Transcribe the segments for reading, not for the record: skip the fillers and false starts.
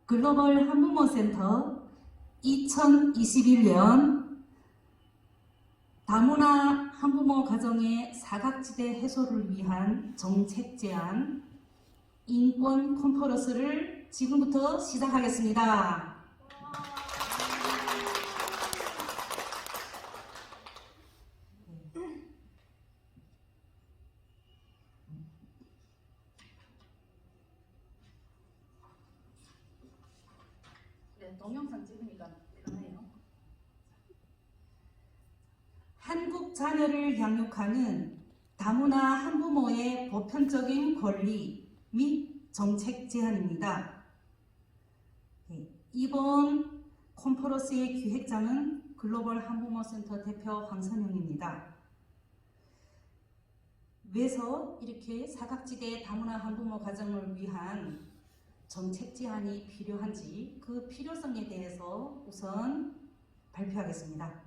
글로벌 한부모 센터 2021년 다문화 한부모 가정의 사각지대 해소를 위한 정책 제안 인권 컨퍼런스를 지금부터 시작하겠습니다. 동영상 찍으니까 편해요. 한국 자녀를 양육하는 다문화 한부모의 보편적인 권리 및 정책 제안입니다. 이번 컨퍼런스의 기획자는 글로벌 한부모 센터 대표 황선영입니다. 왜서 이렇게 사각지대 다문화 한부모 가정을 위한 정책 제안이 필요한지 그 필요성에 대해서 우선 발표하겠습니다.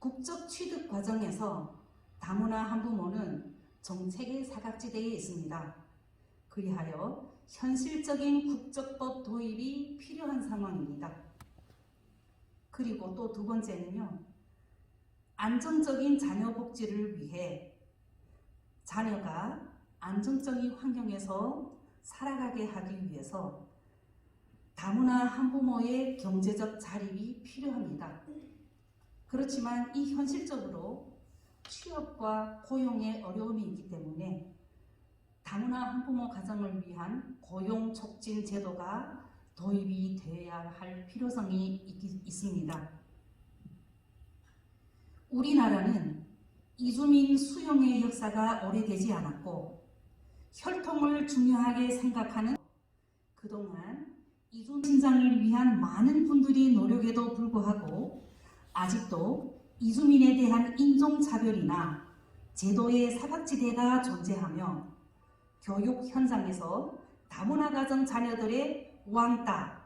국적 취득 과정에서 다문화 한부모는 정책의 사각지대에 있습니다. 그리하여 현실적인 국적법 도입이 필요한 상황입니다. 그리고 또 두 번째는요, 안정적인 자녀 복지를 위해 자녀가 안정적인 환경에서 살아가게 하기 위해서 다문화 한부모의 경제적 자립이 필요합니다. 그렇지만 이 현실적으로 취업과 고용의 어려움이 있기 때문에 다문화 한부모 가정을 위한 고용 촉진 제도가 도입이 되어야 할 필요성이 있습니다. 우리나라는 이주민 수용의 역사가 오래되지 않았고 혈통을 중요하게 생각하는 그동안 이주민 신장을 위한 많은 분들이 노력에도 불구하고 아직도 이주민에 대한 인종차별이나 제도의 사각지대가 존재하며 교육 현장에서 다문화 가정 자녀들의 왕따,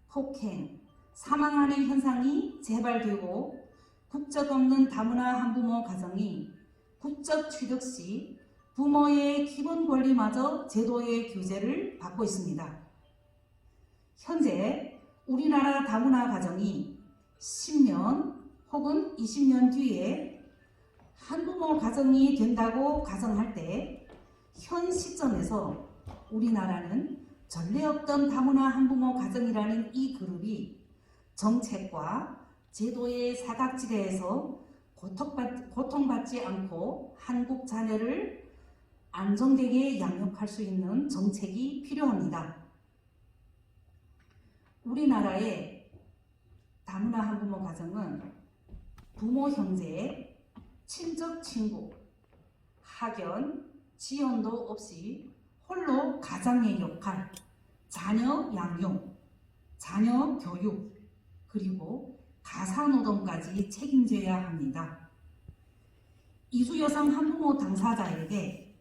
폭행, 사망하는 현상이 재발되고 국적 없는 다문화 한부모 가정이 국적 취득 시 부모의 기본 권리마저 제도의 규제를 받고 있습니다. 현재 우리나라 다문화 가정이 10년 혹은 20년 뒤에 한부모 가정이 된다고 가정할 때 현 시점에서 우리나라는 전례 없던 다문화 한부모 가정이라는 이 그룹이 정책과 제도의 사각지대에서 고통받지 않고 한국 자녀를 안정되게 양육할 수 있는 정책이 필요합니다. 우리나라의 다문화 한부모 가정은 부모 형제, 친척 친구, 학연, 지원도 없이 홀로 가장의 역할, 자녀 양육, 자녀 교육, 그리고 가사노동까지 책임져야 합니다. 이주여성 한부모 당사자에게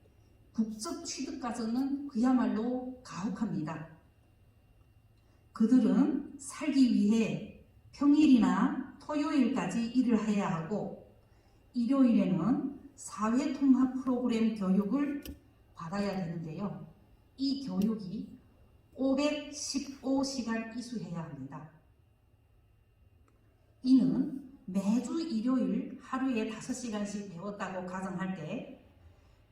국적 취득까지는 그야말로 가혹합니다. 그들은 살기 위해 평일이나 토요일까지 일을 해야 하고 일요일에는 사회통합 프로그램 교육을 받아야 되는데요. 이 교육이 515시간 이수해야 합니다. 이는 매주 일요일 하루에 5시간씩 배웠다고 가정할 때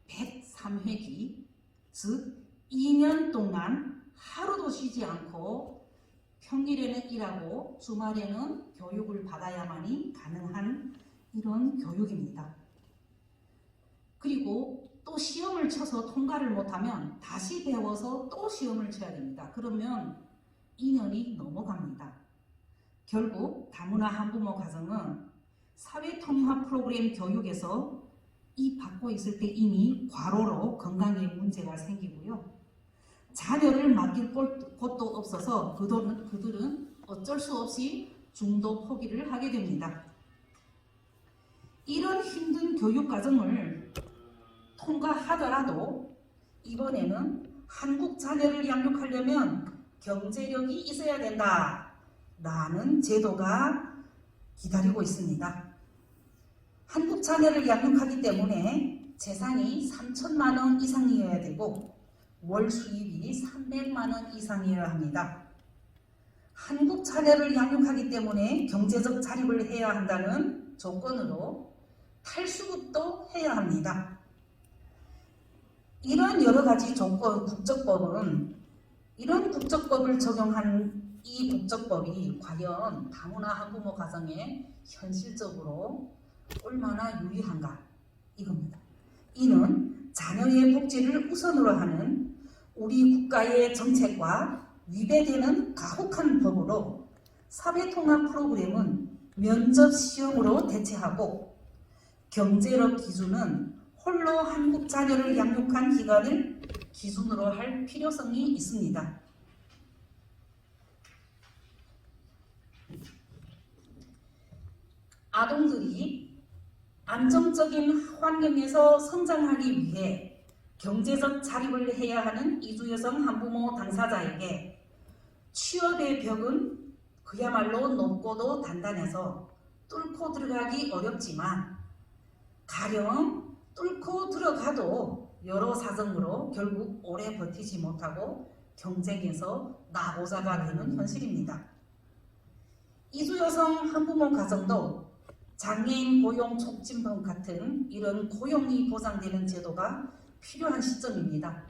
103회기, 즉 2년 동안 하루도 쉬지 않고 평일에는 일하고 주말에는 교육을 받아야만이 가능한 이런 교육입니다. 그리고 또 시험을 쳐서 통과를 못하면 다시 배워서 또 시험을 쳐야 됩니다. 그러면 2년이 넘어갑니다. 결국 다문화 한부모 가정은 사회통합 프로그램 교육에서 이 받고 있을 때 이미 과로로 건강에 문제가 생기고요. 자녀를 맡길 곳도 없어서 그들은 어쩔 수 없이 중도 포기를 하게 됩니다. 이런 힘든 교육 과정을 통과하더라도 이번에는 한국 자녀를 양육하려면 경제력이 있어야 된다라는 제도가 기다리고 있습니다. 한국 자녀를 양육하기 때문에 재산이 3천만 원 이상이어야 되고 월 수입이 300만 원 이상이어야 합니다. 한국 자녀를 양육하기 때문에 경제적 자립을 해야 한다는 조건으로 탈수급도 해야 합니다. 이런 여러 가지 조건, 국적법은 이런 국적법을 적용한 이 국적법이 과연 다문화 한부모 가정에 현실적으로 얼마나 유리한가 이겁니다. 이는 자녀의 복지를 우선으로 하는 우리 국가의 정책과 위배되는 가혹한 법으로 사회통합 프로그램은 면접 시험으로 대체하고 경제력 기준은 홀로 한국 자녀를 양육한 기간을 기준으로 할 필요성이 있습니다. 아동들이 안정적인 환경에서 성장하기 위해 경제적 자립을 해야 하는 이주여성 한부모 당사자에게 취업의 벽은 그야말로 높고도 단단해서 뚫고 들어가기 어렵지만 가령 뚫고 들어가도 여러 사정으로 결국 오래 버티지 못하고 경쟁에서 나고자가 되는 현실입니다. 이주여성 한부모 가정도 장애인 고용 촉진법 같은 이런 고용이 보장되는 제도가 필요한 시점입니다.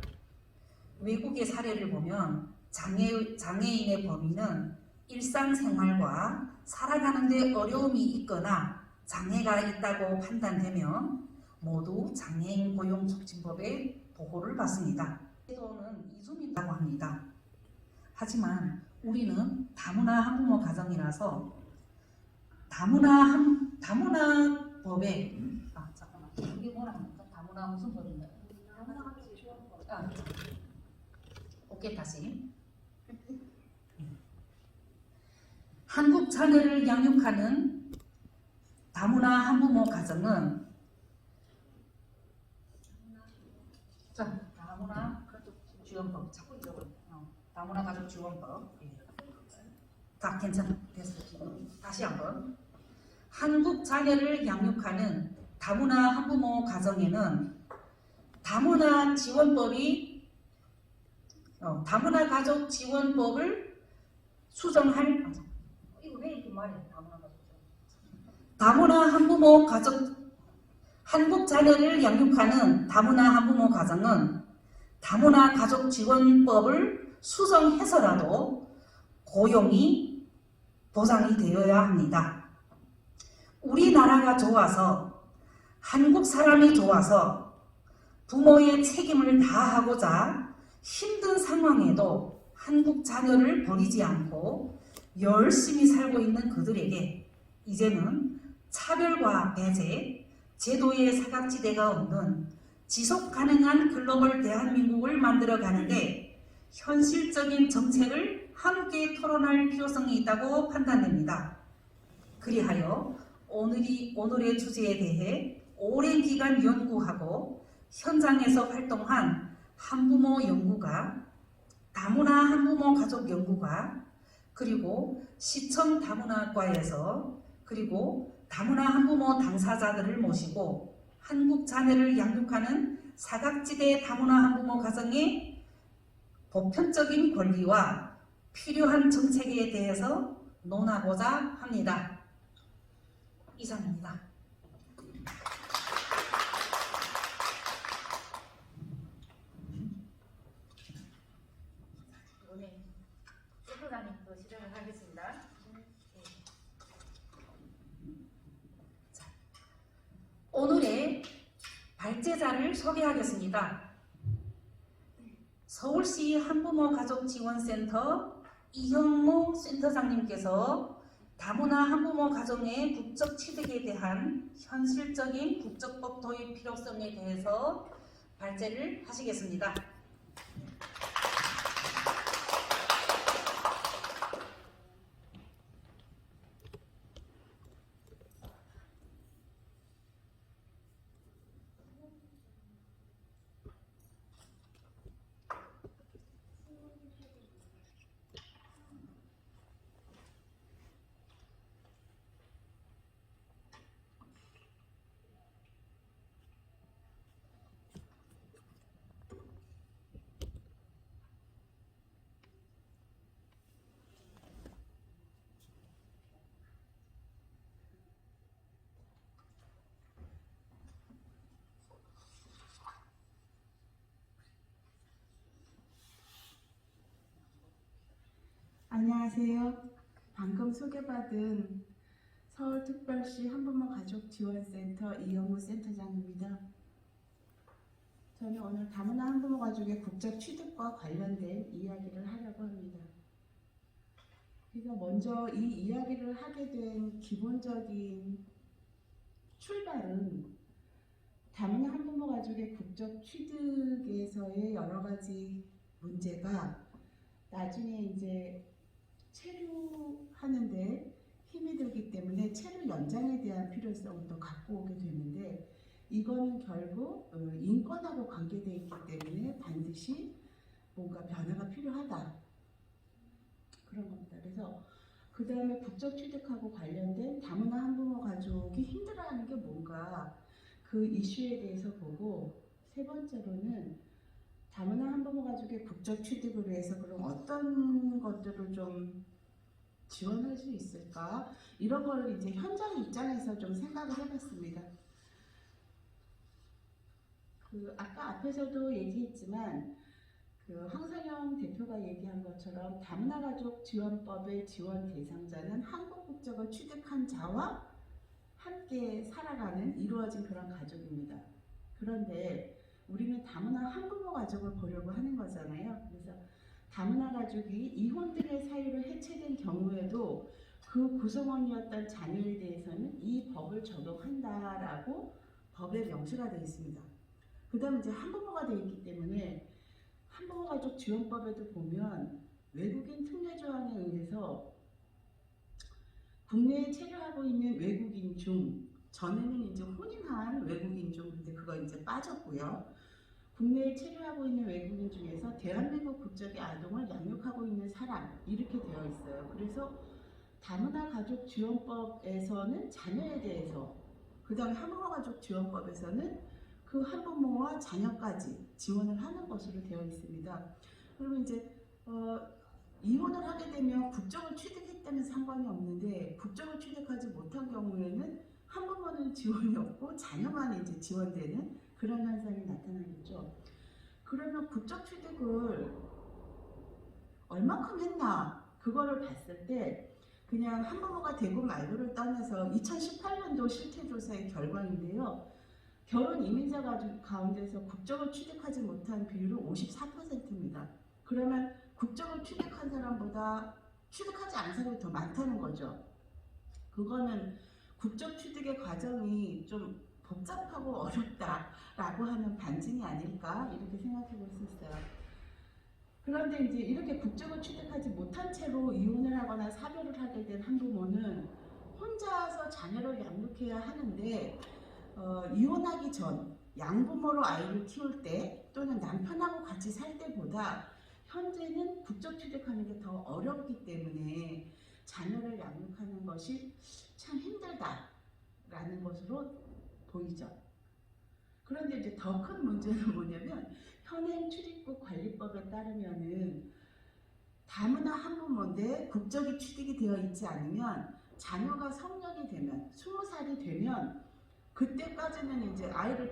외국의 사례를 보면 장애인의 범위는 일상생활과 살아가는 데 어려움이 있거나 장애가 있다고 판단되면 모두 장애인 고용 촉진법의 보호를 받습니다. 제도는 이주민이라고 합니다. 하지만 우리는 다문화 한부모 가정이라서 다문화 법에 잠깐만 이게 뭐라고 합니까? 다문화 무슨 법인가요? 오케이 다시 한국 자녀를 양육하는 다문화 한부모 가정은 다문화 지원법 자꾸 잊어버려. 다문화 가족 지원법. 다 괜찮아. 됐어. 다시 한번. 한국 자녀를 양육하는 다문화 한부모 가정에는 다문화 지원법이 다문화 가족 지원법을 수정할 이거 왜 이렇게 말해? 다문화 한부모 가족 한국 자녀를 양육하는 다문화 한부모 가정은 다문화 가족 지원법을 수정해서라도 고용이 보장이 되어야 합니다. 우리나라가 좋아서 한국 사람이 좋아서 부모의 책임을 다하고자 힘든 상황에도 한국 자녀를 버리지 않고 열심히 살고 있는 그들에게 이제는 차별과 배제, 제도의 사각지대가 없는 지속 가능한 글로벌 대한민국을 만들어가는데 현실적인 정책을 함께 토론할 필요성이 있다고 판단됩니다. 그리하여 오늘의 주제에 대해 오랜 기간 연구하고 현장에서 활동한 한부모 연구가 다문화 한부모 가족 연구가 그리고 시청 다문화과에서 그리고 다문화 한부모 당사자들을 모시고 한국 자녀를 양육하는 사각지대 다문화 한부모 가정의 보편적인 권리와 필요한 정책에 대해서 논하고자 합니다. 이상입니다. 이번에 소프라님도 시작을 하겠습니다. 자, 오늘의 발제자를 소개하겠습니다. 서울시 한부모 가족지원센터 이형모 센터장님께서 다문화 한부모 가정의 국적 취득에 대한 현실적인 국적법 도입 필요성에 대해서 발제를 하시겠습니다. 안녕하세요. 방금 소개받은 서울특별시 한부모 가족지원센터 이영우 센터장입니다. 저는 오늘 다문화 한부모 가족의 국적 취득과 관련된 이야기를 하려고 합니다. 그래서 먼저 이 이야기를 하게 된 기본적인 출발은 다문화 한부모 가족의 국적 취득에서의 여러 가지 문제가 나중에 이제 체류하는데 힘이 들기 때문에 체류 연장에 대한 필요성도 갖고 오게 되는데, 이거는 결국 인권하고 관계되어 있기 때문에 반드시 뭔가 변화가 필요하다, 그런 겁니다. 그래서 그 다음에 국적 취득하고 관련된 다문화 한부모 가족이 힘들어하는 게 뭔가, 그 이슈에 대해서 보고, 세 번째로는 다문화 한부모 가족의 국적 취득을 위해서 그럼 어떤 것들을 좀 지원할 수 있을까? 이런 거를 이제 현장 입장에서 좀 생각을 해봤습니다. 아까 앞에서도 얘기했지만 황선영 대표가 얘기한 것처럼 다문화 가족 지원법의 지원 대상자는 한국 국적을 취득한 자와 함께 살아가는 이루어진 그런 가족입니다. 그런데 우리는 다문화 한부모 가족을 보려고 하는 거잖아요. 그래서 다문화 가족이 이혼 등의 사유로 해체된 경우에도 그 구성원이었던 자녀에 대해서는 이 법을 적용한다라고 법에 명시가 되어 있습니다. 그 다음에 이제 한부모가 되어 있기 때문에 한부모 가족 지원법에도 보면 외국인 특례 조항에 의해서 국내에 체류하고 있는 외국인 중, 전에는 이제 혼인한 외국인 중, 근데 그거 이제 빠졌고요. 국내에 체류하고 있는 외국인 중에서 대한민국 국적의 아동을 양육하고 있는 사람, 이렇게 되어 있어요. 그래서 다문화 가족 지원법에서는 자녀에 대해서, 그 다음에 한부모 가족 지원법에서는 그 한부모와 자녀까지 지원을 하는 것으로 되어 있습니다. 그러면 이제 이혼을 하게 되면 국적을 취득했다면 상관이 없는데, 국적을 취득하지 못한 경우에는 한부모는 지원이 없고 자녀만 이제 지원되는 그런 현상이 나타나겠죠. 그러면 국적 취득을 얼마큼 했나, 그거를 봤을 때 그냥 한부모가 되고 말고를 떠나서 2018년도 실태조사의 결과인데요. 결혼 이민자 가족 가운데서 국적을 취득하지 못한 비율은 54%입니다. 그러면 국적을 취득한 사람보다 취득하지 않은 사람이 더 많다는 거죠. 그거는 국적 취득의 과정이 좀 복잡하고 어렵다라고 하는 반증이 아닐까, 이렇게 생각해 볼 수 있어요. 그런데 이제 이렇게 국적을 취득하지 못한 채로 이혼을 하거나 사별을 하게 된 한부모는 혼자서 자녀를 양육해야 하는데, 이혼하기 전 양부모로 아이를 키울 때 또는 남편하고 같이 살 때보다 현재는 국적 취득하는 게 더 어렵기 때문에 자녀를 양육하는 것이 참 힘들다라는 것으로 보이죠. 그런데 이제 더 큰 문제는 뭐냐면, 현행 출입국 관리법에 따르면은 다문화 한부모인데 국적이 취득이 되어 있지 않으면 자녀가 성년이 되면 20살이 되면 그때까지는 이제 아이를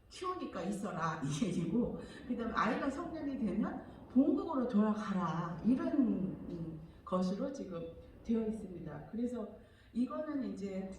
키우니까 있어라, 이 얘기고, 그 다음에 아이가 성년이 되면 본국으로 돌아가라, 이런 것으로 지금 되어 있습니다. 그래서 이거는 이제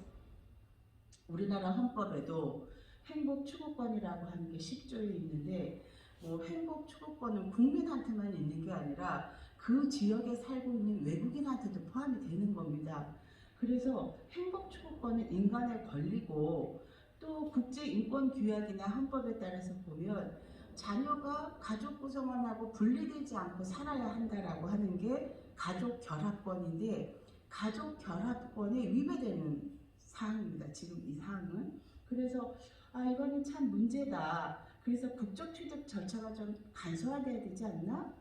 우리나라 헌법에도 행복추구권이라고 하는 게 10조에 있는데, 행복추구권은 국민한테만 있는 게 아니라 그 지역에 살고 있는 외국인한테도 포함이 되는 겁니다. 그래서 행복추구권은 인간의 권리고, 또 국제인권규약이나 헌법에 따라서 보면 자녀가 가족 구성원하고 분리되지 않고 살아야 한다라고 하는 게 가족결합권인데, 가족결합권에 위배되는 사항입니다. 지금 이 사항은. 그래서 이거는 참 문제다. 그래서 국적 취득 절차가 좀 간소화돼야 되지 않나?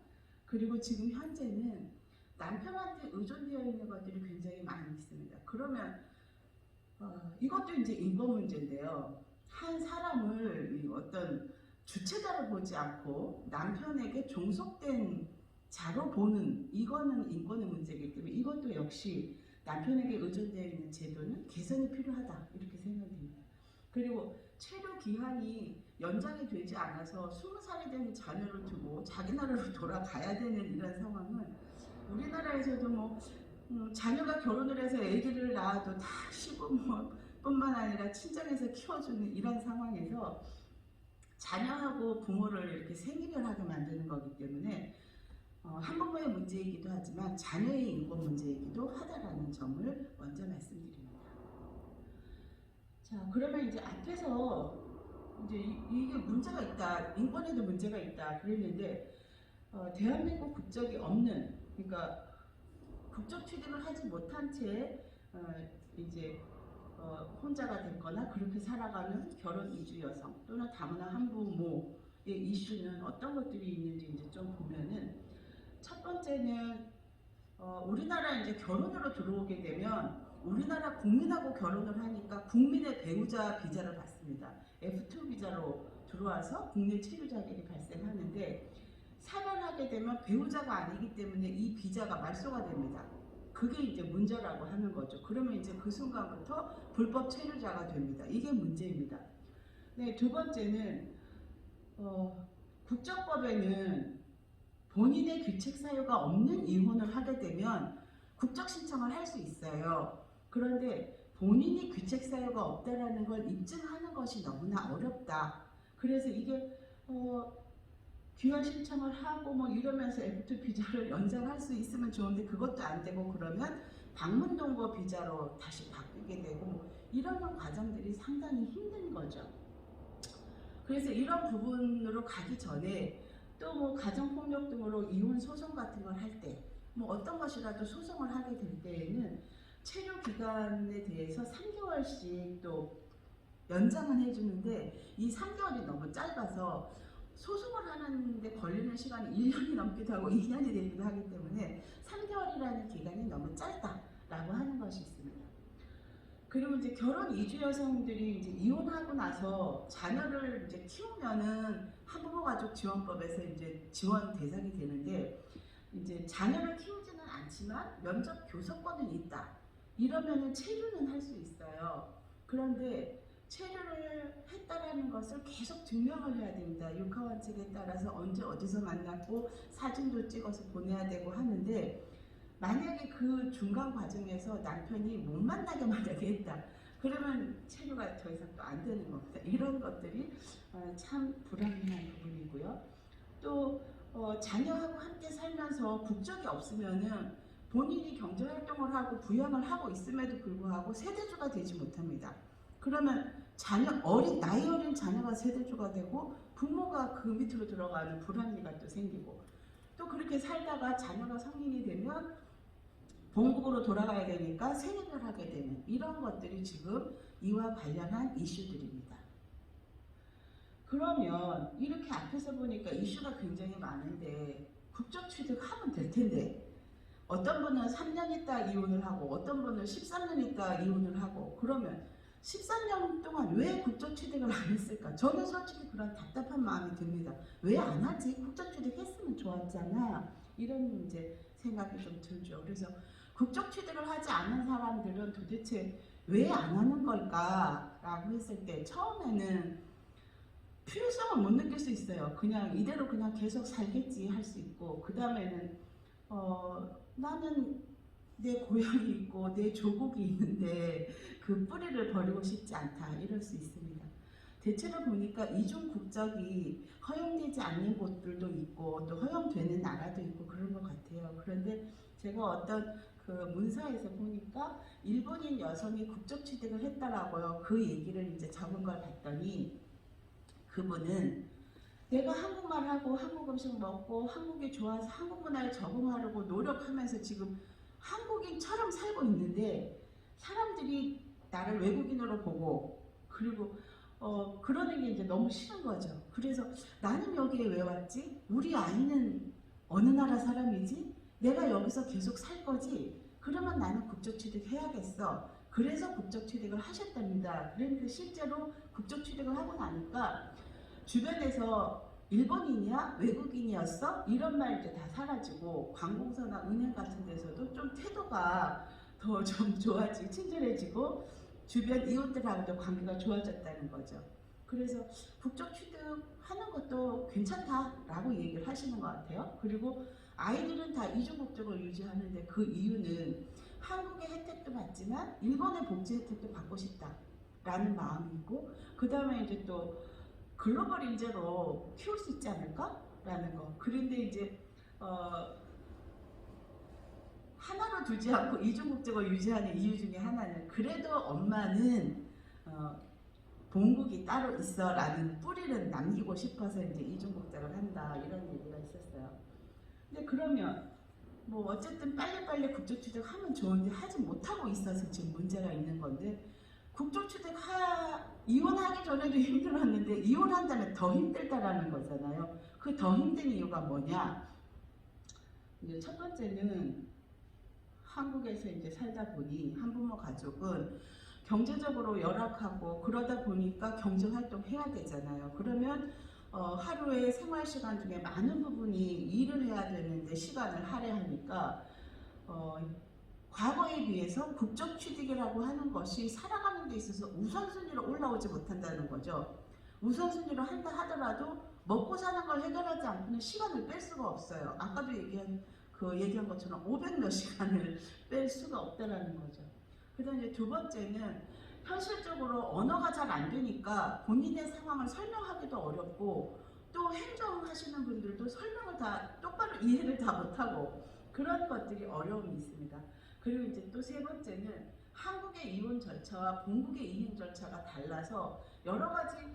그리고 지금 현재는 남편한테 의존되어 있는 것들이 굉장히 많이 있습니다. 그러면 이것도 이제 인권 문제인데요. 한 사람을 어떤 주체자로 보지 않고 남편에게 종속된 자로 보는, 이거는 인권의 문제이기 때문에 이것도 역시 남편에게 의존되어 있는 제도는 개선이 필요하다, 이렇게 생각됩니다. 그리고 체류 기한이 연장이 되지 않아서 20살이 된 자녀를 두고 자기 나라로 돌아가야 되는 이런 상황은 우리나라에 우리나라에서도 뭐 자녀가 결혼을 해서 아기를 낳아도 다 시부모뿐만 아니라 친정에서 키워주는 이런 상황에서 자녀하고 부모를 이렇게 생이별하게 만드는 거기 때문에 한부모의 문제이기도 하지만 자녀의 인권 문제이기도 하다라는 점을 먼저 말씀드립니다. 자, 그러면 이제 앞에서 이제 이게 문제가 있다, 인권에도 문제가 있다 그랬는데 대한민국 국적이 없는, 그러니까 국적 취득을 하지 못한 채 이제 혼자가 됐거나 그렇게 살아가는 결혼 이주 여성 또는 다문화 한부모의 이슈는 어떤 것들이 있는지 이제 좀 보면은, 첫 번째는 우리나라 이제 결혼으로 들어오게 되면 우리나라 국민하고 결혼을 하니까 국민의 배우자 비자를 받습니다. F2 비자로 들어와서 국내 체류 자격이 발생하는데, 살아나게 되면 배우자가 아니기 때문에 이 비자가 말소가 됩니다. 그게 이제 문제라고 하는 거죠. 그러면 이제 그 순간부터 불법 체류자가 됩니다. 이게 문제입니다. 네, 두 번째는 국적법에는 본인의 귀책 사유가 없는 이혼을 하게 되면 국적 신청을 할 수 있어요. 그런데 본인이 귀책 사유가 없다라는 걸 입증하는 것이 너무나 어렵다. 그래서 이게 귀환 신청을 하고 뭐 이러면서 F2 비자를 연장할 수 있으면 좋은데 그것도 안 되고, 그러면 방문동거 비자로 다시 바꾸게 되고 뭐 이런 과정들이 상당히 힘든 거죠. 그래서 이런 부분으로 가기 전에 또 뭐 가정폭력 등으로 이혼 소송 같은 걸 할 때, 뭐 어떤 것이라도 소송을 하게 될 때에는 체류 기간에 대해서 3개월씩 또 연장은 해주는데, 이 3개월이 너무 짧아서 소송을 하는데 걸리는 시간이 1년이 넘기도 하고 2년이 되기도 하기 때문에 3개월이라는 기간이 너무 짧다라고 하는 것이 있습니다. 그리고 이제 결혼 이주 여성들이 이제 이혼하고 나서 자녀를 이제 키우면은 한부모 가족 지원법에서 이제 지원 대상이 되는데, 이제 자녀를 키우지는 않지만 면접 교섭권은 있다. 이러면은 체류는 할 수 있어요. 그런데 체류를 했다라는 것을 계속 증명을 해야 됩니다. 육하원칙에 따라서 언제 어디서 만났고 사진도 찍어서 보내야 되고 하는데, 만약에 그 중간 과정에서 남편이 못 만나게 만약에 했다, 그러면 체류가 더 이상 또 안 되는 겁니다. 이런 것들이 참 불합리한 부분이고요. 또 자녀하고 함께 살면서 국적이 없으면은 본인이 경제활동을 하고 부양을 하고 있음에도 불구하고 세대주가 되지 못합니다. 그러면 나이 어린 자녀가 세대주가 되고 부모가 그 밑으로 들어가는 불합리가 또 생기고, 또 그렇게 살다가 자녀가 성인이 되면 본국으로 돌아가야 되니까 생이별하게 되는 이런 것들이 지금 이와 관련한 이슈들입니다. 그러면 이렇게 앞에서 보니까 이슈가 굉장히 많은데 국적 취득하면 될 텐데, 어떤 분은 3년 있다 이혼을 하고 어떤 분은 13년 있다 이혼을 하고, 그러면 13년 동안 왜 국적 취득을 안 했을까? 저는 솔직히 그런 답답한 마음이 듭니다. 왜 안 하지? 국적 취득했으면 좋았잖아. 이런 이제 생각이 좀 들죠. 그래서 국적 취득을 하지 않은 사람들은 도대체 왜 안 하는 걸까라고 했을 때, 처음에는 필요성을 못 느낄 수 있어요. 그냥 이대로 그냥 계속 살겠지 할 수 있고, 그 다음에는 나는 내 고향이 있고 내 조국이 있는데 그 뿌리를 버리고 싶지 않다, 이럴 수 있습니다. 대체로 보니까 이중 국적이 허용되지 않는 곳들도 있고 또 허용되는 나라도 있고 그런 것 같아요. 그런데 제가 어떤 그 문서에서 보니까 일본인 여성이 국적 취득을 했다라고요. 그 얘기를 이제 적은 걸 봤더니, 그분은 내가 한국말하고 한국 음식 먹고 한국이 좋아서 한국 문화에 적응하려고 노력하면서 지금 한국인처럼 살고 있는데 사람들이 나를 외국인으로 보고, 그리고 그러는 게 이제 너무 싫은 거죠. 그래서 나는 여기에 왜 왔지? 우리 아이는 어느 나라 사람이지? 내가 여기서 계속 살 거지? 그러면 나는 국적 취득해야겠어. 그래서 국적 취득을 하셨답니다. 그런데 실제로 국적 취득을 하고 나니까 주변에서 일본인이야? 외국인이었어? 이런 말도 다 사라지고, 관공서나 은행 같은 데서도 좀 태도가 더 좀 좋아지고 친절해지고 주변 이웃들하고도 관계가 좋아졌다는 거죠. 그래서 국적 취득하는 것도 괜찮다라고 얘기를 하시는 것 같아요. 그리고 아이들은 다 이중 국적을 유지하는데 그 이유는 한국의 혜택도 받지만 일본의 복지 혜택도 받고 싶다라는 마음이 있고, 그 다음에 이제 또 글로벌 인재로 키울 수 있지 않을까라는 거. 그런데 이제 하나로 두지 않고 이중 국적을 유지하는 이유 중에 하나는 그래도 엄마는 본국이 따로 있어라는 뿌리를 남기고 싶어서 이제 이중 국적을 한다, 이런 얘기가 있었어요. 근데 그러면 뭐 어쨌든 빨리빨리 국적 취득하면 좋은데 하지 못하고 있어서 지금 문제가 있는 건데, 국적 취득 이혼하기 전에도 힘들었는데 이혼한 다음에 더 힘들다라는 거잖아요. 그 더 힘든 이유가 뭐냐? 이제 첫 번째는 한국에서 이제 살다 보니 한부모 가족은 경제적으로 열악하고 그러다 보니까 경제 활동 해야 되잖아요. 그러면 하루의 생활 시간 중에 많은 부분이 일을 해야 되는데 시간을 할애하니까 과거에 비해서 국적 취득이라고 하는 것이 살아가는 데 있어서 우선순위로 올라오지 못한다는 거죠. 우선순위로 한다 하더라도 먹고 사는 걸 해결하지 않고는 시간을 뺄 수가 없어요. 아까도 얘기한 것처럼 500몇 시간을 뺄 수가 없다라는 거죠. 그다음 이제 두 번째는 현실적으로 언어가 잘 안 되니까 본인의 상황을 설명하기도 어렵고, 또 행정하시는 분들도 설명을 다 똑바로 이해를 다 못하고 그런 것들이 어려움이 있습니다. 그리고 이제 또 세 번째는 한국의 이혼 절차와 본국의 이혼 절차가 달라서 여러 가지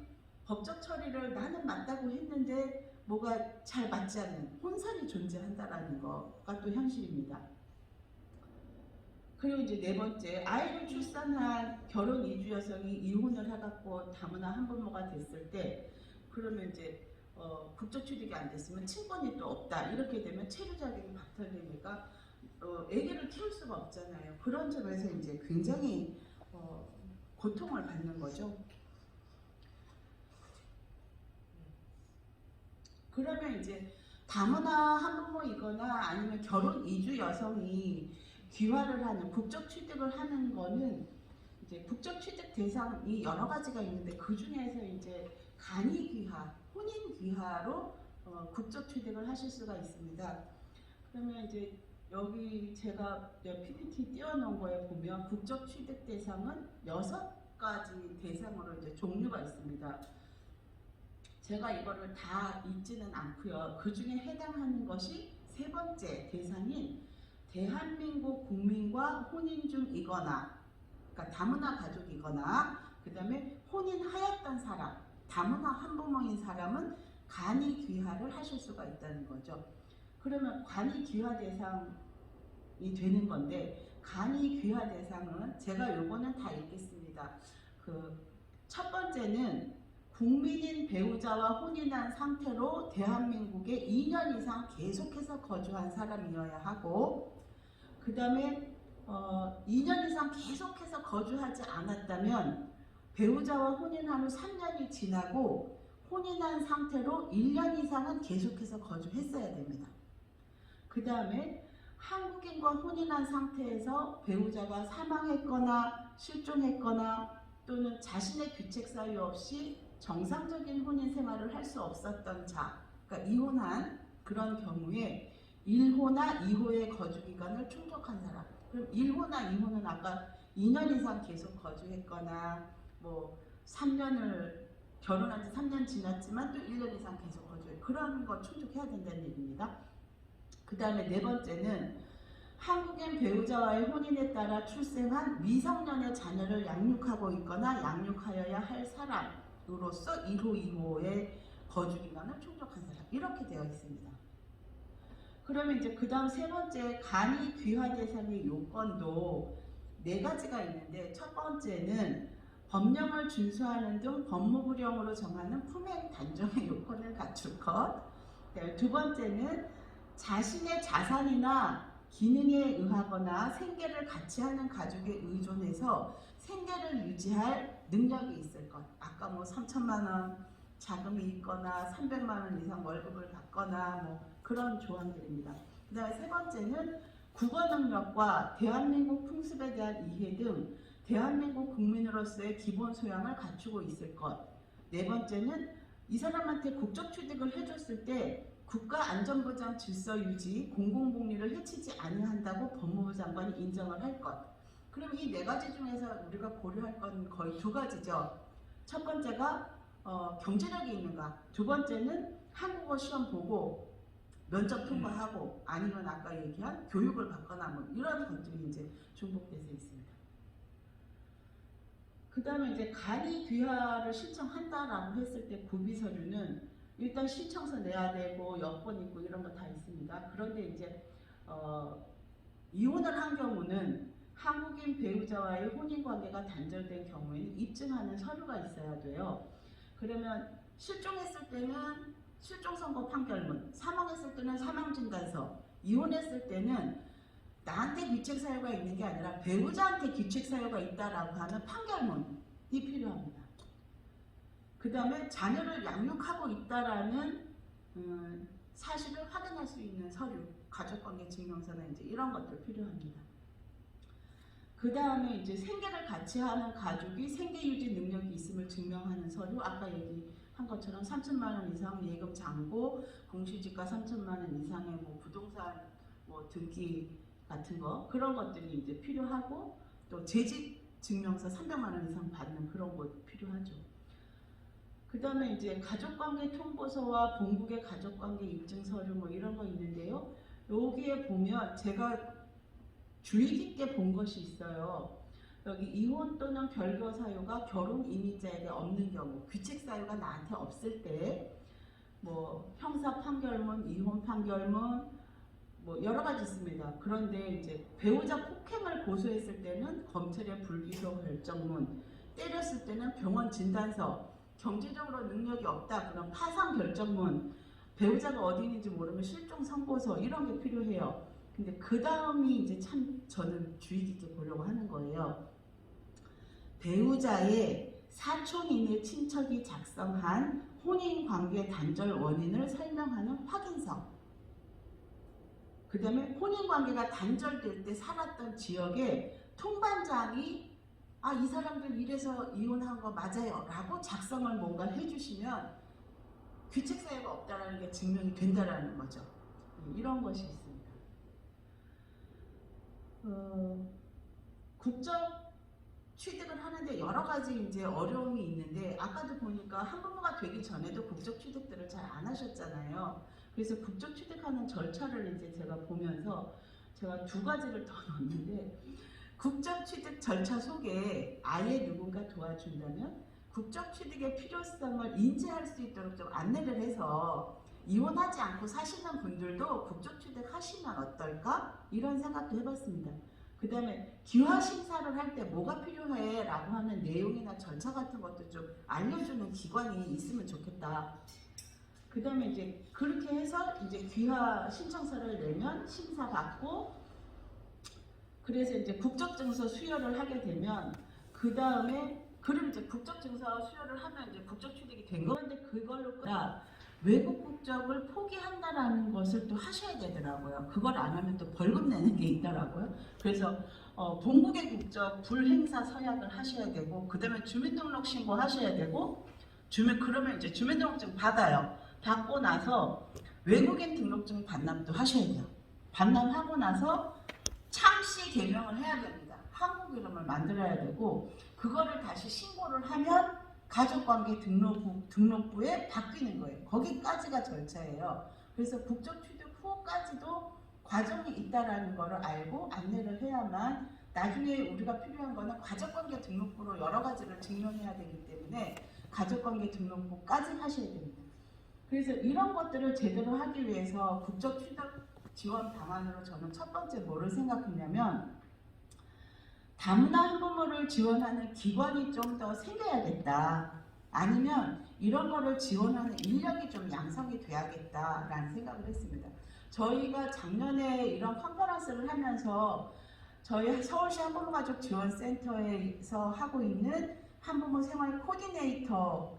법적 처리를 나는 맞다고 했는데 뭐가 잘 맞지 않는 혼선이 존재한다라는 거가 또 현실입니다. 그리고 이제 네 번째, 아이를 출산한 결혼 이주 여성이 이혼을 해갖고 다문화 한부모가 됐을 때, 그러면 이제 국적 취득이 안 됐으면 친권이 또 없다, 이렇게 되면 체류 자격이 박탈되니까 아기를 키울 수가 없잖아요. 그런 점에서 이제 굉장히 고통을 받는 거죠. 그러면 이제 다문화 한부모이거나 아니면 결혼 이주 여성이 귀화를 하는, 국적 취득을 하는 거는 이제 국적 취득 대상이 여러 가지가 있는데 그 중에서 이제 간이 귀화, 혼인 귀화로 국적 취득을 하실 수가 있습니다. 그러면 이제 여기 제가 PPT 띄워놓은 거에 보면 국적 취득 대상은 6가지 대상으로 이제 종류가 있습니다. 제가 이거를 다 읽지는 않고요. 그 중에 해당하는 것이 세 번째 대상인 대한민국 국민과 혼인 중이거나, 그러니까 다문화 가족이거나, 그 다음에 혼인하였던 사람, 다문화 한부모인 사람은 간이 귀화를 하실 수가 있다는 거죠. 그러면 간이 귀화 대상이 되는 건데, 간이 귀화 대상은 제가 요거는 다 읽겠습니다. 첫 번째는 국민인 배우자와 혼인한 상태로 대한민국에 2년 이상 계속해서 거주한 사람이어야 하고, 그 다음에 2년 이상 계속해서 거주하지 않았다면 배우자와 혼인한 후 3년이 지나고 혼인한 상태로 1년 이상은 계속해서 거주했어야 됩니다. 그 다음에 한국인과 혼인한 상태에서 배우자가 사망했거나 실종했거나 또는 자신의 규책 사유 없이 정상적인 혼인 생활을 할 수 없었던 자, 그러니까 이혼한 그런 경우에 1호나 2호의 거주 기간을 충족한 사람. 그럼 1호나 2호는 아까 2년 이상 계속 거주했거나 뭐 3년을 결혼한 지 3년 지났지만 또 1년 이상 계속 거주해, 그런 거 충족해야 된다는 얘기입니다. 그 다음에 네 번째는 한국인 배우자와의 혼인에 따라 출생한 미성년의 자녀를 양육하고 있거나 양육하여야 할 사람으로서 1호, 2호의 거주기간을 충족한 사람, 이렇게 되어 있습니다. 그러면 이제 그 다음 세 번째, 간이 귀화 대상의 요건도 4가지가 있는데, 첫 번째는 법령을 준수하는 등 법무부령으로 정하는 품행 단정의 요건을 갖출 것. 두 번째는 자신의 자산이나 기능에 의하거나 생계를 같이 하는 가족에 의존해서 생계를 유지할 능력이 있을 것. 아까 뭐 3천만 원 자금이 있거나 300만 원 이상 월급을 받거나 뭐 그런 조항들입니다. 그 다음에 세 번째는 국어 능력과 대한민국 풍습에 대한 이해 등 대한민국 국민으로서의 기본 소양을 갖추고 있을 것. 네 번째는 이 사람한테 국적 취득을 해줬을 때 국가안전보장 질서 유지, 공공복리를 해치지 아니한다고 법무부 장관이 인정을 할 것. 그럼 이 네 가지 중에서 우리가 고려할 건 거의 두 가지죠. 첫 번째가 경제력이 있는가. 두 번째는 한국어 시험 보고 면접 통과하고 아니면 아까 얘기한 교육을 받거나 뭐 이런 것들이 이제 중복돼서 있습니다. 그 다음에 이제 간이 귀하를 신청한다라고 했을 때 구비 서류는 일단 신청서 내야 되고 여권 있고 이런 거 다 있습니다. 그런데 이제 이혼을 한 경우는 한국인 배우자와의 혼인관계가 단절된 경우에는 입증하는 서류가 있어야 돼요. 그러면 실종했을 때는 실종선고 판결문, 사망했을 때는 사망진단서, 이혼했을 때는 나한테 귀책사유가 있는 게 아니라 배우자한테 귀책사유가 있다라고 하는 판결문이 필요합니다. 그 다음에 자녀를 양육하고 있다라는 사실을 확인할 수 있는 서류, 가족관계 증명서나 이제 이런 것들 필요합니다. 그 다음에 이제 생계를 같이 하는 가족이 생계유지 능력이 있음을 증명하는 서류, 아까 얘기한 것처럼 3천만 원 이상 예금 잔고, 공시지가 3천만 원 이상의 뭐 부동산 뭐 등기 같은 거, 그런 것들이 이제 필요하고, 또 재직 증명서 300만 원 이상 받는 그런 것 필요하죠. 그 다음에 이제 가족관계 통보서와 본국의 가족관계 입증 서류 뭐 이런 거 있는데요. 여기에 보면 제가 주의 깊게 본 것이 있어요. 여기 이혼 또는 별거 사유가 결혼 이민자에게 없는 경우, 귀책 사유가 나한테 없을 때, 뭐 형사 판결문, 이혼 판결문, 뭐 여러 가지 있습니다. 그런데 이제 배우자 폭행을 고소했을 때는 검찰의 불기소 결정문, 때렸을 때는 병원 진단서, 경제적으로 능력이 없다 그럼 파산 결정문, 배우자가 어디 있는지 모르면 실종 선고서 이런 게 필요해요. 근데 그 다음이 이제 참 저는 주의 깊게 보려고 하는 거예요. 배우자의 사촌인의 친척이 작성한 혼인관계 단절 원인을 설명하는 확인서. 그 다음에 혼인관계가 단절될 때 살았던 지역에 통반장이 이 사람들 이래서 이혼한 거 맞아요 라고 작성을 뭔가 해주시면 귀책사유가 없다는 게 증명이 된다는 거죠. 이런 것이 있습니다. 국적 취득을 하는데 여러 가지 이제 어려움이 있는데, 아까도 보니까 한국어가 되기 전에도 국적 취득들을 잘 안 하셨잖아요. 그래서 국적 취득하는 절차를 이제 제가 보면서 제가 두 가지를 더 넣었는데, 국적 취득 절차 속에 아예 누군가 도와준다면 국적 취득의 필요성을 인지할 수 있도록 좀 안내를 해서 이혼하지 않고 사시는 분들도 국적 취득하시면 어떨까? 이런 생각도 해봤습니다. 그 다음에 귀화 심사를 할 때 뭐가 필요해? 라고 하는 내용이나 절차 같은 것도 좀 알려주는 기관이 있으면 좋겠다. 그 다음에 이제 그렇게 해서 이제 귀화 신청서를 내면 심사받고, 그래서 이제 국적증서 수여를 하게 되면 그 다음에 그럼 이제 국적증서 수여를 하면 이제 국적 취득이 된 건데, 그걸로 외국 국적을 포기한다라는 것을 또 하셔야 되더라고요. 그걸 안 하면 또 벌금 내는 게 있더라고요. 그래서 본국의 국적 불행사 서약을 하셔야 되고, 그 다음에 주민등록 신고 하셔야 되고, 그러면 이제 주민등록증 받아요. 받고 나서 외국인 등록증 반납도 하셔야 돼요. 반납하고 나서 참시 개명을 해야 됩니다. 한국 이름을 만들어야 되고, 그거를 다시 신고를 하면 가족관계 등록부에 바뀌는 거예요. 거기까지가 절차예요. 그래서 국적 취득 후까지도 과정이 있다라는 걸 알고 안내를 해야만, 나중에 우리가 필요한 거는 가족관계 등록부로 여러 가지를 증명해야 되기 때문에 가족관계 등록부까지 하셔야 됩니다. 그래서 이런 것들을 제대로 하기 위해서 국적 취득 지원 방안으로 저는 첫 번째 뭐를 생각했냐면, 다문화 한부모를 지원하는 기관이 좀 더 생겨야겠다. 아니면 이런 거를 지원하는 인력이 좀 양성이 돼야겠다라는 생각을 했습니다. 저희가 작년에 이런 컨퍼런스를 하면서 저희 서울시 한부모가족 지원센터에서 하고 있는 한부모 생활 코디네이터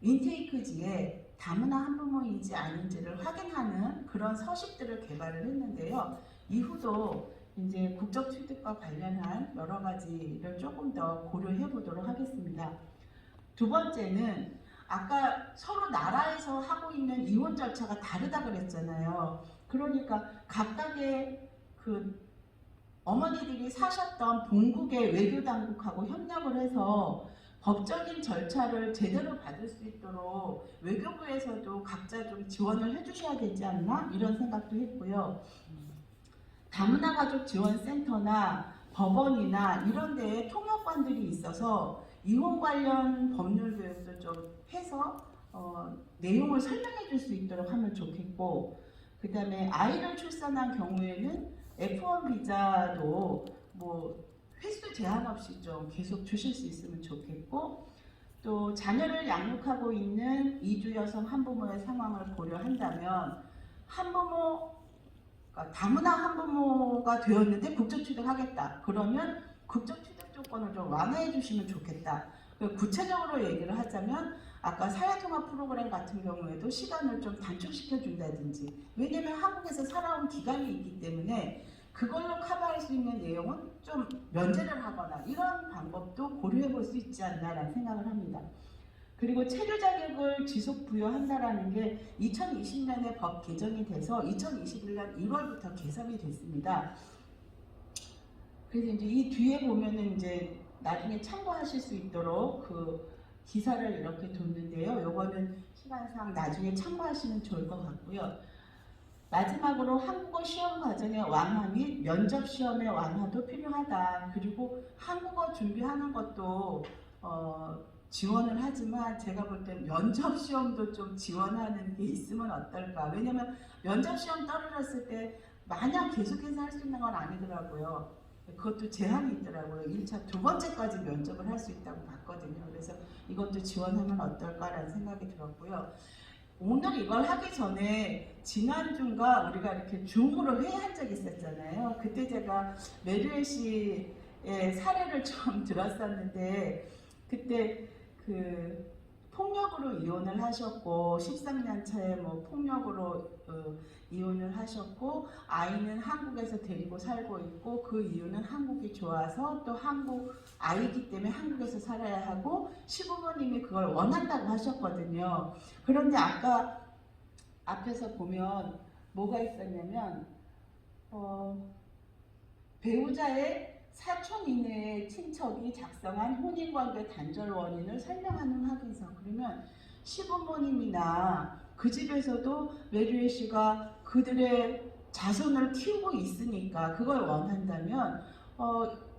인테이크지에 다문화 한부모인지 아닌지를 확인하는 그런 서식들을 개발을 했는데요. 이후도 이제 국적 취득과 관련한 여러 가지를 조금 더 고려해 보도록 하겠습니다. 두 번째는 아까 서로 나라에서 하고 있는 이혼 절차가 다르다 그랬잖아요. 그러니까 각각의 그 어머니들이 사셨던 본국의 외교 당국하고 협력을 해서 법적인 절차를 제대로 받을 수 있도록 외교부에서도 각자 좀 지원을 해주셔야 되지 않나 이런 생각도 했고요. 다문화 가족 지원센터나 법원이나 이런 데에 통역관들이 있어서 이혼 관련 법률 교육도 좀 해서 내용을 설명해 줄 수 있도록 하면 좋겠고, 그 다음에 아이를 출산한 경우에는 F1 비자도 뭐 횟수 제한 없이 좀 계속 주실 수 있으면 좋겠고, 또 자녀를 양육하고 있는 이주 여성 한부모의 상황을 고려한다면 한부모, 그러니까 다문화 한부모가 되었는데 국적취득하겠다. 그러면 국적취득 조건을 좀 완화해 주시면 좋겠다. 구체적으로 얘기를 하자면 아까 사회통합 프로그램 같은 경우에도 시간을 좀 단축시켜 준다든지, 왜냐면 한국에서 살아온 기간이 있기 때문에 그걸로 커버할 수 있는 내용은 좀 면제를 하거나 이런 방법도 고려해 볼 수 있지 않나라는 생각을 합니다. 그리고 체류 자격을 지속 부여한다라는 게 2020년에 법 개정이 돼서 2021년 1월부터 개선이 됐습니다. 그래서 이제 이 뒤에 보면은 이제 나중에 참고하실 수 있도록 그 기사를 이렇게 뒀는데요. 요거는 시간상 나중에 참고하시면 좋을 것 같고요. 마지막으로 한국어 시험 과정의 완화 및 면접 시험의 완화도 필요하다. 그리고 한국어 준비하는 것도 지원을 하지만 제가 볼 땐 면접 시험도 좀 지원하는 게 있으면 어떨까. 왜냐면 면접 시험 떨어졌을 때 마냥 계속해서 할 수 있는 건 아니더라고요. 그것도 제한이 있더라고요. 1차 두 번째까지 면접을 할 수 있다고 봤거든요. 그래서 이것도 지원하면 어떨까라는 생각이 들었고요. 오늘 이걸 하기 전에 지난주인가 우리가 이렇게 줌으로 회의한 적이 있었잖아요. 그때 제가 메르에 씨의 사례를 좀 들었었는데, 그때 그 폭력으로 이혼을 하셨고 13년 차에 뭐 폭력으로 이혼을 하셨고 아이는 한국에서 데리고 살고 있고 그 이유는 한국이 좋아서 또 한국 아이기 때문에 한국에서 살아야 하고 시부모님이 그걸 원한다고 하셨거든요. 그런데 아까 앞에서 보면 뭐가 있었냐면 배우자의 사촌 이내의 친척이 작성한 혼인관계 단절 원인을 설명하는 확인서. 그러면 시부모님이나 그 집에서도 메르에 씨가 그들의 자손을 키우고 있으니까 그걸 원한다면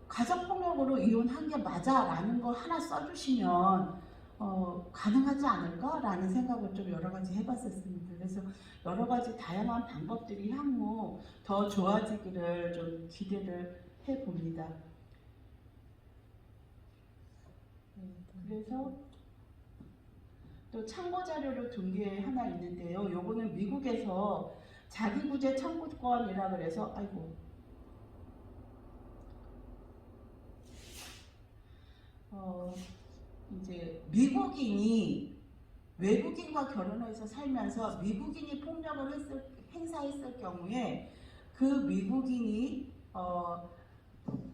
가정폭력으로 이혼한 게 맞아라는 거 하나 써주시면 가능하지 않을까라는 생각을 좀 여러 가지 해봤었습니다. 그래서 여러 가지 다양한 방법들이 향후 더 좋아지기를 좀 기대를 해봅니다. 그래서 또 참고 자료를 둔 게 하나 있는데요. 요거는 미국에서 자기구제 청구권이라 그래서 이제 미국인이 외국인과 결혼해서 살면서 미국인이 폭력을 행사했을 경우에 그 미국인이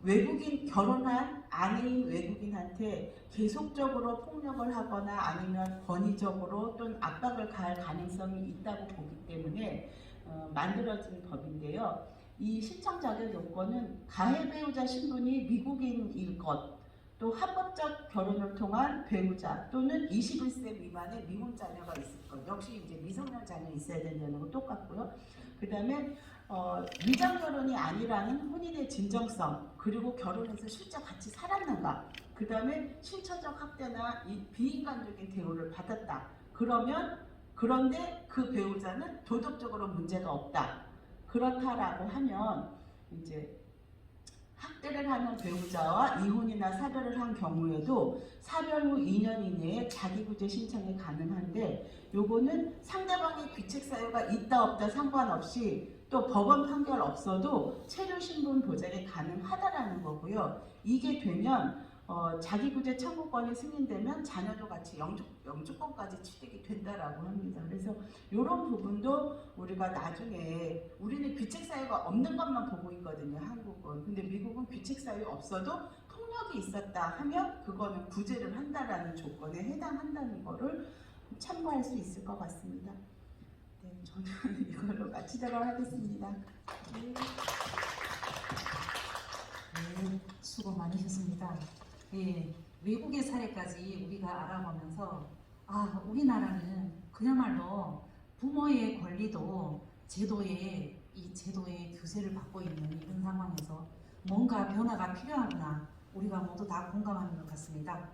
외국인 결혼한 아내인 외국인한테 계속적으로 폭력을 하거나 아니면 권위적으로 또는 압박을 가할 가능성이 있다고 보기 때문에 만들어진 법인데요. 이 신청 자격 요건은 가해 배우자 신분이 미국인일 것, 또 합법적 결혼을 통한 배우자 또는 21세 미만의 미혼 자녀가 있을 것, 역시 이제 미성년 자녀 있어야 된다는 거 똑같고요. 그 다음에 위장 결혼이 아니라는 혼인의 진정성, 그리고 결혼해서 실제 같이 살았는가, 그 다음에 신체적 학대나 비인간적인 대우를 받았다. 그런데 그 배우자는 도덕적으로 문제가 없다. 그렇다라고 하면 이제 학대를 하는 배우자와 이혼이나 사별을 한 경우에도 사별 후 2년 이내에 자기구제 신청이 가능한데, 요거는 상대방의 귀책 사유가 있다 없다 상관없이 또 법원 판결 없어도 체류 신분 보장이 가능하다라는 거고요. 이게 되면 자기구제 청구권이 승인되면 자녀도 같이 영주권까지 취득이 된다라고 합니다. 그래서 이런 부분도 우리가 나중에, 우리는 귀책 사유가 없는 것만 보고 있거든요, 한국은. 근데 미국은 귀책 사유 없어도 폭력이 있었다 하면 그거는 구제를 한다라는 조건에 해당한다는 거를 참고할 수 있을 것 같습니다. 네, 저는 이걸로 마치도록 하겠습니다. 네. 네, 수고 많으셨습니다. 예, 외국의 사례까지 우리가 알아보면서 우리나라는 그야말로 부모의 권리도 제도의 규제를 받고 있는 이런 상황에서 뭔가 변화가 필요하구나 우리가 모두 다 공감하는 것 같습니다.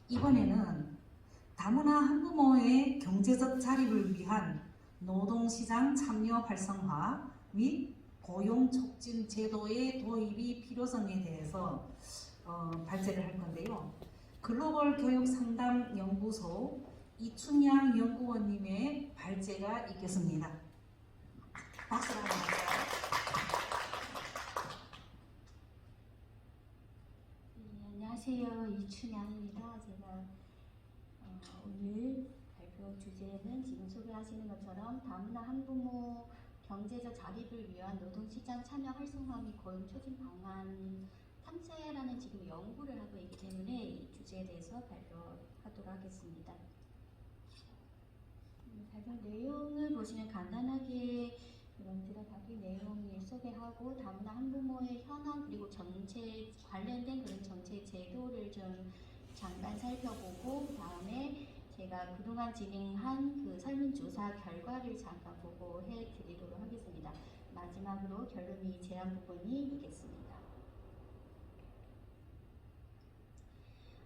이번에는 다문화 한부모의 경제적 자립을 위한 노동시장 참여 활성화 및 고용 촉진 제도의 도입이 필요성에 대해서 발제를 할 건데요. 글로벌 교육 상담 연구소 이춘향 연구원님의 발제가 있겠습니다. 박수 한번 주세요. 네, 안녕하세요. 이춘향입니다. 제가 오늘 발표 주제는 지금 소개하시는 것처럼 다문화 한부모 경제적 자립을 위한 노동시장 참여 활성화 및 고용 촉진 방안 탐색이라는 지금 연구를 하고 있기 때문에 이 주제에 대해서 발표하도록 하겠습니다. 발표 내용을 보시면 간단하게 들어가기 내용을 소개하고 다문화 한부모의 현황 그리고 정책 관련된 그런 정책 제도를 좀 잠깐 살펴보고 그 다음에 제가 그동안 진행한 그 설문조사 결과를 잠깐 보고해 드리도록 하겠습니다. 마지막으로 결론 및 제안 부분이 있겠습니다.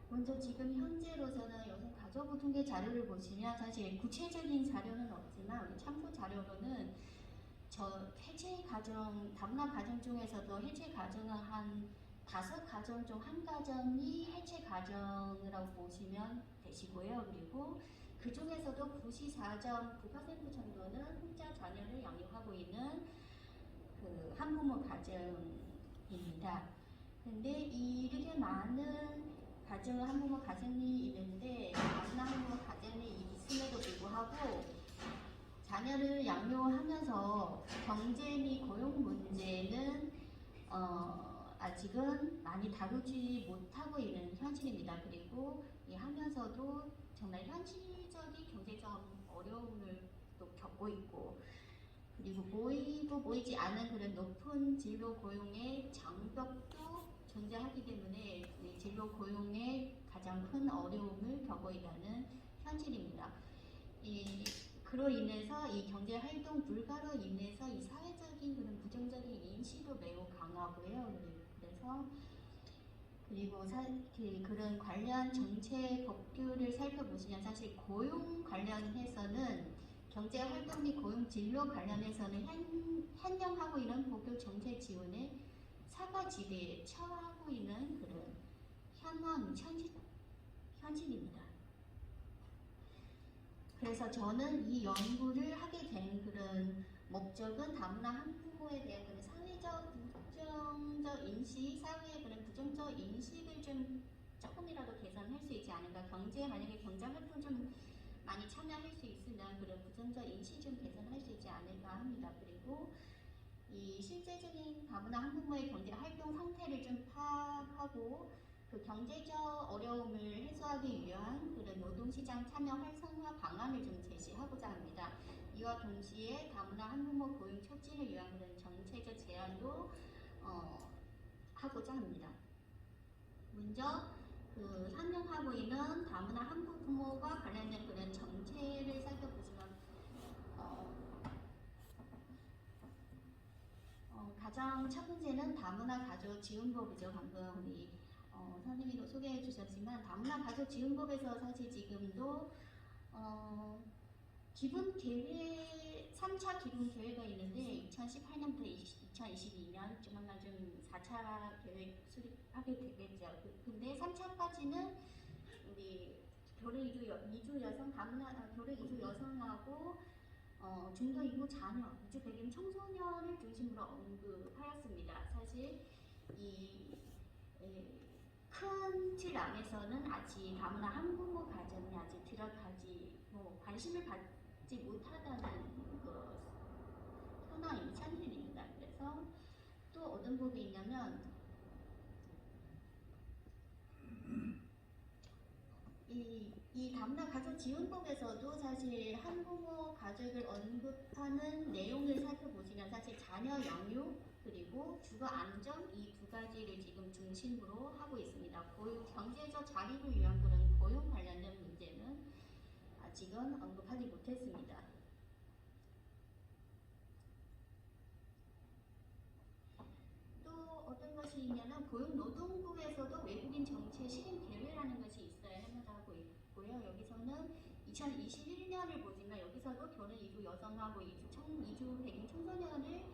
먼저 지금 현재로서는 여성 가족부 통계 자료를 보시면 사실 구체적인 자료는 없지만 우리 참고 자료로는 해체 가정, 다문화 가정 중에서도 해체 가정은 한 5가정 중 1가정이 해체 가정이라고 보시면 되시고요. 그리고 그 중에서도 94.9% 정도는 혼자 자녀를 양육하고 있는 그 한부모 가정입니다. 근데 이렇게 많은 한부모 가정이 있는데 다문화 한부모 가정이 있음에도 불구하고 자녀를 양육하면서 경제 및 고용 문제는 아직은 많이 다루지 못하고 있는 현실입니다. 그리고 하면서도 정말 현실적인 경제적 어려움을 또 겪고 있고 그리고 보이고 보이지 않은 그런 높은 진로 고용의 장벽도 존재하기 때문에 진로 고용에 가장 큰 어려움을 겪고 있다는 현실입니다. 그로 인해서 이 경제 활동 불가로 인해서 이 사회적인 그런 부정적인 인식도 매우 강하고요. 그래서 그리고 그런 관련 정책 법규를 살펴보시면 사실 고용 관련해서는 경제 활동 및 고용 진로 관련해서는 현행하고 있는 법규 정책 지원에 사과지대에 처하고 있는 그런 현실입니다. 그래서 저는 이 연구를 하게 된 그런 목적은 다문화 한부모에 대한 그런 사회적 부정적 인식, 사회의 그런 부정적 인식을 좀 조금이라도 개선할 수 있지 않을까. 만약에 경제 활동 좀 많이 참여할 수 있으면 그런 부정적 인식 좀 개선할 수 있지 않을까 합니다. 그리고 이 실제적인 다문화 한부모의 경제 활동 상태를 좀 파악하고 그 경제적 어려움을 해소하기 위한 그런 노동시장 참여 활성화 방안을 좀 제시하고자 합니다. 이와 동시에 다문화 한부모 고용 촉진을 위한 그런 정책적 제안도 하고자 합니다. 먼저 현행하고 있는 다문화 한부모가 관련된 그런 정책을 살펴보시면 가장 첫 번째는 다문화 가족 지원법이죠. 방금 우리 선생님도 소개해 주셨지만 다문화 가족 지원법에서 사실 지금도 기본 계획 3차 기본 계획가 있는데 2018년부터 2022년 조만간 좀 4차 계획 수립하게 되겠죠. 근데 3차까지는 우리 결혼 이주 여성 결혼 이주 여성하고 중도 인구 자녀, 이주 배경 청소년을 중심으로 언급하였습니다. 사실 큰 틀 안에서는 아직 다문화 한부모 가정이 아직 관심을 받지 못하다는 현실입니다. 그래서 또 어떤 부분이 있냐면 이 다문화 가족 지원법에서도 사실 한부모 가족을 언급하는 내용을 살펴보시면 사실 자녀 양육 그리고 주거 안정 이 두 가지를 지금 중심으로 하고 있습니다. 경제적 자립을 위한 그런 고용 관련된 문제는 아직은 언급하지 못했습니다. 또 어떤 것이 있냐면 고용노동부에서도 외국인 정책 실행 계획이라는 것이 있어야 해마다하고 있고요. 여기서는 2021년을 보지만 여기서도 결혼 이주 여성하고 이주 백인 청소년을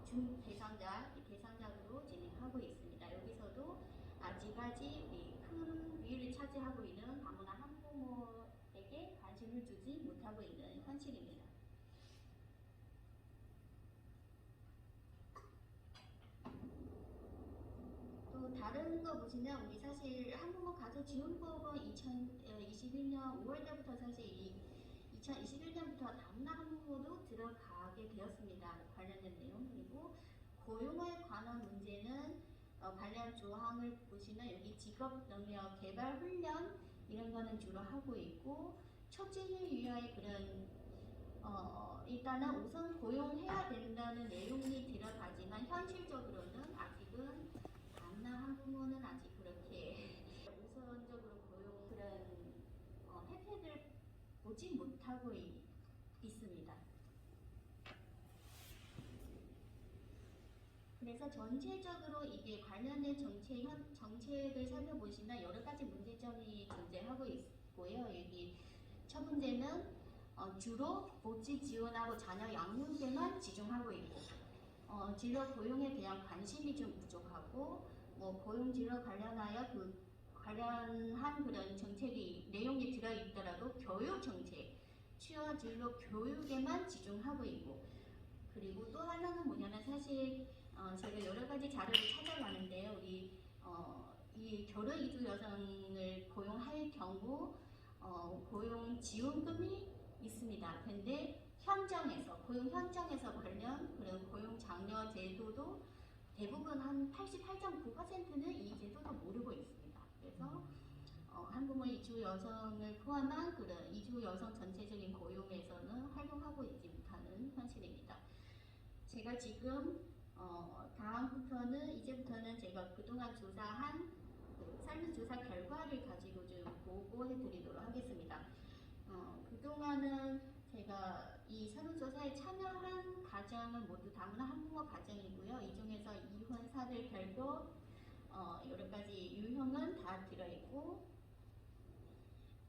중 대상자로 진행하고 있습니다. 여기서도 아직까지 큰 비율을 차지하고 있는 다문화 한부모에게 관심을 주지 못하고 있는 현실입니다. 또 다른 거 보시면 우리 사실 한부모 가족 지원법은 2021년 5월 때부터 사실 2021년부터 다문화 한부모도 들어가게 되었습니다. 관련된 내용 그리고 고용에 관한 문제는 관련 조항을 보시면 여기 직업 능력 개발 훈련 이런 거는 주로 하고 있고 촉진을 위하여 그런 일단은 우선 고용해야 된다는 내용이 들어가지만 현실적으로는 아직은 다문화 한부모는 아직 그렇게 우선적으로 고용 그런 혜택을 보지 못하고 있습니다. 그래서 전체적으로 이게 관련된 정책을 살펴보시면 여러 가지 문제점이 존재하고 있고요. 여기 첫 문제는 주로 복지 지원하고 자녀 양육에만 집중하고 있고 진로 고용에 대한 관심이 좀 부족하고 고용 진로 관련하여 관련한 그런 정책이 내용이 들어있더라도 교육 정책, 취업 진로 교육에만 집중하고 있고 그리고 또 하나는 뭐냐면 사실 제가 여러 가지 자료를 찾아봤는데요. 우리 이 결혼 이주 여성을 고용할 경우 고용 지원금이 있습니다. 근데 고용 현장에서 관련 그런 고용 장려 제도도 대부분 한 88.9%는 이 제도도 모르고 있습니다. 그래서 한부모 이주 여성을 포함한 그런 이주 여성 전체적인 고용에서는 활동하고 있지 못하는 현실입니다. 제가 지금 이제부터는 제가 그동안 조사한 설문조사 결과를 가지고 좀 보고해 드리도록 하겠습니다. 그동안은 제가 이 설문조사에 참여한 가정은 모두 다문화 한부모 가정이고요. 이 중에서 이혼, 사별, 별도 여러 가지 유형은 다 들어있고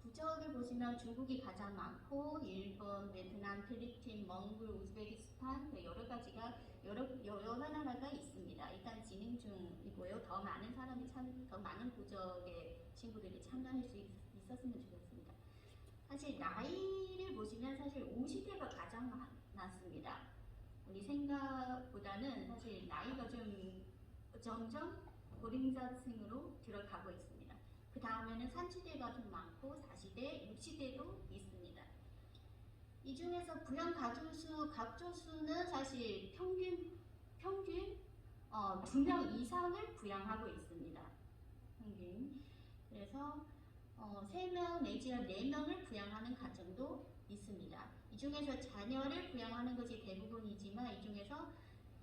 국적을 보시면 중국이 가장 많고 일본, 베트남, 필리핀, 몽골, 우즈베키스탄 여러 가지가 여러 나라가 있습니다. 일단 진행 중이고요. 더 많은 사람이 더 많은 국적의 친구들이 참여할 수 있었으면 좋겠습니다. 사실 나이를 보시면 사실 50대가 가장 많습니다. 우리 생각보다는 사실 나이가 좀 점점 고령자층으로 들어가고 있습니다. 그 다음에는 30대가 좀 많고 40대, 60대도 있습니다. 이 중에서 부양 가족수는 사실 평균 2명 이상을 부양하고 있습니다. 평균. 그래서 3명 내지 4명을 부양하는 가정도 있습니다. 이 중에서 자녀를 부양하는 것이 대부분이지만 이 중에서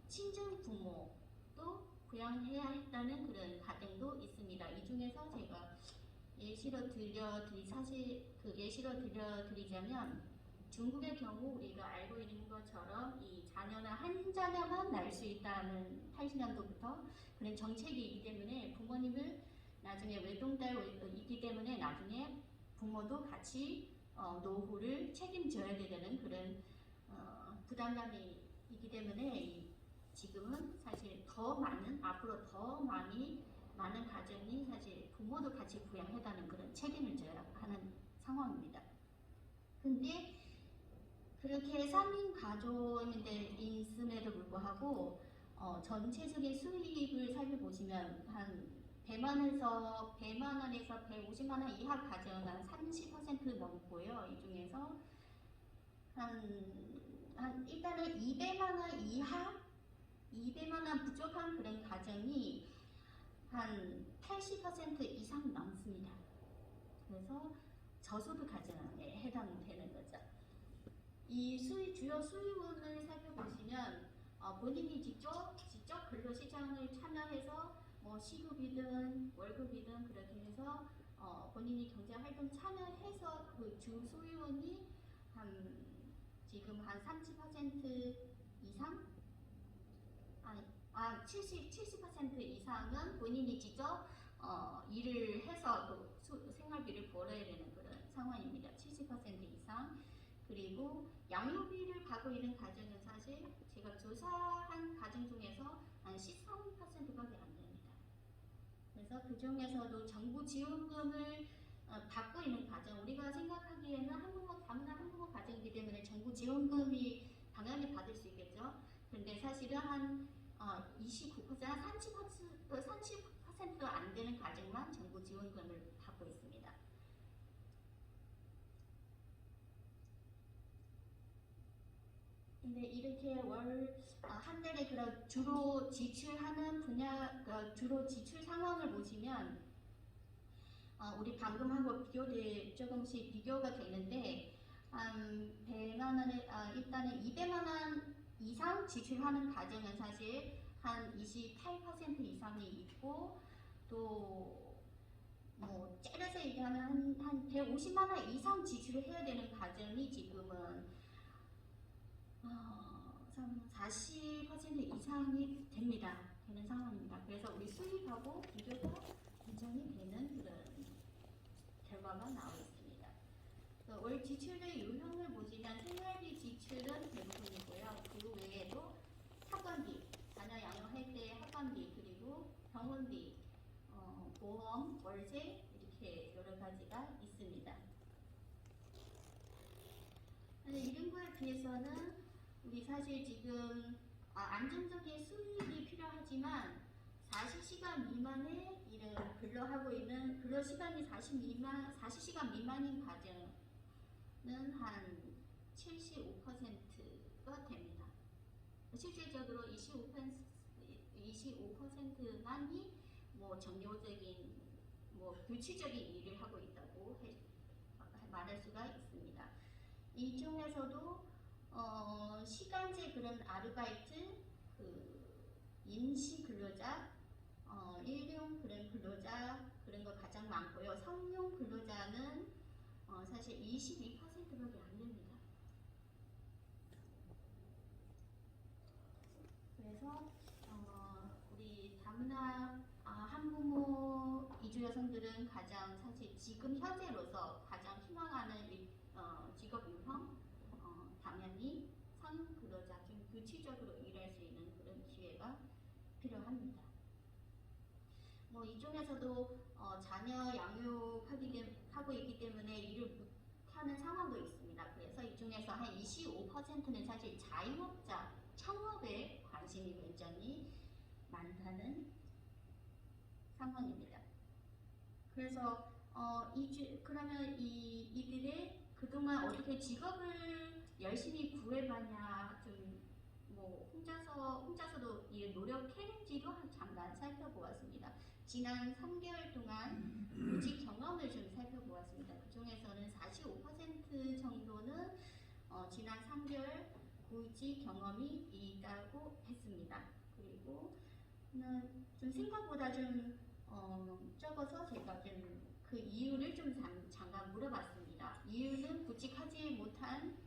친정 부모도 부양해야 했다는 그런 가정도 있습니다. 이 중에서 제가 예시로 들려드리자면 중국의 경우 우리가 알고 있는 것처럼 이 자녀는 한 자녀만 낳을 수 있다는 80년도부터 그런 정책이 있기 때문에 부모님을 나중에 외동딸이기 때문에 나중에 부모도 같이 노후를 책임져야 되는 그런 부담감이 있기 때문에 지금은 사실 앞으로 더 많은 가정이 사실 부모도 같이 부양해다는 그런 책임을 져야 하는 상황입니다. 근데 그렇게 3인 가족인데 있음에도 불구하고 전체적인 수입을 살펴보시면 한 100만 원에서 150만 원 이하 가정은 한 30% 넘고요. 이 중에서 일단은 200만 원 이하 200만 원 부족한 그런 가정이 한 80% 이상 넘습니다. 그래서 저소득 가정에 해당되는 거죠. 이 주요 수익원을 살펴보시면 본인이 직접 근로시장을 참여해서 뭐 시급이든 월급이든 그렇게 해서 본인이 경제활동 참여해서 그 주 소유원이 지금 한 30% 이상? 70% 이상은 본인이 직접 일을 해서 또 생활비를 벌어야 되는 그런 상황입니다. 70% 이상. 그리고 양육비를 받고 있는 가정은 사실 제가 조사한 가정 중에서 한 13%밖에 안 됩니다. 그래서 그 중에서도 정부 지원금을 받고 있는 가정, 우리가 생각하기에는 다문화 한부모 가정이기 때문에 정부 지원금이 당연히 받을 수 있겠죠. 근데 사실은 한 29%, 30%도 안 되는 가정만 정부 지원금을 받고 있습니다. 근데 이렇게 한 달에 그런 주로 지출하는 주로 지출 상황을 보시면 우리 방금하고 조금씩 비교가 되는데 100만 원에 일단은 200만 원 이상 지출하는 가정은 사실 한 28% 이상이 있고 또 뭐 째려서 얘기하면 한 150만 원 이상 지출을 해야 되는 가정이 지금은 40% 이상이 되는 상황입니다. 그래서 우리 수입하고 비교가 굉장히 되는 그런 결과가 나오고 있습니다. 월 지출의 유형을 보시면 생활비 지출은 대부분이고요. 그 외에도 학원비, 자녀 양육할 때 학원비, 그리고 병원비, 보험, 월세 이렇게 여러 가지가 있습니다. 이런 거에 비해서는 우리 사실 지금 안정적인 수입이 필요하지만 40시간 미만의 일을 근로하고 있는 근로 시간이 40시간 미만인 가정은 한 75%가 됩니다. 실질적으로 25%만이 뭐 정료적인 규칙적인 일을 하고 있다고 말할 수가 있습니다. 이 중에서도 시간제 그런 아르바이트, 임시 근로자, 일용 그런 근로자 그런 거 가장 많고요. 성용 근로자는 사실 22%밖에 안 됩니다. 그래서 우리 다문화 한부모 이주 여성들은 가장 사실 지금 현재로서 가장 희망하는 직업 유형 당연히 성인 근로자 중 규칙적으로 일할 수 있는 그런 기회가 필요합니다. 이 중에서도 자녀 양육하고 있기 때문에 일을 못하는 상황도 있습니다. 그래서 이 중에서 한 25%는 사실 자영업자 창업에 관심이 굉장히 많다는 상황입니다. 그래서 그러면 이들의 그동안 어떻게 직업을 열심히 구해봤냐, 좀 혼자서도 노력했는지도 잠깐 살펴보았습니다. 지난 3개월 동안 구직 경험을 좀 살펴보았습니다. 그 중에서는 45% 정도는 지난 3개월 구직 경험이 있다고 했습니다. 그리고 좀 생각보다 좀 적어서 제가 좀 그 이유를 좀 잠깐 물어봤습니다. 이유는 구직하지 못한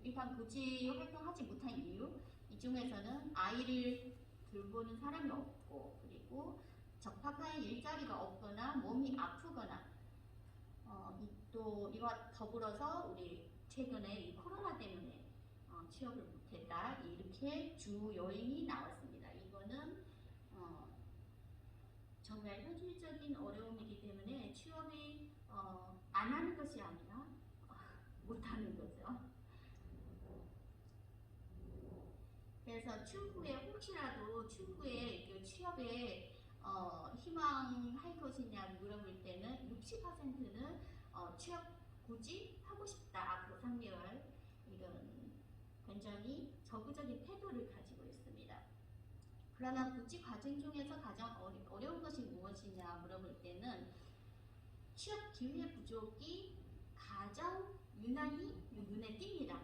일단 구직 활동하지 못한 이유, 이 중에서는 아이를 돌보는 사람이 없고, 그리고 적합한 일자리가 없거나 몸이 아프거나, 또 이와 더불어서 우리 최근에 이 코로나 때문에 취업을 못했다, 이렇게 주 요인이 나왔습니다. 이거는 정말 현실적인 어려움이기 때문에 취업이 안 하는 것이 아니라 못하는 거죠. 그래서 혹시라도 추후에 취업에 희망할 것이냐 물어볼 때는 60%는 취업 굳이 하고 싶다, 앞으로 3개월, 이런 굉장히 적극적인 태도를 가지고 있습니다. 그러나 구직 과정 중에서 가장 어려운 것이 무엇이냐 물어볼 때는 취업 기회 부족이 가장 유난히 눈에 띕니다.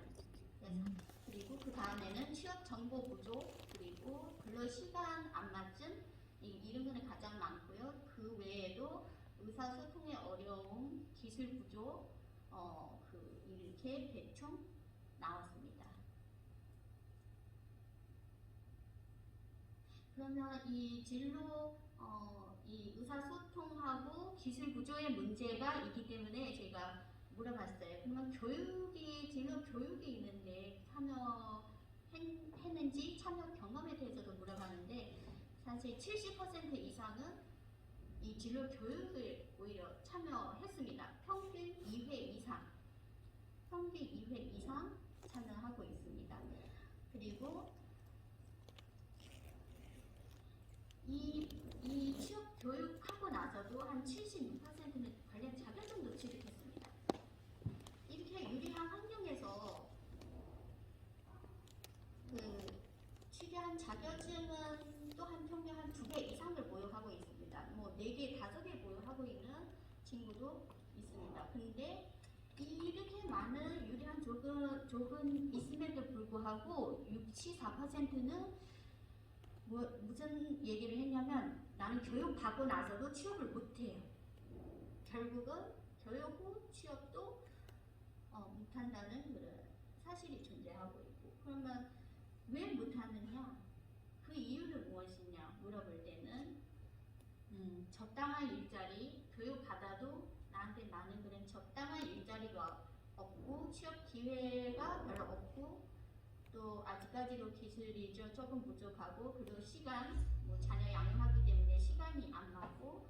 그리고 그 다음에는 취업 정보 부족, 그리고 근로 시간 안맞춤, 이런 거는 가장 많고요. 그 외에도 의사소통의 어려움, 기술 부족, 이렇게 대충 나왔습니다. 그러면 이 진로, 이 의사소통하고 기술 부족의 문제가 있기 때문에 제가 물어봤어요. 그러면 진로 교육이 있는데 참여했는지 참여 경험에 대해서도 물어봤는데 사실 70% 이상은 이 진로 교육을 오히려 참여했습니다. 평균 2회 이상 참여하고 있습니다. 그리고 이 취업 교육하고 나서도 한 76%는 관련 자격증도 취득했습니다. 이렇게 유리한 환경에서 취득한 자격증은 또한 평균 한 2배 이상을 보유하고 있습니다. 뭐 4개, 5개 보유하고 있는 친구도 있습니다. 근데 이렇게 많은 유리한 조건 있음에도 불구하고 64%는 무슨 얘기를 했냐면 나는 교육 받고 나서도 취업을 못해요. 결국은 교육 후 취업도 못한다는 그런 사실이 존재하고 있고, 그러면 왜 못하느냐? 그 이유는 무엇이냐 물어볼 때는 적당한 일자리, 교육 받아도 나한테 많은 그런 적당한 일자리가 없고 취업 기회가 별로 없고 또 아직까지도 기술이 조금 부족하고 그리고 시간, 자녀 양육하기 때문에 시간이 안 맞고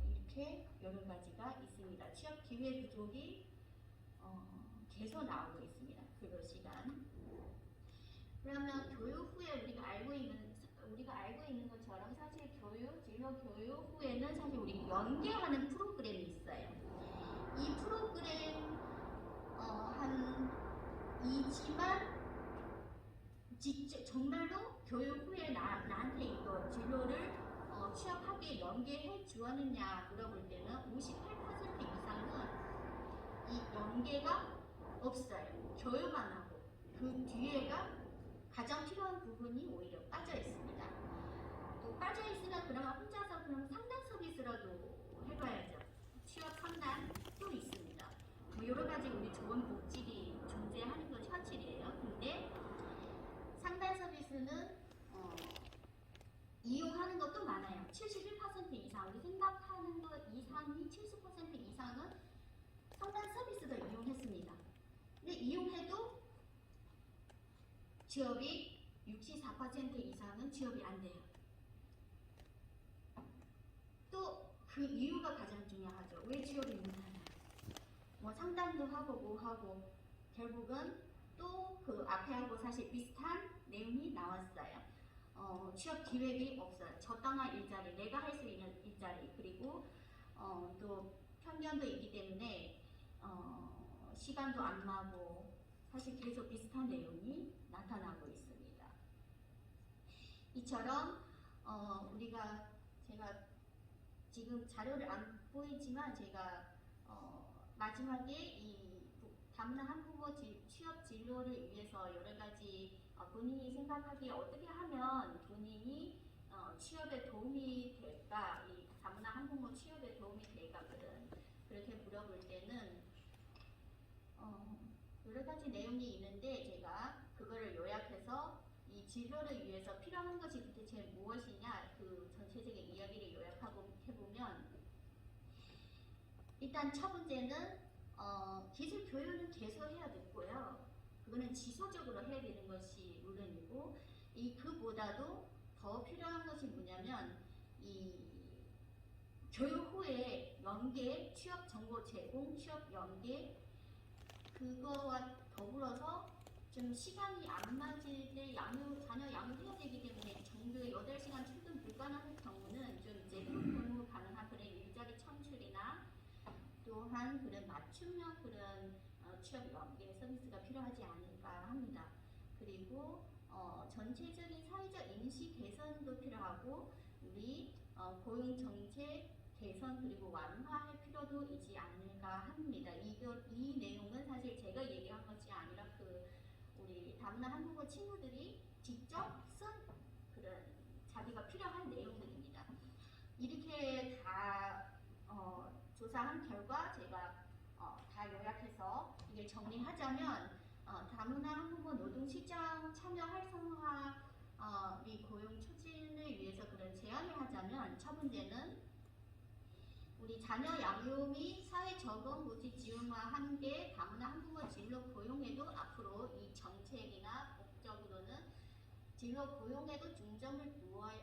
이렇게 여러 가지가 있습니다. 취업 기회 부족이 계속 나오고 있습니다. 근로 시간. 그러면 교육 후에 우리가 알고 있는 것처럼 사실 진로 교육 후에는 사실 우리 연계하는 프로그램이 있어요. 이 프로그램 이지만 정말로 교육 후에 나한테 이거 진로를 취업하게 연계해 주었느냐 물어볼 때는 58% 이상은 이 연계가 없어요. 교육만 하고 그 뒤에가 가장 필요한 부분이 오히려 빠져 있습니다. 또 빠져 있으면 그러면 혼자서 그럼 상담 서비스라도 해봐야죠. 취업 상담도 있습니다. 뭐 여러 가지 우리 좋은 복지가 존재하는 건 현실이에요. 근데 상담 서비스는 이용하는 것도 많아요. 71% 이상, 우리 생각하는 것 이상이 70% 이상은 상담 서비스도 이용했습니다. 근데 이용해도 취업이 64% 이상은 취업이 안 돼요. 또 그 이유가 가장 중요하죠. 왜 취업이 못하냐? 뭐 상담도 하고 뭐 하고 결국은 또 그 앞에하고 사실 비슷한 내용이 나왔어요. 취업 기획이 없어요. 적당한 일자리, 내가 할 수 있는 일자리, 그리고 또 편견도 있기 때문에 시간도 안 나고 사실 계속 비슷한 내용이 나타나고 있습니다. 이처럼 제가 지금 자료를 안 보이지만 제가 마지막에 이 다문화 한국어 취업 진로를 위해서 여러 가지 본인이 생각하기에 어떻게 하면 본인이 취업에 도움이 될까, 이 다문화 한국어 취업에 도움이 될까 그렇게 물어볼 때는 여러 가지 내용이 있는데 제가 그거를 요약해서 이 진로를 위해서 필요한 것이 도대체 무엇이냐 그 전체적인 이야기를 요약하고 해보면 일단 첫 번째는 기술 교육은 계속 해야 됐고요. 그거는 지속적으로 해야 되는 것이 물론이고 그보다도 더 필요한 것이 뭐냐면 이 교육 후에 연계, 취업 정보 제공, 취업 연계 그거와 더불어서 좀 시간이 안 맞을 때 자녀 양육해야 되기 때문에 정규 8시간 출근 불가능한 경우는 좀 이제 근무 가능한 그런 일자리 창출이나 또한 그런 맞춤형 그런 취업 연계 서비스가 필요하지 않을까 합니다. 그리고 전체적인 사회적 인식 개선도 필요하고 우리 고용 정책 개선 그리고 완화할 필요가 필요도이지 않을까 합니다. 이 내용은 사실 제가 얘기한 것이 아니라 우리 다문화 한국어 친구들이 직접 쓴 그런 자비가 필요한 내용들입니다. 이렇게 다 조사한 결과 제가 다 요약해서 이걸 정리하자면 다문화 한국어 노동시장 참여 활성화 및 고용 촉진을 위해서 그런 제안을 하자면 첫 번째는 우리 자녀 양육 및 사회 적응 모집 지원과 함께 다문화 한국어 진로 고용에도 앞으로 이 정책이나 목적으로는 진로 고용에도 중점을 두어야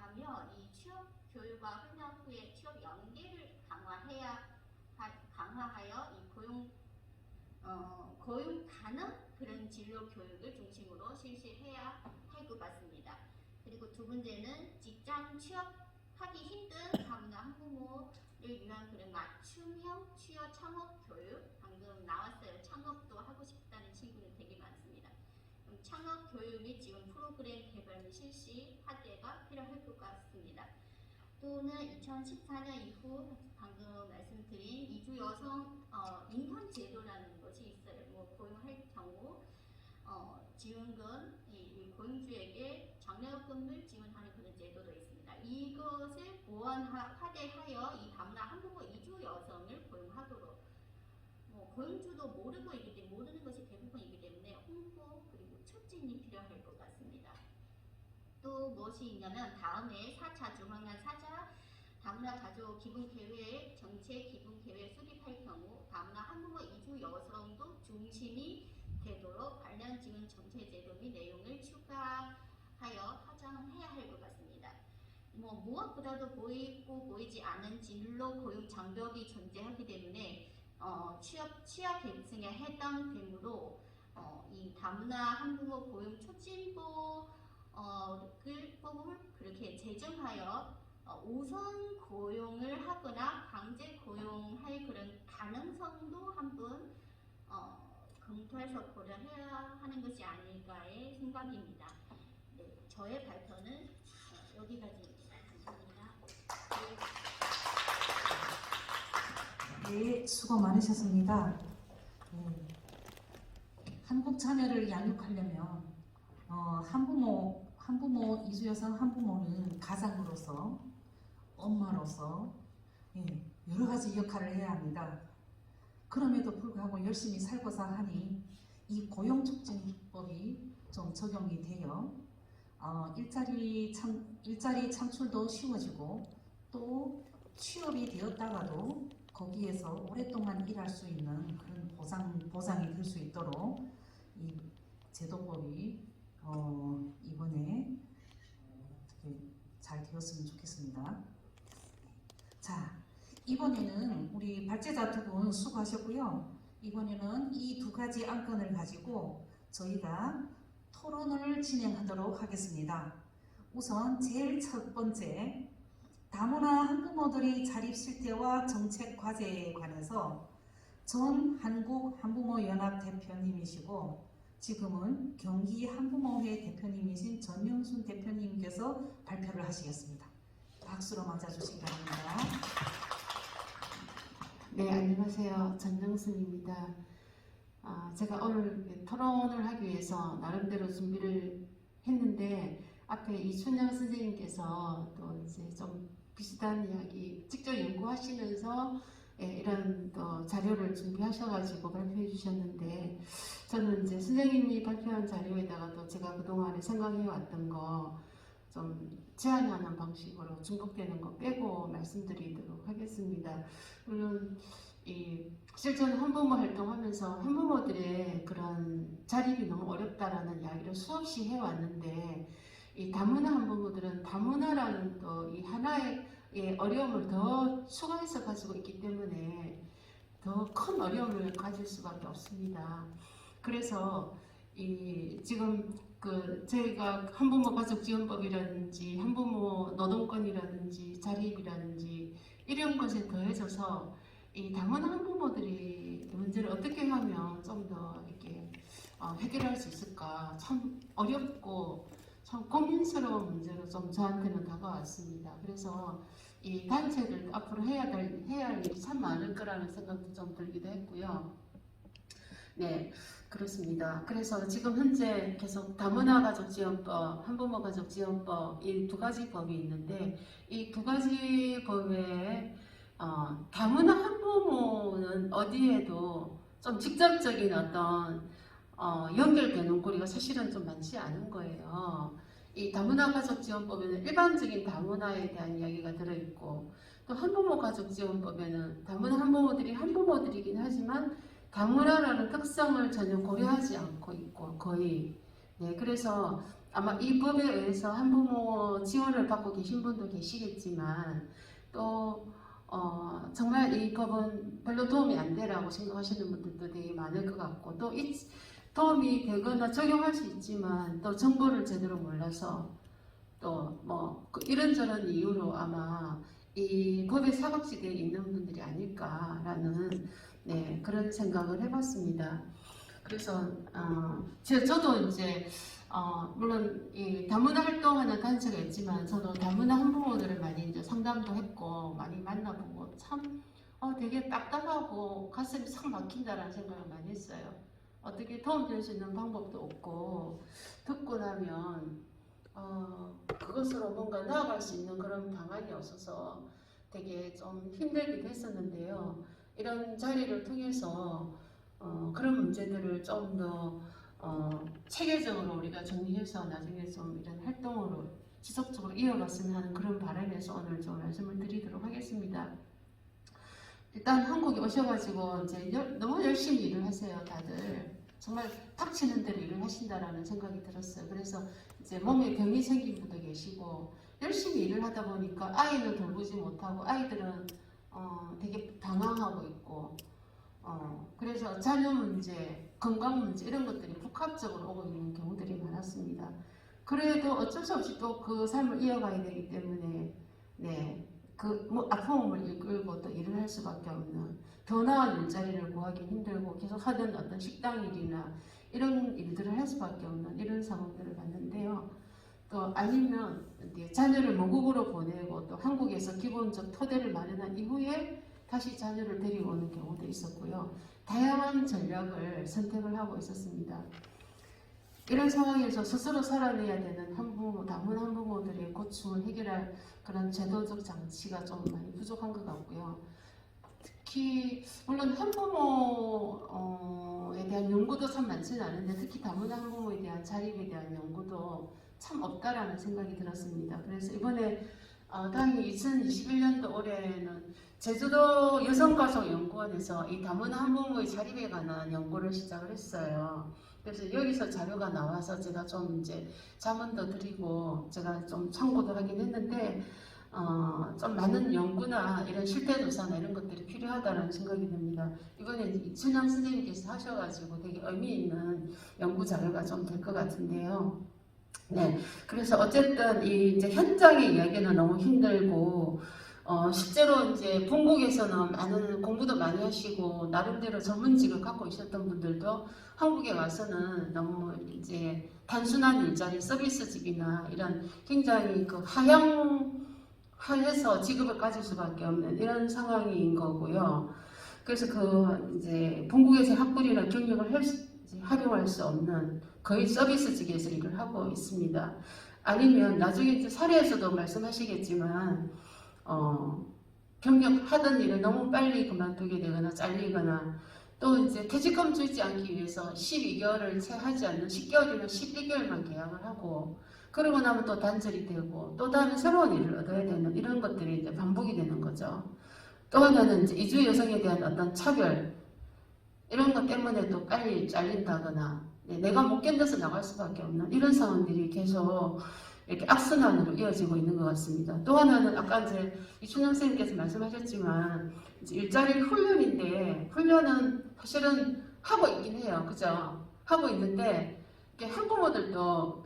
하며 이 취업 교육과 훈련 후에 취업 연계를 강화하여 이 고용 가능 그런 진로 교육을 중심으로 실시해야 할 것 같습니다. 그리고 두 번째는 직장 취업하기 힘든 다문화 한국어를 위한 그런 맞춤형 취업 창업 교육 방금 나왔어요. 창업도 하고 싶다는 친구는 되게 많습니다. 창업 교육 및 지원 프로그램 개발 및 실시 확대가 필요할 것 같습니다. 또는 2014년 이후 방금 말씀드린 이주 여성 인턴 제도라는 것이 있어요. 고용할 경우 지원금 이 고용주에게 장려금을 지원하는 그런 제도도 있습니다. 이것을 확대하여 이 다문화 한국어 이주 여성을 고용하도록 고용주도 모르는 것이 대부분이기 때문에 홍보 그리고 촉진이 필요할 것 같습니다. 또 무엇이 있냐면 다음에 4차 중앙안 4차 다문화 가족 기본계획 정책 기본계획 수립할 경우 다문화 한국어 이주 여성도 중심이 되도록 관련 지원 정책 제도 및 내용을 추가하여 확장해야 할 것 같습니다. 무엇보다도 보이고 보이지 않는 진로 고용 장벽이 존재하기 때문에 취약 계층에 해당되므로 이 다문화 한국어 고용 촉진법을 그렇게 제정하여 우선 고용을 하거나 강제 고용할 그런 가능성도 한번 검토해서 고려해야 하는 것이 아닐까의 생각입니다. 네, 저의 발표는 여기까지입니다. 감사합니다. 네, 수고 많으셨습니다. 한국 자녀를 양육하려면 한부모 이주 여성 한부모는 가장으로서 엄마로서 여러 가지 역할을 해야 합니다. 그럼에도 불구하고 열심히 살고자 하니 이 고용촉진법이 좀 적용이 되어 일자리 창출도 쉬워지고 또 취업이 되었다가도 거기에서 오랫동안 일할 수 있는 그런 보장이 될 수 있도록 이 제도법이 이번에 어떻게 잘 되었으면 좋겠습니다. 자, 이번에는 우리 발제자 두 분 수고하셨고요. 이번에는 이 두 가지 안건을 가지고 저희가 토론을 진행하도록 하겠습니다. 우선 제일 첫 번째, 다문화 한부모들의 자립 실태와 정책 과제에 관해서 전 한국 한부모 연합 대표님이시고 지금은 경기 한부모회 대표님이신 전명순 대표님께서 발표를 하시겠습니다. 박수로 맞아주시기 바랍니다. 네, 안녕하세요. 전명순입니다. 제가 오늘 토론을 하기 위해서 나름대로 준비를 했는데 앞에 이춘영 선생님께서 또 이제 좀 비슷한 이야기 직접 연구하시면서 이런 또 자료를 준비하셔가지고 발표해 주셨는데 저는 이제 선생님이 발표한 자료에다가 또 제가 그동안에 생각해 왔던 거 좀 제안하는 방식으로 중복되는 거 빼고 말씀드리도록 하겠습니다. 물론 실전 한부모 활동하면서 한부모들의 그런 자립이 너무 어렵다라는 이야기를 수없이 해왔는데 이 다문화 한부모들은 다문화라는 또 이 하나의 어려움을 더 추가해서 가지고 있기 때문에 더 큰 어려움을 가질 수밖에 없습니다. 그래서 지금 저희가 한부모 가족지원법이라든지 한부모 노동권이라든지 자립이라든지 이런 것에 더해져서 이 다문화 한부모들이 문제를 어떻게 하면 좀 더 이렇게 해결할 수 있을까 참 어렵고 참 고민스러운 문제로 좀 저한테는 다가왔습니다. 그래서 이 단체들 앞으로 해야 할 일이 참 많을 거라는 생각도 좀 들기도 했고요. 네, 그렇습니다. 그래서 지금 현재 계속 다문화 가족지원법, 한부모 가족지원법 이 두 가지 법이 있는데 이 두 가지 법에 다문화 한부모는 어디에도 좀 직접적인 어떤 연결되는 고리가 사실은 좀 많지 않은 거예요. 이 다문화 가족지원법에는 일반적인 다문화에 대한 이야기가 들어있고 또 한부모 가족지원법에는 다문화 한부모들이 한부모들이긴 하지만 다문화라는 특성을 전혀 고려하지 않고 있고 거의 네, 그래서 아마 이 법에 의해서 한부모 지원을 받고 계신 분도 계시겠지만 또 정말 이 법은 별로 도움이 안 되라고 생각하시는 분들도 되게 많을 것 같고 또 도움이 되거나 적용할 수 있지만 또 정보를 제대로 몰라서 또 뭐 이런저런 이유로 아마 이 법의 사각지대에 있는 분들이 아닐까라는 네, 그런 생각을 해봤습니다. 그래서 저도 이제 물론 이 다문화 활동하는 단체가 있지만 저도 다문화 한부모들을 많이 이제 상담도 했고 많이 만나보고 참 되게 답답하고 가슴이 싹 막힌다라는 생각을 많이 했어요. 어떻게 도움될 수 있는 방법도 없고 듣고 나면 그것으로 뭔가 나아갈 수 있는 그런 방안이 없어서 되게 좀 힘들기도 했었는데요. 이런 자리를 통해서 그런 문제들을 좀 더 체계적으로 우리가 정리해서 나중에 좀 이런 활동으로 지속적으로 이어갔으면 하는 그런 바람에서 오늘 좀 말씀을 드리도록 하겠습니다. 일단 한국에 오셔가지고 이제 너무 열심히 일을 하세요. 다들 정말 닥치는 대로 일을 하신다라는 생각이 들었어요. 그래서 이제 몸에 병이 생긴 분도 계시고 열심히 일을 하다 보니까 아이는 돌보지 못하고 아이들은 되게 방황하고 있고 그래서 자녀 문제, 건강 문제 이런 것들이 복합적으로 오고 있는 경우들이 많았습니다. 그래도 어쩔 수 없이 또 그 삶을 이어가야 되기 때문에 네, 아픔을 이끌고 또 일을 할 수밖에 없는 더 나은 일자리를 구하기 힘들고 계속 하던 어떤 식당 일이나 이런 일들을 할 수밖에 없는 이런 상황들을 봤는데요. 또 아니면 자녀를 모국으로 보내고 또 한국에서 기본적 토대를 마련한 이후에 다시 자녀를 데리고 오는 경우도 있었고요. 다양한 전략을 선택을 하고 있었습니다. 이런 상황에서 스스로 살아내야 되는 다문화 한부모들의 고충을 해결할 그런 제도적 장치가 좀 많이 부족한 것 같고요. 특히 물론 한부모에 대한 연구도 참 많지는 않은데 특히 다문화 한부모에 대한 자립에 대한 연구도 참 없다라는 생각이 들었습니다. 그래서 이번에 다행히 2021년도 올해는 제주도 여성가족연구원에서 이 다문화 한부모의 자립에 관한 연구를 시작을 했어요. 그래서 여기서 자료가 나와서 제가 좀 이제 자문도 드리고 제가 좀 참고도 하긴 했는데 좀 많은 연구나 이런 실태조사나 이런 것들이 필요하다는 생각이 듭니다. 이번에 이춘향 선생님께서 하셔가지고 되게 의미 있는 연구 자료가 좀 될 것 같은데요. 네, 그래서 어쨌든 이제 현장의 이야기는 너무 힘들고 실제로 이제 본국에서는 많은 공부도 많이 하시고 나름대로 전문직을 갖고 있었던 분들도 한국에 와서는 너무 이제 단순한 일자리 서비스직이나 이런 굉장히 그 하향해서 직업을 가질 수밖에 없는 이런 상황인 거고요. 그래서 이제 본국에서 학벌이나 경력을 활용할 수 없는 거의 서비스직에서 일을 하고 있습니다. 아니면 나중에 이제 사례에서도 말씀하시겠지만 경력하던 일을 너무 빨리 그만두게 되거나 잘리거나 또 이제 퇴직금 주지 않기 위해서 12개월을 채 하지 않는 10개월이나 12개월만 계약을 하고 그러고 나면 또 단절이 되고 또 다른 새로운 일을 얻어야 되는 이런 것들이 이제 반복이 되는 거죠. 또 하나는 이제 이주 여성에 대한 어떤 차별 이런 것 때문에 또 빨리 잘린다거나 내가 못 견뎌서 나갈 수밖에 없는 이런 상황들이 계속 이렇게 악순환으로 이어지고 있는 것 같습니다. 또 하나는 아까 이제 이춘영 선생님께서 말씀하셨지만 이제 일자리 훈련인데 훈련은 사실은 하고 있긴 해요. 그죠? 하고 있는데 한부모들도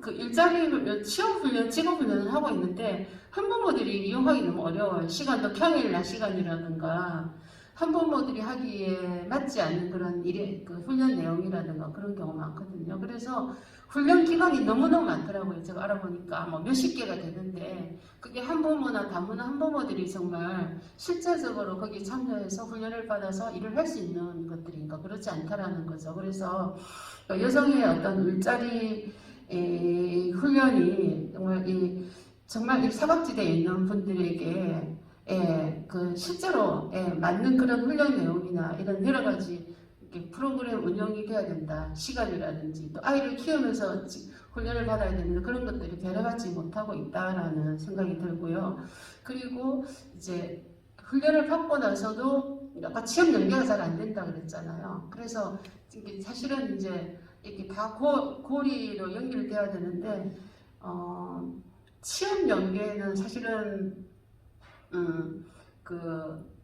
그 일자리 훈련, 취업 훈련, 직업 훈련을 하고 있는데 한부모들이 이용하기 너무 어려워요. 시간도 평일 낮 시간이라든가 한부모들이 하기에 맞지 않는 그런 그 훈련 내용이라든가 그런 경우가 많거든요. 그래서 훈련 기간이 너무너무 많더라고요. 제가 알아보니까 뭐 몇십 개가 되는데 그게 한부모나 다문화 한부모들이 정말 실제적으로 거기 참여해서 훈련을 받아서 일을 할 수 있는 것들인가 그렇지 않다라는 거죠. 그래서 여성의 어떤 일자리 훈련이 정말 이 사각지대에 있는 분들에게 그 실제로 맞는 그런 훈련 내용이나 이런 여러 가지 이렇게 프로그램 운영이 돼야 된다. 시간이라든지 또 아이를 키우면서 훈련을 받아야 되는 그런 것들이 배려받지 못하고 있다라는 생각이 들고요. 그리고 이제 훈련을 받고 나서도 아까 취업 연계가 잘 안 된다 그랬잖아요. 그래서 이게 사실은 이제 이렇게 다 고리로 연결돼야 되는데 취업 연계는 사실은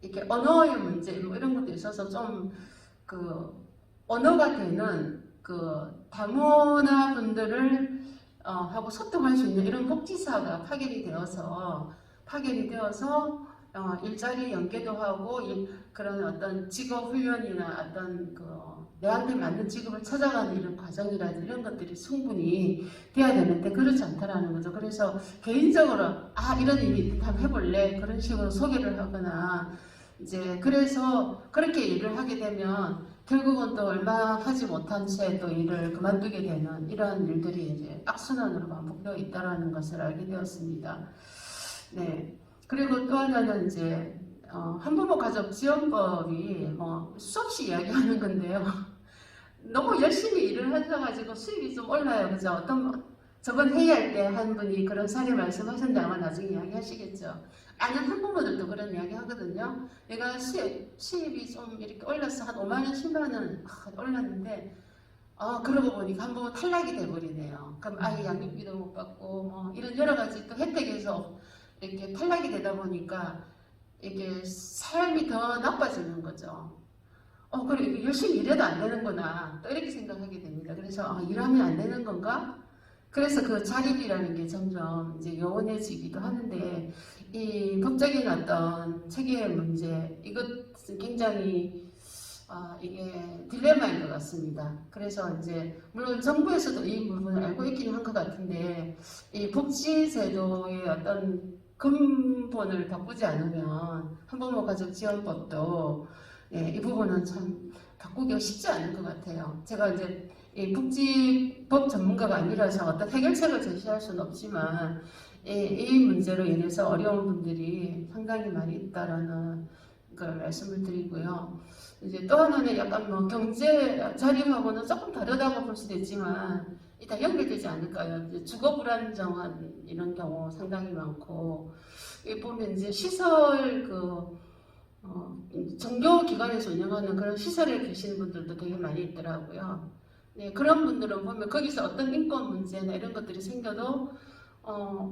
이렇게 언어의 문제 뭐 이런 것도 있어서 좀 언어가 되는 다문화 분들을 하고 소통할 수 있는 이런 복지사가 파견이 되어서 일자리 연계도 하고 그런 어떤 직업 훈련이나 어떤 내한테 맞는 직업을 찾아가는 이런 과정이라든지 이런 것들이 충분히 돼야 되는데 그렇지 않다라는 거죠. 그래서 개인적으로 이런 일이 한번 해볼래 그런 식으로 소개를 하거나 이제 그래서 그렇게 일을 하게 되면 결국은 또 얼마 하지 못한 채 또 일을 그만두게 되는 이런 일들이 이제 악순환으로 반복되어 있다라는 것을 알게 되었습니다. 네. 그리고 또 하나는 이제 한부모 가족 지원법이 뭐 수없이 이야기하는 건데요. 너무 열심히 일을 하셔가지고 수입이 좀 올라요. 그죠? 저번 회의할 때 한 분이 그런 사례 말씀하셨는데 아마 나중에 이야기하시겠죠. 아는 한부모들도 그런 이야기 하거든요. 내가 수입이 좀 이렇게 올랐어. 한 5만 원, 10만 원 올랐는데 그러고 보니까 한부모 탈락이 돼버리네요. 그럼 아이 양육비도 못 받고 뭐 이런 여러 가지 또 혜택에서 이렇게 탈락이 되다 보니까 이게 삶이 더 나빠지는 거죠. 그래 열심히 일해도 안 되는구나 또 이렇게 생각하게 됩니다. 그래서 일하면 안 되는 건가? 그래서 그 자립이라는 게 점점 이제 요원해지기도 하는데 이 법적인 어떤 체계의 문제 이것은 굉장히 이게 딜레마인 것 같습니다. 그래서 이제 물론 정부에서도 이 부분을 알고 있기는 한 것 같은데 이 복지제도의 어떤 근본을 바꾸지 않으면 한부모 가족 지원법도 이 부분은 참 바꾸기가 쉽지 않은 것 같아요. 제가 이제 이 복지법 전문가가 아니라서 어떤 해결책을 제시할 수는 없지만 이 문제로 인해서 어려운 분들이 상당히 많이 있다라는 걸 말씀을 드리고요. 이제 또 하나는 약간 뭐 경제 자립하고는 조금 다르다고 볼 수도 있지만 다 연결되지 않을까요? 이제 주거 불안정한 이런 경우 상당히 많고 보면 이제 시설 종교기관에서 운영하는 그런 시설에 계시는 분들도 되게 많이 있더라고요. 네, 그런 분들은 보면 거기서 어떤 인권 문제나 이런 것들이 생겨도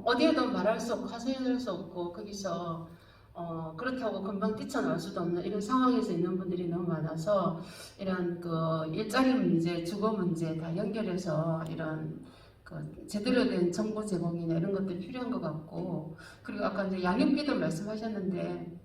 어디에도 말할 수 없고 하소연할 수 없고 거기서 그렇다고 금방 뛰쳐나올 수도 없는 이런 상황에서 있는 분들이 너무 많아서 이런 일자리 문제, 주거 문제 다 연결해서 이런 제대로 된 정보 제공이나 이런 것들이 필요한 것 같고 그리고 아까 이제 양육비도 말씀하셨는데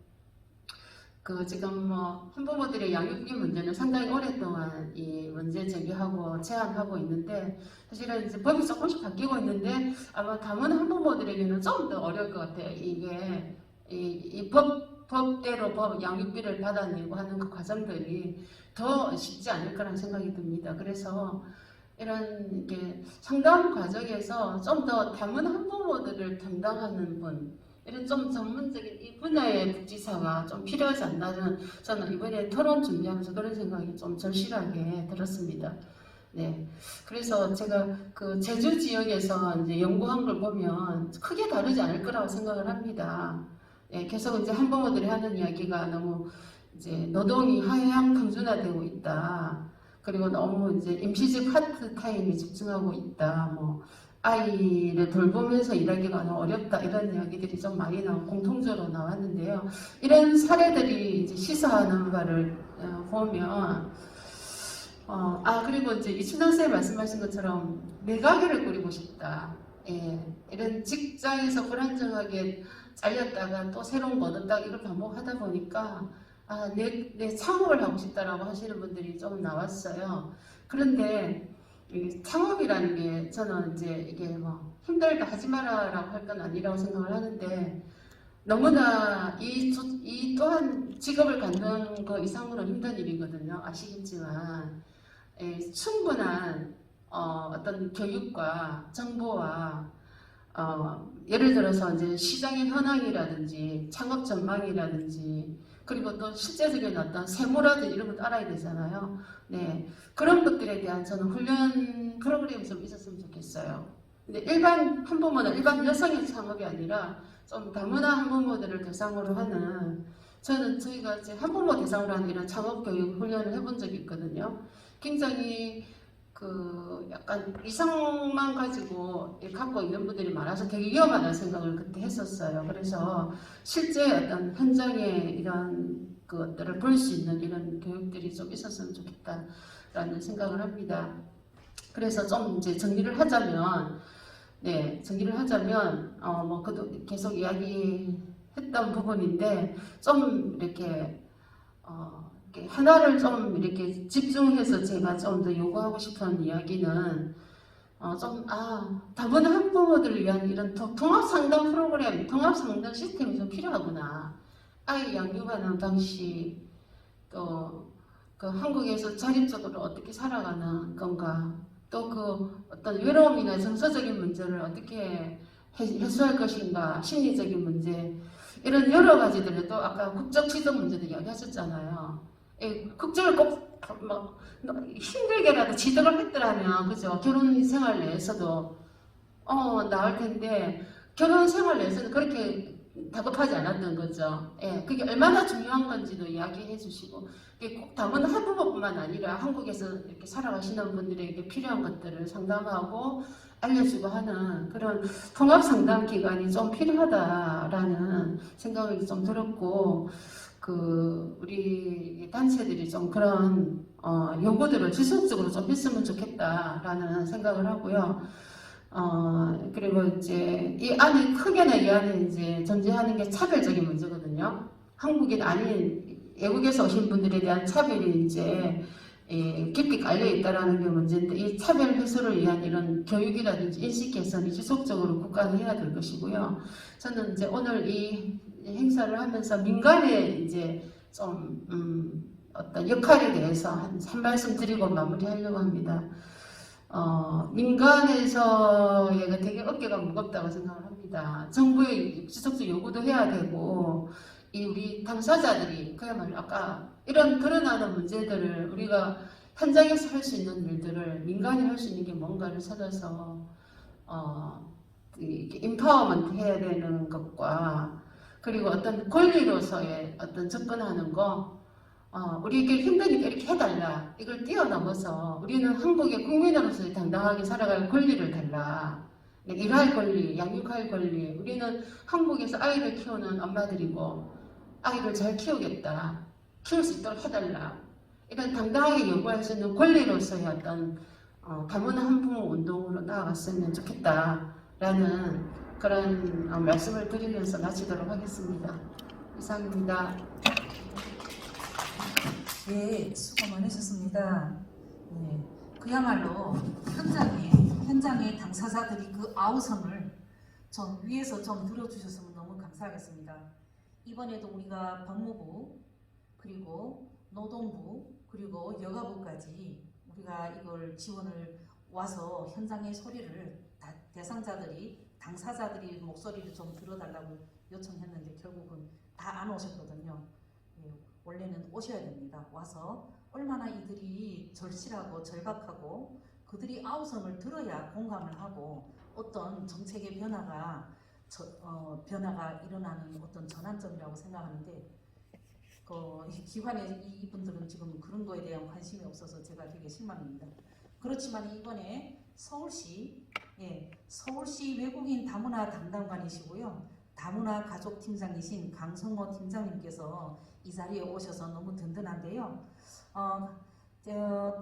지금 뭐 한부모들의 양육비 문제는 상당히 오랫동안 이 문제 제기하고 제안하고 있는데 사실은 이제 법이 조금씩 바뀌고 있는데 아마 다문화 한부모들에게는 좀 더 어려울 것 같아요. 이게 이 법대로 양육비를 받아내고 하는 그 과정들이 더 쉽지 않을 거라는 생각이 듭니다. 그래서 이런 게 상담 과정에서 좀 더 다문화 한부모들을 담당하는 분 이런 좀 전문적인 이 분야의 복지사가 좀 필요하지 않나 저는 이번에 토론 준비하면서 그런 생각이 좀 절실하게 들었습니다. 네, 그래서 제가 제주 지역에서 이제 연구한 걸 보면 크게 다르지 않을 거라고 생각을 합니다. 네, 계속 이제 한부모들이 하는 이야기가 너무 이제 노동이 하향 평준화되고 있다. 그리고 너무 이제 임시직 파트타임에 집중하고 있다. 뭐 아이를 돌보면서 일하기가 너무 어렵다 이런 이야기들이 좀 많이 공통적으로 나왔는데요. 이런 사례들이 이제 시사하는 바를 보면 그리고 이제 이춘향 선생님 말씀하신 것처럼 내가게를 꾸리고 싶다. 이런 직장에서 불안정하게 잘렸다가 또 새로운 거 얻었다 이걸 반복하다 보니까 내 창업을 하고 싶다라고 하시는 분들이 좀 나왔어요. 그런데 이 창업이라는 게 저는 이제 이게 뭐 힘들다 하지 마라라고 할 건 아니라고 생각을 하는데 너무나 이 또한 직업을 갖는 거 이상으로 힘든 일이거든요. 아시겠지만 충분한 어떤 교육과 정보와 예를 들어서 이제 시장의 현황이라든지 창업 전망이라든지 그리고 또 실제적인 어떤 세무라든지 이런 것도 알아야 되잖아요. 네, 그런 것들에 대한 저는 훈련 프로그램이 좀 있었으면 좋겠어요. 근데 일반 한부모는 일반 여성의 창업이 아니라 좀 다문화 한부모들을 대상으로 하는 저희가 이제 한부모 대상으로 하는 이런 창업 교육 훈련을 해본 적이 있거든요. 굉장히 그 약간 이상만 가지고 갖고 있는 분들이 많아서 되게 위험하다는 생각을 그때 했었어요. 그래서 실제 어떤 현장에 이런 것들을 볼 수 있는 이런 교육들이 좀 있었으면 좋겠다라는 생각을 합니다. 그래서 좀 이제 정리를 하자면, 뭐 그도 계속 이야기했던 부분인데 좀 이렇게 하나를 좀 이렇게 집중해서 제가 좀 더 요구하고 싶은 이야기는 다문화 한부모들을 위한 이런 통합 상담 프로그램, 통합 상담 시스템이 좀 필요하구나. 아이 양육하는 방식, 또 그 한국에서 자립적으로 어떻게 살아가는 건가, 또 그 어떤 외로움이나 정서적인 문제를 어떻게 해소할 것인가, 심리적인 문제, 이런 여러 가지들을 또 아까 국적 지정 문제도 이야기하셨잖아요. 국적을 꼭 막 힘들게라도 지정을 했더라면 그죠? 결혼 생활 내에서도 나을 텐데 결혼 생활 내에서는 그렇게 다급하지 않았던 거죠. 그게 얼마나 중요한 건지도 이야기해 주시고 꼭 다문화 한부모뿐만 아니라 한국에서 이렇게 살아가시는 분들에게 필요한 것들을 상담하고 알려주고 하는 그런 통합 상담 기관이 좀 필요하다라는 생각이 좀 들었고 우리 단체들이 좀 그런 요구들을 지속적으로 좀 했으면 좋겠다라는 생각을 하고요. 그리고 이제 이 안에 크게는 이 안에 이제 존재하는 게 차별적인 문제거든요. 한국인 아닌 외국에서 오신 분들에 대한 차별이 이제 깊게 깔려 있다라는 게 문제인데 이 차별 해소를 위한 이런 교육이라든지 인식 개선이 지속적으로 국가가 해야 될 것이고요. 저는 이제 오늘 이 행사를 하면서 민간의 이제 좀 어떤 역할에 대해서 한 말씀 드리고 마무리하려고 합니다. 민간에서의 되게 어깨가 무겁다고 생각을 합니다. 정부의 지속적 요구도 해야 되고 우리 당사자들이 그야말로 아까 이런 드러나는 문제들을 우리가 현장에서 할 수 있는 일들을 민간이 할 수 있는 게 뭔가를 찾아서 인파워먼트 해야 되는 것과 그리고 어떤 권리로서의 어떤 접근하는 거 우리에게 힘드니까 이렇게 해달라. 이걸 뛰어넘어서 우리는 한국의 국민으로서 당당하게 살아갈 권리를 달라. 일할 권리, 양육할 권리. 우리는 한국에서 아이를 키우는 엄마들이고 아이를 잘 키우겠다. 키울 수 있도록 해달라. 이런 당당하게 요구할 수 있는 권리로서의 어떤 다문화 한부모 운동으로 나아갔으면 좋겠다라는 그런 말씀을 드리면서 마치도록 하겠습니다. 이상입니다. 네, 수고 많으셨습니다. 네, 그야말로 현장의 당사자들이 그 아우성을 좀 위에서 좀 들어주셨으면 너무 감사하겠습니다. 이번에도 우리가 법무부 그리고 노동부 그리고 여가부까지 우리가 이걸 지원을 와서 현장의 소리를 대상자들이 당사자들이 목소리를 좀 들어달라고 요청했는데 결국은 다 안 오셨거든요. 원래는 오셔야 됩니다. 와서 얼마나 이들이 절실하고 절박하고 그들이 아우성을 들어야 공감을 하고 어떤 정책의 변화가 일어나는 어떤 전환점이라고 생각하는데 기관에 이분들은 지금 그런 거에 대한 관심이 없어서 제가 되게 실망입니다. 그렇지만 이번에 서울시 외국인 다문화 담당관이시고요. 다문화 가족팀장이신 강성호 팀장님께서 이 자리에 오셔서 너무 든든한데요.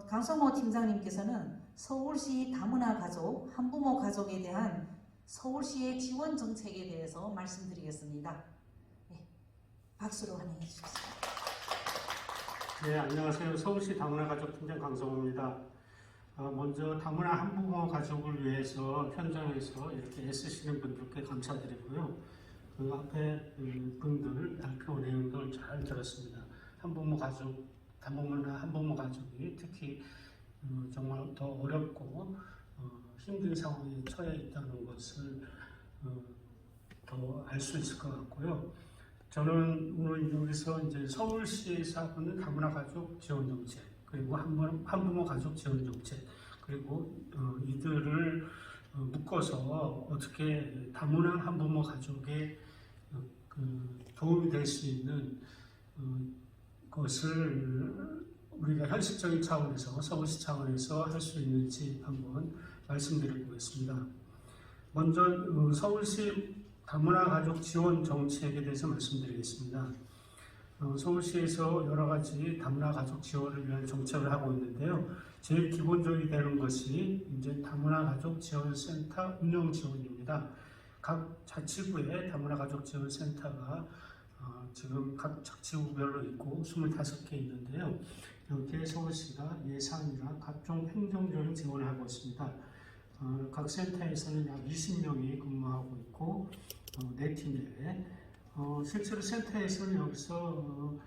강성호 팀장님께서는 서울시 다문화 가족, 한부모 가족에 대한 서울시의 지원 정책에 대해서 말씀드리겠습니다. 박수로 환영해 주십시오. 네, 안녕하세요. 서울시 다문화 가족 팀장 강성호입니다. 먼저 다문화 한부모 가족을 위해서 현장에서 이렇게 애쓰시는 분들께 감사드리고요. 그 앞에 분들 발표 내용들 잘 들었습니다. 한부모 가족, 다문화 한부모 가족이 특히 정말 더 어렵고 힘든 상황에 처해 있다는 것을 더 알 수 있을 것 같고요. 저는 오늘 여기서 이제 서울시에서 하고 있는 다문화 가족 지원 정책, 그리고 한부모 가족 지원 정책, 그리고 이들을 묶어서 어떻게 다문화 한부모 가족에 도움이 될 수 있는 것을 우리가 현실적인 차원에서, 서울시 차원에서 할 수 있는지 한번 말씀드려보겠습니다. 먼저 서울시 다문화 가족 지원 정책에 대해서 말씀드리겠습니다. 서울시에서 여러 가지 다문화 가족 지원을 위한 정책을 하고 있는데요. 제일 기본적이 되는 것이 이제 다문화 가족 지원센터 운영 지원입니다. 각 자치구에 다문화 가족 지원센터가 지금 각 자치구별로 있고 25개 있는데요. 여기에 서울시가 예산이나 각종 행정적인 지원을 하고 있습니다. 각 센터에서는 약 20명이 근무하고 있고 4팀 내에 실제로 센터에서는 여기서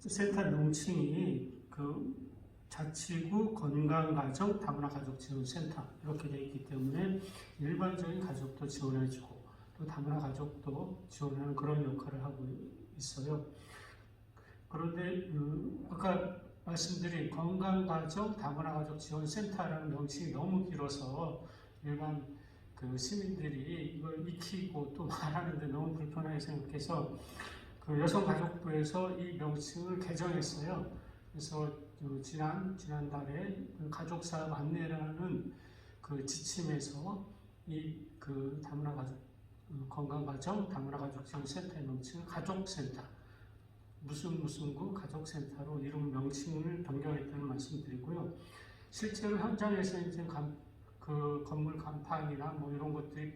센터 명칭이 그 자치구 건강가정 다문화 가족 지원센터 이렇게 되어 있기 때문에 일반적인 가족도 지원해주고 또 다문화 가족도 지원하는 그런 역할을 하고 있어요. 그런데 아까 말씀드린 건강가정 다문화가족 지원센터라는 명칭이 너무 길어서 일반 그 시민들이 이걸 익히고 또 말하는데 너무 불편하게 생각해서 그 여성가족부에서 이 명칭을 개정했어요. 그래서 지난달에 가족사업 안내라는 그 지침에서 이 그 다문화가족 건강가정 다문화가족 지원센터의 명칭을 가족센터 무슨 구 가족센터로 이름 명칭을 변경했다는 말씀드리고요. 실제로 현장에서 이제 그 건물 간판이나 뭐 이런 것들이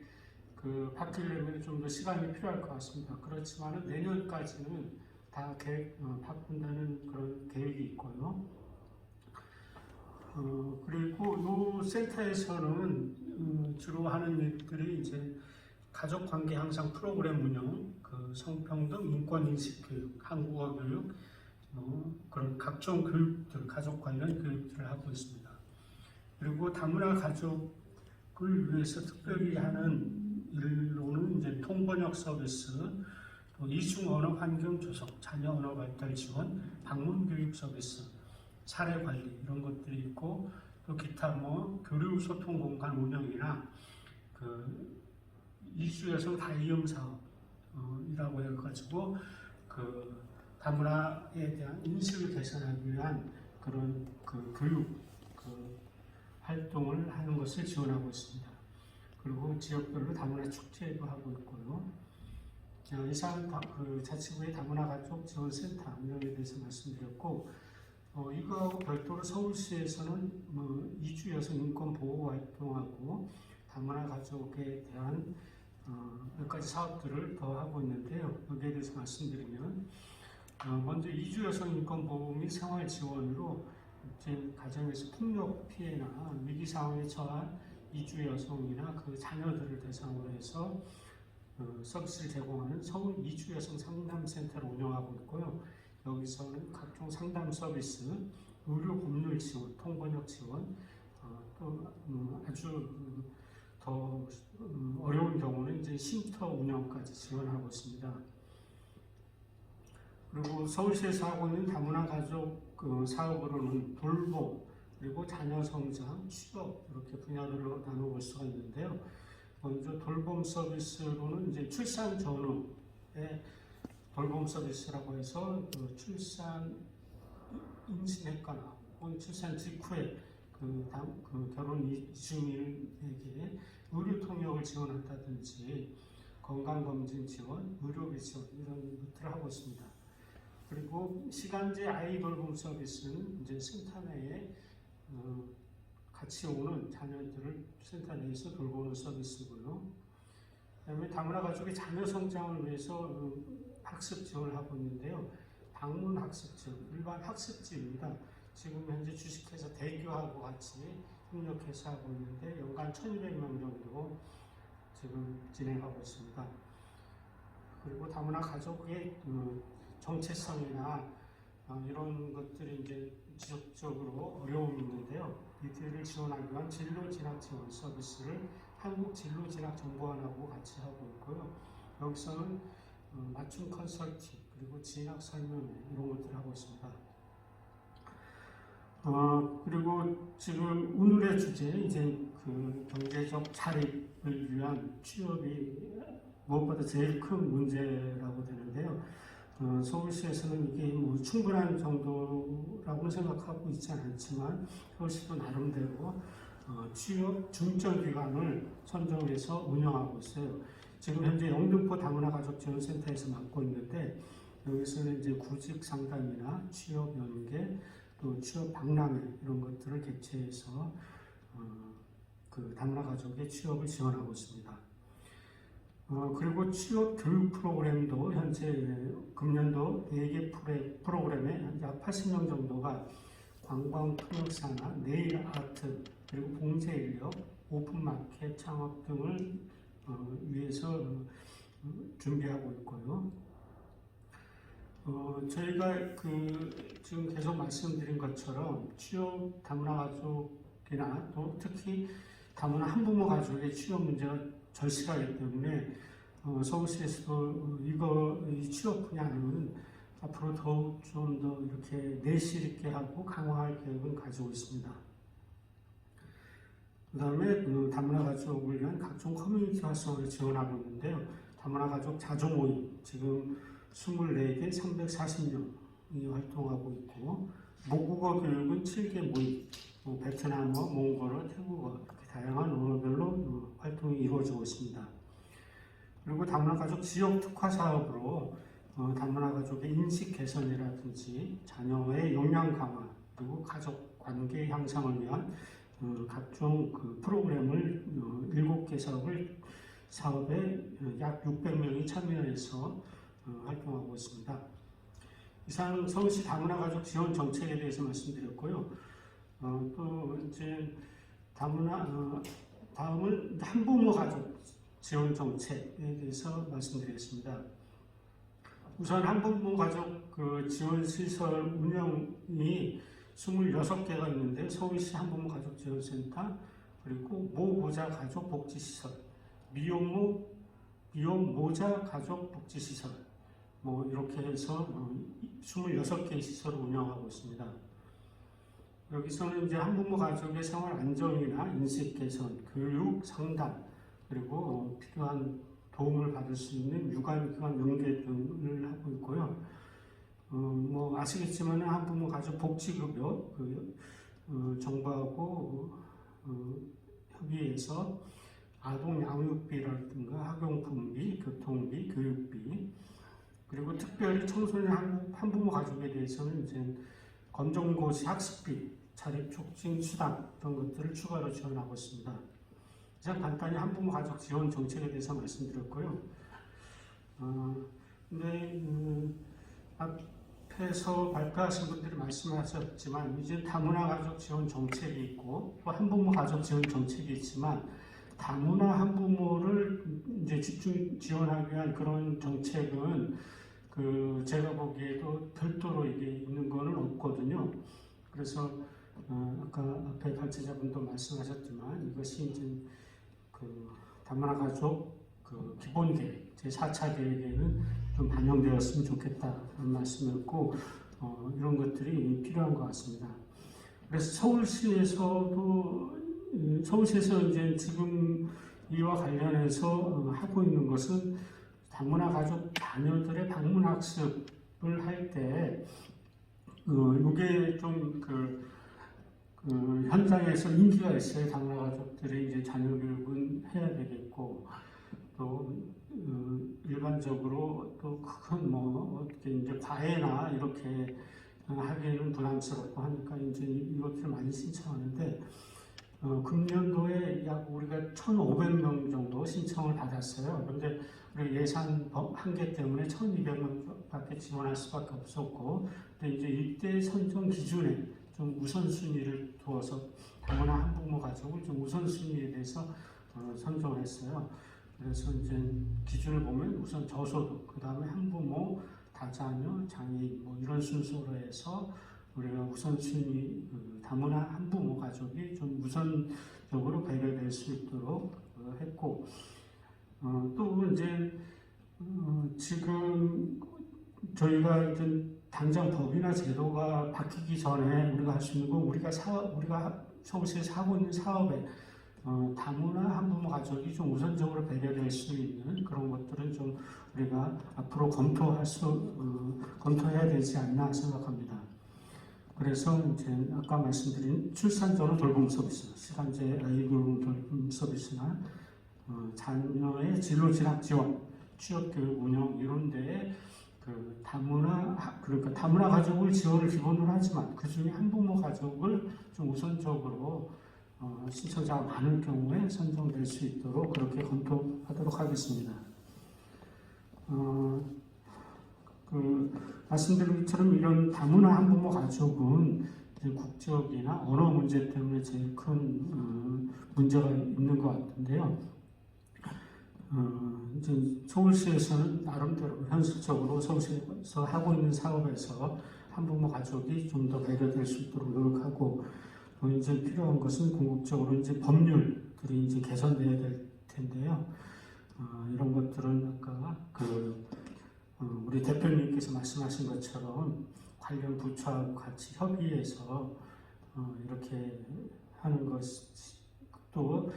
그 바뀌려면 좀 더 시간이 필요할 것 같습니다. 그렇지만은 내년까지는 다 바꾼다는 그런 계획이 있고요. 그리고 이 센터에서는 주로 하는 일들이 이제 가족관계 향상 프로그램 운영, 그 성평등, 인권인식 교육, 한국어 교육, 그런 각종 교육들, 가족 관련 교육들을 하고 있습니다. 그리고 다문화 가족을 위해서 특별히 하는 일로는 이제 통번역 서비스, 또 이중 언어 환경 조성, 자녀 언어 발달 지원, 방문 교육 서비스, 사례 관리 이런 것들이 있고 또 기타 교류 소통 공간 운영이나 그 이주 여성 다이음 사업이라고 해가지고 그 다문화에 대한 인식을 개선하기 위한 그런 그 교육 활동을 하는 것을 지원하고 있습니다. 그리고 지역별로 다문화 축제도 하고 있고요. 이상 그 자치구의 다문화 가족 지원센터 운영에 대해서 말씀드렸고, 이거하고 별도로 서울시에서는 이주 여성 인권 보호 활동하고 다문화 가족에 대한 몇 가지 사업들을 더 하고 있는데요. 여기에 대해서 말씀드리면 먼저 이주 여성 인권 보호 및 생활 지원으로 가정에서 폭력 피해나 위기 상황에 처한 이주 여성이나 그 자녀들을 대상으로 해서 서비스를 제공하는 서울 이주 여성 상담센터를 운영하고 있고요. 여기서는 각종 상담 서비스, 의료 법률 지원, 통번역 지원, 또 아주 더 어려운 경우는 이제 쉼터 운영까지 지원하고 있습니다. 그리고 서울시에서 하고 있는 다문화 가족 사업으로는 돌봄, 그리고 자녀 성장, 취업 이렇게 분야들로 나눠볼 수가 있는데요. 먼저 돌봄 서비스로는 이제 출산 전후에 돌봄 서비스라고 해서 출산 임신했거나 혹은 출산 직후에 결혼 이주민에게 의료 통역을 지원한다든지 건강검진 지원, 의료비 지원 이런 것들을 하고 있습니다. 그리고 시간제 아이 돌봄 서비스는 이제 센터 내에 같이 오는 자녀들을 센터 내에서 돌보는 서비스고요. 그다음에 다문화 가족의 자녀 성장을 위해서 학습 지원을 하고 있는데요. 방문 학습 지원, 일반 학습지입니다. 지금 현재 주식회사 대교하고 같이 협력해서 하고 있는데 연간 1,200명 정도 지금 진행하고 있습니다. 그리고 다문화 가족의 정체성이나 이런 것들이 이제 지속적으로 어려움이 있는데요. 이들을 지원하기 위한 진로 진학 지원 서비스를 한국진로진학정보원하고 같이 하고 있고요. 여기서는 맞춤 컨설팅 그리고 진학 설명회 이런 것들을 하고 있습니다. 그리고 지금 오늘의 주제 이제 그 경제적 자립을 위한 취업이 무엇보다 제일 큰 문제라고 되는데요. 서울시에서는 이게 뭐 충분한 정도라고 생각하고 있지는 않지만 서울시도 나름대로 취업 중점 기관을 선정해서 운영하고 있어요. 지금 현재 영등포 다문화 가족 지원센터에서 맡고 있는데 여기서는 이제 구직 상담이나 취업 연계 또 취업 박람회 이런 것들을 개최해서 그 다문화 가족의 취업을 지원하고 있습니다. 그리고 취업 교육 프로그램도 현재 금년도 4개 프로그램에 약 80명 정도가 관광 통역사나 네일 아트 그리고 봉제 인력, 오픈마켓 창업 등을 위해서 준비하고 있고요. 저희가 지금 계속 말씀드린 것처럼 취업 다문화 가족이나 또 특히 다문화 한부모 가족의 취업 문제가 절실하기 때문에 서울시에서도 이 취업 분야는 앞으로 더욱 좀 더 이렇게 내실 있게 하고 강화할 계획은 가지고 있습니다. 그 다음에 다문화 가족을 위한 각종 커뮤니티 활성화를 지원하고 있는데요. 다문화 가족 자조 모임 지금 24개 340명이 활동하고 있고 모국어 교육은 7개 모임 베트남어, 몽골어, 태국어 이렇게 다양한 언어별로 활동이 이루어지고 있습니다. 그리고 다문화 가족 지역 특화 사업으로 다문화 가족의 인식 개선이라든지 자녀의 역량 강화 그리고 가족 관계 향상을 위한 각종 그 프로그램을 7개 사업에 약 600명이 참여해서 활동하고 있습니다. 이상 서울시 다문화 가족 지원 정책에 대해서 말씀드렸고요. 또 이제 다음은 한부모 가족 지원 정책에 대해서 말씀드리겠습니다. 우선 한부모 가족 그 지원 시설 운영이 26개가 있는데 서울시 한부모 가족 지원센터 그리고 모모자 가족 복지시설, 미혼모자 가족 복지시설 뭐 이렇게 해서 26개의 시설을 운영하고 있습니다. 여기서는 이제 한부모 가족의 생활 안정이나 인식 개선, 교육, 상담 그리고 필요한 도움을 받을 수 있는 유관기관 연계 등을 하고 있고요. 뭐 아시겠지만 한부모 가족 복지급여 정부하고 협의해서 아동 양육비라든가 학용품비, 교통비, 교육비 그리고 특별히 청소년 한부모 가족에 대해서는 이제 검정고시 학습비, 자립 촉진 수당 이런 것들을 추가로 지원하고 있습니다. 이상 간단히 한부모 가족 지원 정책에 대해서 말씀드렸고요. 근데 앞에서 발표하신 분들이 말씀하셨지만 이제 다문화 가족 지원 정책이 있고 또 한부모 가족 지원 정책이 있지만 다문화 한부모를 이제 집중 지원하기 위한 그런 정책은 제가 보기에도 별도로 이게 있는 거는 없거든요. 그래서 아까 앞에 발제자분도 말씀하셨지만 이것이 이제 다문화 가족 기본 계획 제4차 계획에는 좀 반영되었으면 좋겠다는 말씀이었고 이런 것들이 필요한 것 같습니다. 그래서 서울시에서 이제 지금 이와 관련해서 하고 있는 것은 다문화 가족 자녀들의 방문 학습을 할 때 이게 좀 현장에서 인기가 있어요. 다문화 가족들이 이제 자녀 교육은 해야 되겠고 또 일반적으로 또 큰 어떻게 이제 과외나 이렇게 하기에는 부담스럽고 하니까 이제 이것들을 많이 신청하는데 금년도에 약 우리가 1,500명 정도 신청을 받았어요. 그런데 우리 예산 한계 때문에 1,200명밖에 지원할 수밖에 없었고, 근데 이제 이때 선정 기준에 좀 우선순위를 두어서 다문화 한부모 가족을 좀 우선순위에 대해서 선정했어요. 그래서 이제 기준을 보면 우선 저소득, 그 다음에 한부모, 다자녀, 장애인 뭐 이런 순서로 해서 우리가 우선순위 다문화 한부모 가족이 좀 우선적으로 배려될 수 있도록 했고 또 이제 지금 저희가 이제 당장 법이나 제도가 바뀌기 전에 우리가 할 수 있는 건 우리가 서울시에서 하고 있는 사업에 다문화 한부모 가족이 좀 우선적으로 배려될 수 있는 그런 것들은 좀 우리가 앞으로 검토해야 되지 않나 생각합니다. 그래서 이제 아까 말씀드린 출산 전후 돌봄 서비스, 시간제 아이 돌봄 서비스나 자녀의 진로 진학 지원, 취업 교육 운영 이런 데에 그 그러니까 다문화 가족을 지원을 기본으로 하지만 그 중에 한부모 가족을 좀 우선적으로 신청자가 많을 경우에 선정될 수 있도록 그렇게 검토하도록 하겠습니다. 말씀드린 것처럼 이런 다문화 한부모 가족은 이제 국적이나 언어 문제 때문에 제일 큰 문제가 있는 것 같은데요. 이제 서울시에서는 나름대로 현실적으로 서울시에서 하고 있는 사업에서 한부모 가족이 좀 더 배려될 수 있도록 노력하고 또 이제 필요한 것은 궁극적으로 이제 법률들이 이제 개선돼야 될 텐데요. 이런 것들은 아까 우리 대표님께서 말씀하신 것처럼 관련 부처하고 같이 협의해서 이렇게 하는 것도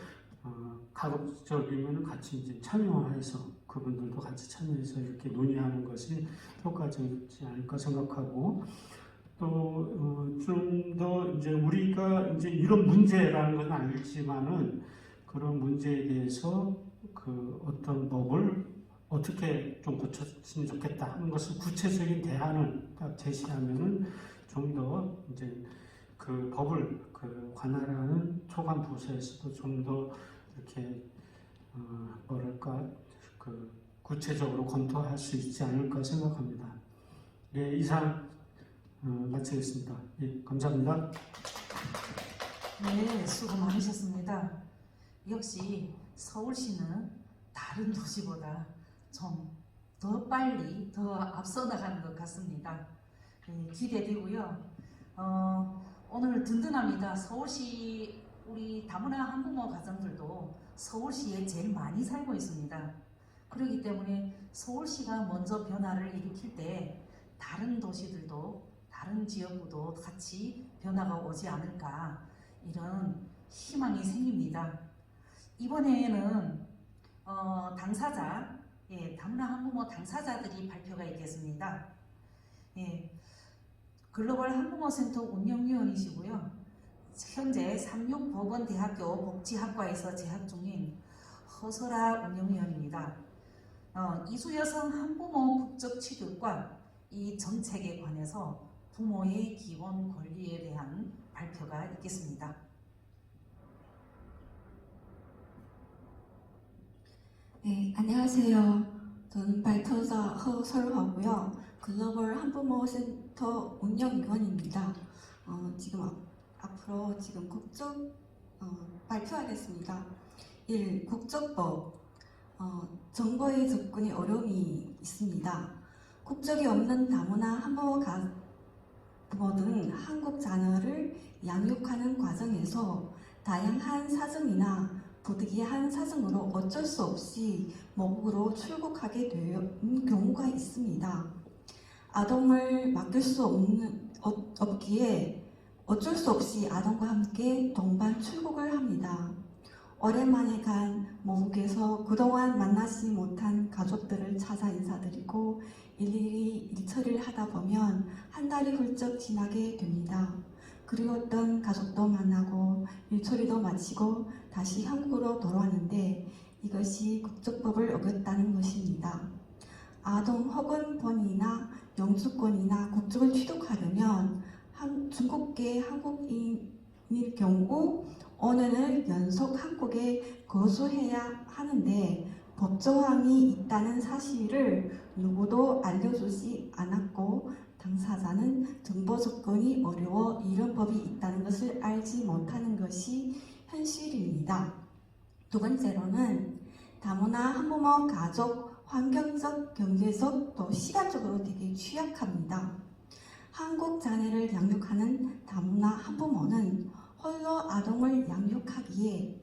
가급적이면 같이 이제 참여해서 그분들도 같이 참여해서 이렇게 논의하는 것이 효과적이지 않을까 생각하고 또 좀 더 이제 우리가 이제 이런 문제라는 건 알지만은 그런 문제에 대해서 어떤 법을 어떻게 좀 고쳤으면 좋겠다 하는 것을 구체적인 대안을 딱 제시하면은 좀 더 이제 그 법을 관할하는 초관 부서에서도 좀 더 이렇게 구체적으로 검토할 수 있지 않을까 생각합니다. 네, 이상 마치겠습니다. 예, 감사합니다. 네, 수고 많으셨습니다. 역시 서울시는 다른 도시보다 좀 더 빨리 더 앞서 나가는 것 같습니다. 네, 기대되고요. 오늘 든든합니다. 서울시 우리 다문화 한부모 가정들도 서울시에 제일 많이 살고 있습니다. 그렇기 때문에 서울시가 먼저 변화를 일으킬 때 다른 도시들도 다른 지역구도 같이 변화가 오지 않을까 이런 희망이 생깁니다. 이번에는 당사자, 다문화 한부모 당사자들이 발표가 있겠습니다. 글로벌 한부모센터 운영위원이시고요. 현재 삼육법원대학교 복지학과에서 재학 중인 허설아 운영위원입니다. 이주여성 한부모 국적 취득과 이 정책에 관해서 부모의 기본 권리에 대한 발표가 있겠습니다. 네, 안녕하세요. 저는 발표자 허설화고요. 글로벌 한부모 센터 운영위원입니다. 앞으로 국적 발표하겠습니다. 1. 국적법. 정보의 접근에 어려움이 있습니다. 국적이 없는 다문화 한부모 부모들은 한국 자녀를 양육하는 과정에서 다양한 사정이나 부득이한 사정으로 어쩔 수 없이 모국으로 출국하게 되는 경우가 있습니다. 아동을 맡길 수 없기에 어쩔 수 없이 아동과 함께 동반 출국을 합니다. 오랜만에 간 모국에서 그동안 만나지 못한 가족들을 찾아 인사드리고 일일이 일처리를 하다 보면 한 달이 훌쩍 지나게 됩니다. 그리웠던 가족도 만나고 일처리도 마치고 다시 한국으로 돌아왔는데 이것이 국적법을 어겼다는 것입니다. 아동 혹은 본인이나 영주권이나 국적을 취득하려면 중국계 한국인일 경우 5년을 연속 한국에 거주해야 하는데 법 조항이 있다는 사실을 누구도 알려주지 않았고 당사자는 정보 접근이 어려워 이런 법이 있다는 것을 알지 못하는 것이 현실입니다. 두 번째로는 다문화 한부모 가족 환경적, 경제적, 또 시간적으로 되게 취약합니다. 한국 자녀를 양육하는 다문화 한부모는 홀로 아동을 양육하기에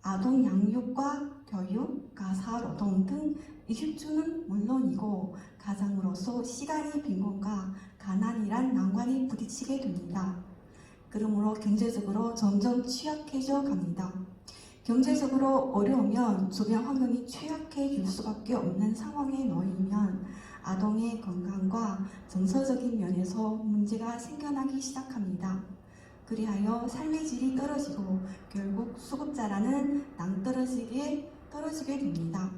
아동 양육과 교육, 가사노동 등 이슈주는 물론이고 가장으로서 시간의 빈곤과 가난이란 난관이 부딪히게 됩니다. 그러므로 경제적으로 점점 취약해져 갑니다. 경제적으로 어려우면 주변 환경이 취약해질 수밖에 없는 상황에 놓이면 아동의 건강과 정서적인 면에서 문제가 생겨나기 시작합니다. 그리하여 삶의 질이 떨어지고 결국 수급자라는 낭떠러지게 됩니다.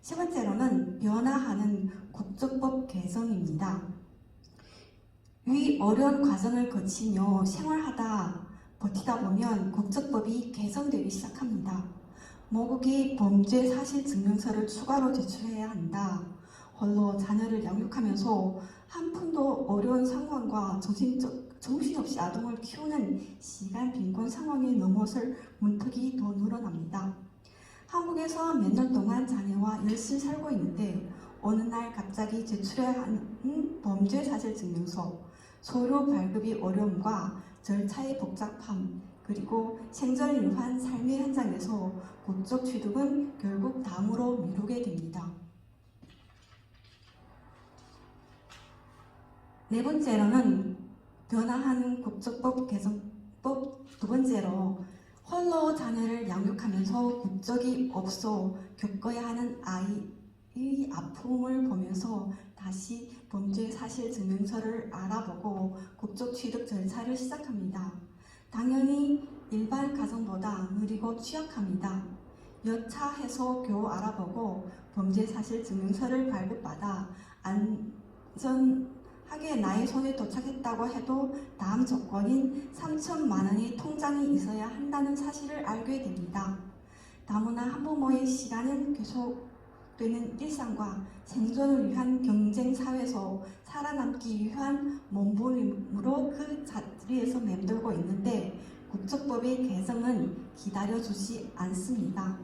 세 번째로는 변화하는 국적법 개정입니다. 이 어려운 과정을 거치며 생활하다 버티다 보면 국적법이 개정되기 시작합니다. 모국의 범죄 사실 증명서를 추가로 제출해야 한다. 홀로 자녀를 양육하면서 한 푼도 어려운 상황과 정신없이 아동을 키우는 시간 빈곤 상황에 넘어설 문턱이 더 늘어납니다. 한국에서 몇 년 동안 자녀와 열심히 살고 있는데 어느 날 갑자기 제출해야 하는 범죄 사실 증명서, 서류 발급이 어려움과 절차의 복잡함, 그리고 생존을 위한 삶의 현장에서 국적 취득은 결국 다음으로 미루게 됩니다. 네 번째로는 변화하는 국적법 개정법. 두 번째로 홀로 자녀를 양육하면서 국적이 없어 겪어야 하는 아이의 아픔을 보면서 다시 범죄 사실 증명서를 알아보고 국적 취득 절차를 시작합니다. 당연히 일반 가정보다 느리고 취약합니다. 여차해서 겨우 알아보고 범죄 사실 증명서를 발급받아 안전하게 나의 손에 도착했다고 해도 다음 조건인 3천만 원의 통장이 있어야 한다는 사실을 알게 됩니다. 다문화 한부모의 시간은 계속되는 일상과 생존을 위한 경쟁 사회에서 살아남기 위한 몸부림으로 그 자리에서 맴돌고 있는데 국적법의 개정은 기다려주지 않습니다.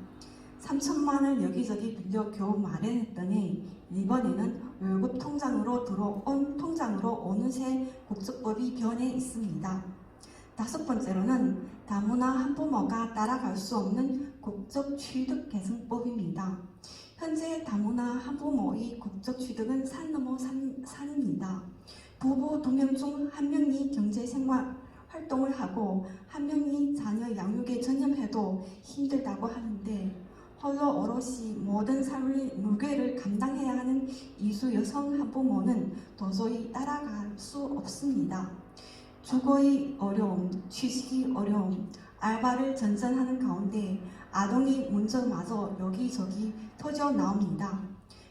3천만 원을 여기저기 빌려 겨우 마련했더니 이번에는 월급 통장으로 들어온 통장으로 어느새 국적법이 변해 있습니다. 다섯 번째로는 다문화 한부모가 따라갈 수 없는 국적 취득 개정법입니다. 현재 다문화 한부모의 국적 취득은 산 넘어 산입니다. 부부 2명 중 1명이 경제생활 활동을 하고 1명이 자녀 양육에 전념해도 힘들다고 하는데 홀로 오롯이 모든 삶의 무게를 감당해야 하는 이수 여성 한부모는 도저히 따라갈 수 없습니다. 주거의 어려움, 취직의 어려움, 알바를 전전하는 가운데 아동의 문제마저 여기저기 터져 나옵니다.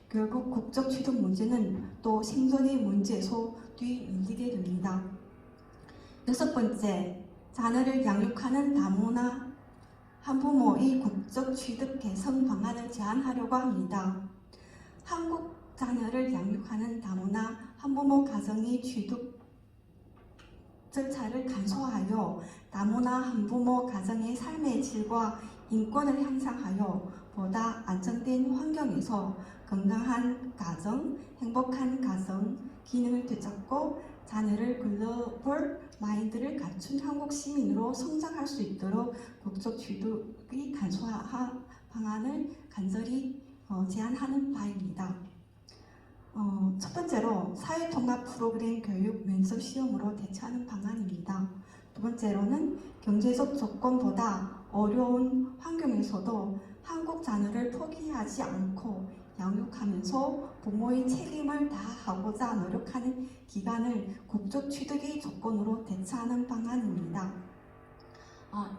결국 국적 취득 문제는 또 생존의 문제에서 뒤밀리게 됩니다. 여섯 번째, 자녀를 양육하는 다문화 한부모의 국적 취득 개선 방안을 제안하려고 합니다. 한국 자녀를 양육하는 다문화 한부모 가정의 취득 절차를 간소화하여 다문화 한부모 가정의 삶의 질과 인권을 향상하여 보다 안정된 환경에서 건강한 가정, 행복한 가정 기능을 되찾고 자녀를 글로벌 마인드를 갖춘 한국 시민으로 성장할 수 있도록 국적 취득의 간소화 방안을 간절히 제안하는 바입니다. 첫 번째로 사회통합 프로그램 교육 면접 시험으로 대처하는 방안입니다. 두 번째로는 경제적 조건보다 어려운 환경에서도 한국 자녀를 포기하지 않고 양육하면서 부모의 책임을 다하고자 노력하는 기간을 국적 취득의 조건으로 대처하는 방안입니다.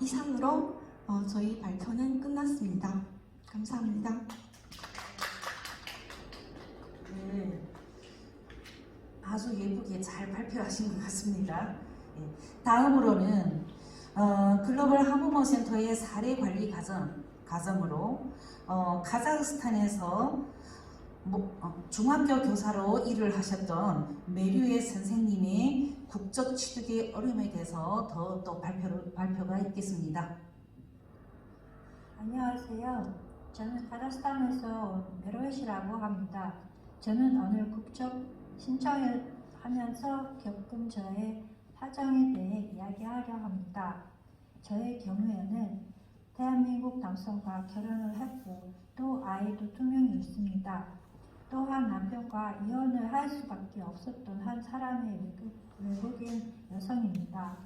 이상으로 저희 발표는 끝났습니다. 감사합니다. 네, 아주 예쁘게 잘 발표하신 것 같습니다. 다음으로는 글로벌 한부모 센터의 사례 관리 과정으로 카자흐스탄에서 중학교 교사로 일을 하셨던 메류의 선생님의 국적 취득의 어려움에 대해서 더 또 발표가 있겠습니다. 안녕하세요. 저는 카자흐스탄에서 메로이시라고 합니다. 저는 오늘 국적 신청을 하면서 겪은 저의 사정에 대해 이야기하려 합니다. 저의 경우에는 대한민국 남성과 결혼을 했고 또 아이도 2명이 있습니다. 또한 남편과 이혼을 할 수밖에 없었던 한 사람의 외국인 여성입니다.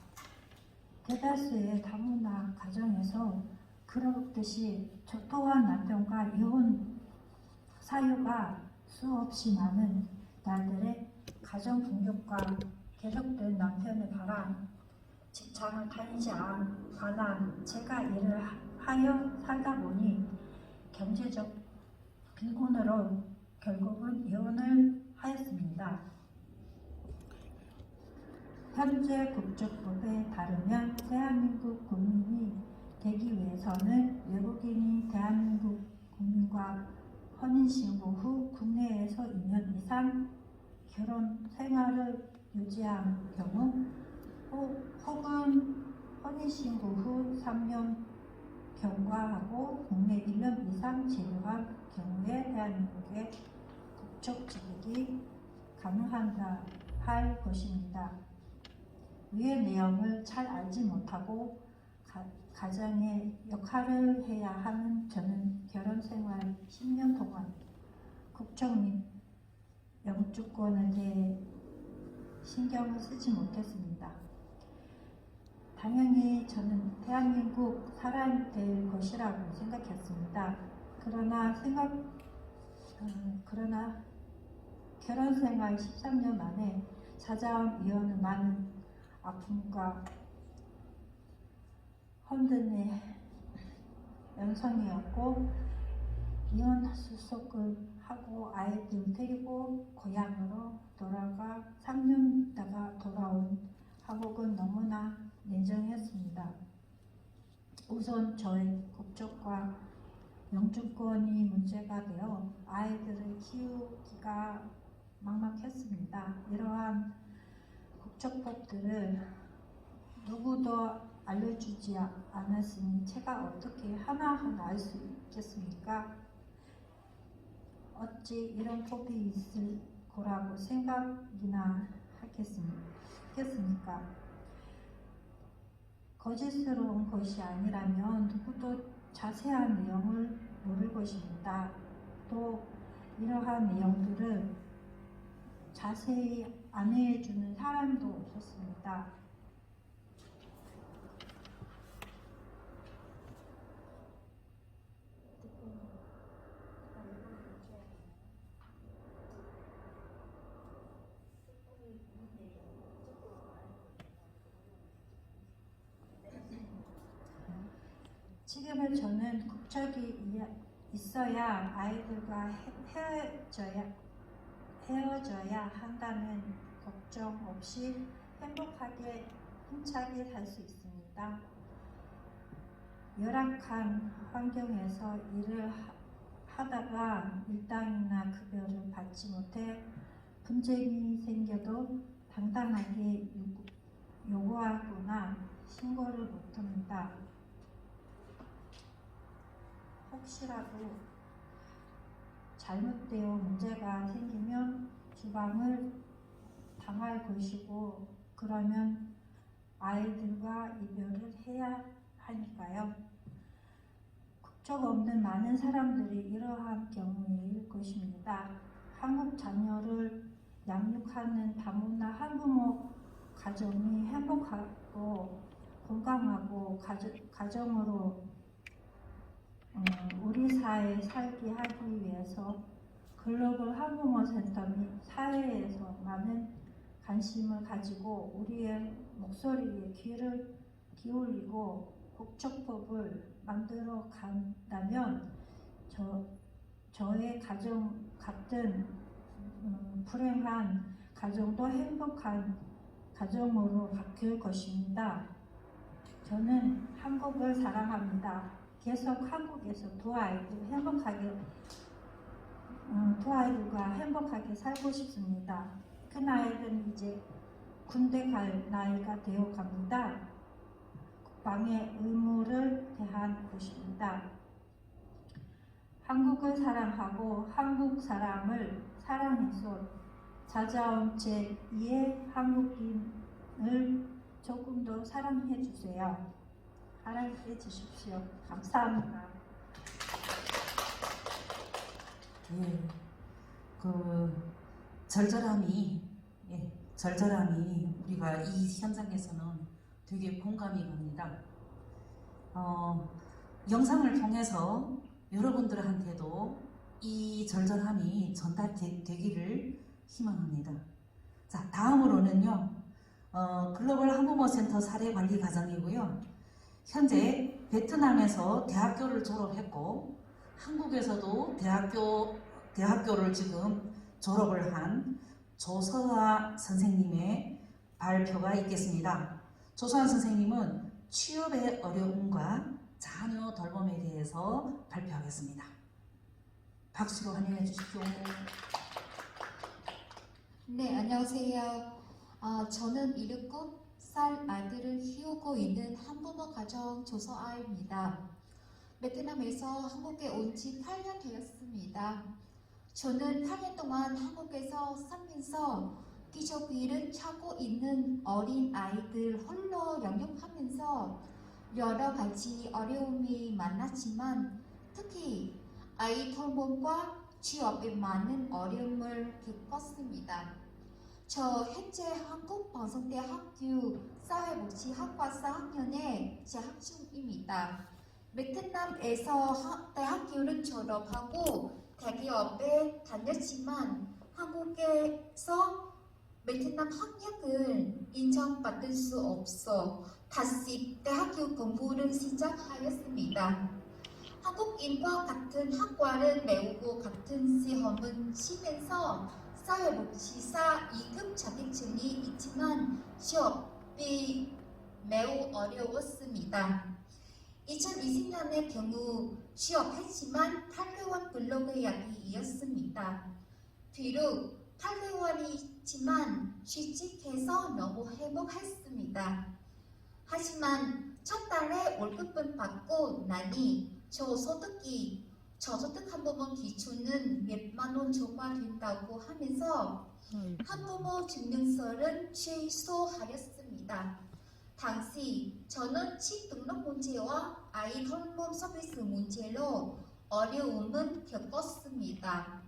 대다수의 다문화 가정에서 그렇듯이 저 또한 남편과 이혼 사유가 수없이 많은 날들의 가정 폭력과 계속된 남편의 바람, 직장을 다니지 않아 제가 일을 하여 살다 보니 경제적 빈곤으로 결국은 이혼을 하였습니다. 현재 국적법에 따르면 대한민국 국민이 되기 위해서는 외국인이 대한민국 국민과 혼인신고 후 국내에서 2년 이상 결혼 생활을 유지한 경우 혹은 혼인신고 후 3년 경과하고 국내 1년 이상 체류한 경우에 대한민국의 국적 취득이 가능하다 할 것입니다. 위의 내용을 잘 알지 못하고 가정의 역할을 해야 하는 저는 결혼 생활 10년 동안 국적 및 영주권에 대해 신경을 쓰지 못했습니다. 당연히 저는 대한민국 사람이 될 것이라고 생각했습니다. 그러나 결혼 생활 13년 만에 찾아온 이혼은 많은 아픔과 혼돈의 연성이었고 이혼 수속을 하고 아이들 데리고 고향으로 돌아가 3년 있다가 돌아온 한국은 너무나 냉정했습니다. 우선 저의 국적과 영주권이 문제가 되어 아이들을 키우기가 막막했습니다. 이러한 국적법들을 누구도 알려주지 않았으니 제가 어떻게 하나하나 알 수 있겠습니까? 어찌 이런 법이 있을 거라고 생각이나 하겠습니까? 거짓스러운 것이 아니라면 누구도 자세한 내용을 모를 것입니다. 또 이러한 내용들을 자세히 안내해주는 사람도 없었습니다. 지금은 저는 국적이 있어야 아이들과 헤어져야 한다는 걱정 없이 행복하게 힘차게 살 수 있습니다. 열악한 환경에서 일을 하다가 일당이나 급여를 받지 못해 분쟁이 생겨도 당당하게 요구하거나 신고를 못합니다. 혹시라도 잘못되어 문제가 생기면 주방을 당할 것이고 그러면 아이들과 이별을 해야 하니까요. 국적 없는 많은 사람들이 이러한 경우일 것입니다. 한국 자녀를 양육하는 다문화 한부모 가정이 행복하고 건강하고 가정으로 우리 사회에 살게 하기 위해서 글로벌 한부모 센터 및 사회에서 많은 관심을 가지고 우리의 목소리에 귀를 기울이고 국적법을 만들어 간다면 저의 가정 같은 불행한 가정도 행복한 가정으로 바뀔 것입니다. 저는 한국을 사랑합니다. 계속 한국에서 두 아이들 행복하게 두 아이들과 행복하게 살고 싶습니다. 큰 아이들은 이제 군대 갈 나이가 되어 갑니다. 국방의 의무를 대한 것입니다. 한국을 사랑하고 한국 사람을 사랑해서 찾아온 제2의 한국인을 조금 더 사랑해 주세요. 사랑해 주십시오. 감사합니다. 예, 그 절절함이 우리가 이 현장에서는 되게 공감이 갑니다. 영상을 통해서 여러분들한테도 이 절절함이 전달되기를 희망합니다. 자, 다음으로는요, 글로벌 한부모 센터 사례 관리 과정이고요. 현재 베트남에서 대학교를 졸업했고 한국에서도 대학교를 지금 졸업을 한 조서아 선생님의 발표가 있겠습니다. 조서아 선생님은 취업의 어려움과 자녀 돌봄에 대해서 발표하겠습니다. 박수로 환영해 주십시오. 네, 안녕하세요. 저는 7살 아들을 키우고 있는 한부모 가정 조서아입니다. 베트남에서 한국에 온 지 8년 되었습니다. 저는 8년 동안 한국에서 살면서 기저귀를 차고 있는 어린 아이들 홀로 영역하면서 여러 가지 어려움이 많았지만 특히 아이 돌봄과 취업에 많은 어려움을 겪었습니다. 저 현재 한국방송대학교 사회복지학과 4학년에 재학 중입니다. 베트남에서 대학교를 졸업하고 대기업에 다녔지만 한국에서 베트남 학력을 인정받을 수 없어 다시 대학교 공부를 시작하였습니다. 한국인과 같은 학과를 배우고 같은 시험을 치면서 사회복지사 2급 자격증이 있지만 취업이 매우 어려웠습니다. 2020년의 경우 취업했지만 8개월 근로계약이었습니다. 비록 8개월이지만 취직해서 너무 행복했습니다. 하지만 첫 달에 월급을 받고 나니 저소득 한부모 기준은 몇만 원 초과된다고 하면서 한부모 증명서를 취소하였습니다. 당시 저는 집 등록 문제와 아이 돌봄 서비스 문제로 어려움을 겪었습니다.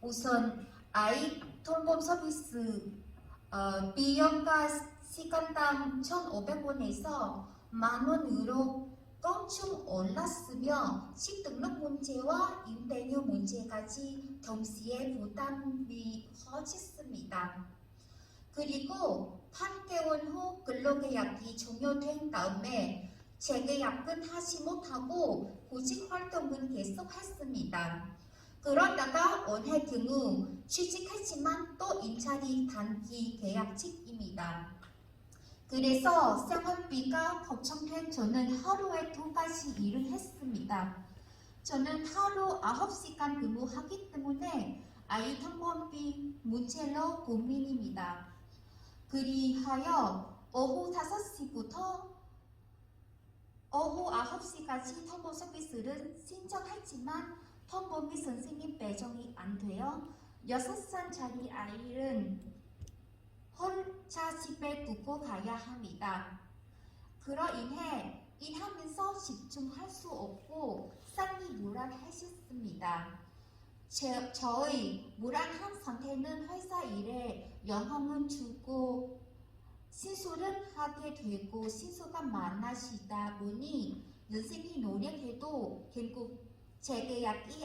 우선 아이 돌봄 서비스 비용과 시간당 1,500원에서 만원으로 껑충 올랐으며 집 등록 문제와 임대료 문제까지 동시에 부담이 커졌습니다. 그리고 8개월 후 근로계약이 종료된 다음에 재계약은 하지 못하고 구직 활동은 계속했습니다. 그러다가 올해 경우 취직했지만 또 임차리 단기 계약직입니다. 그래서 생활비가 걱정된 저는 하루에 2가지 일을 했습니다. 저는 하루 9시간 근무하기 때문에 아이 돌봄비 문제로 고민입니다. 그리하여 오후 5시부터 오후 9시까지 돌봄 서비스를 신청했지만 돌봄비 선생님 배정이 안 되어 6살짜리 아이는 혼자 집에 두고 가야 합니다. 그로 인해 일하면서 집중할 수 없고 삶이 불안해졌습니다. 저의 불안한 상태는 회사 일에 영향을 주고 실수를 하게 되고 실수가 많아지다 보니 열심히 노력해도 결국 재계약이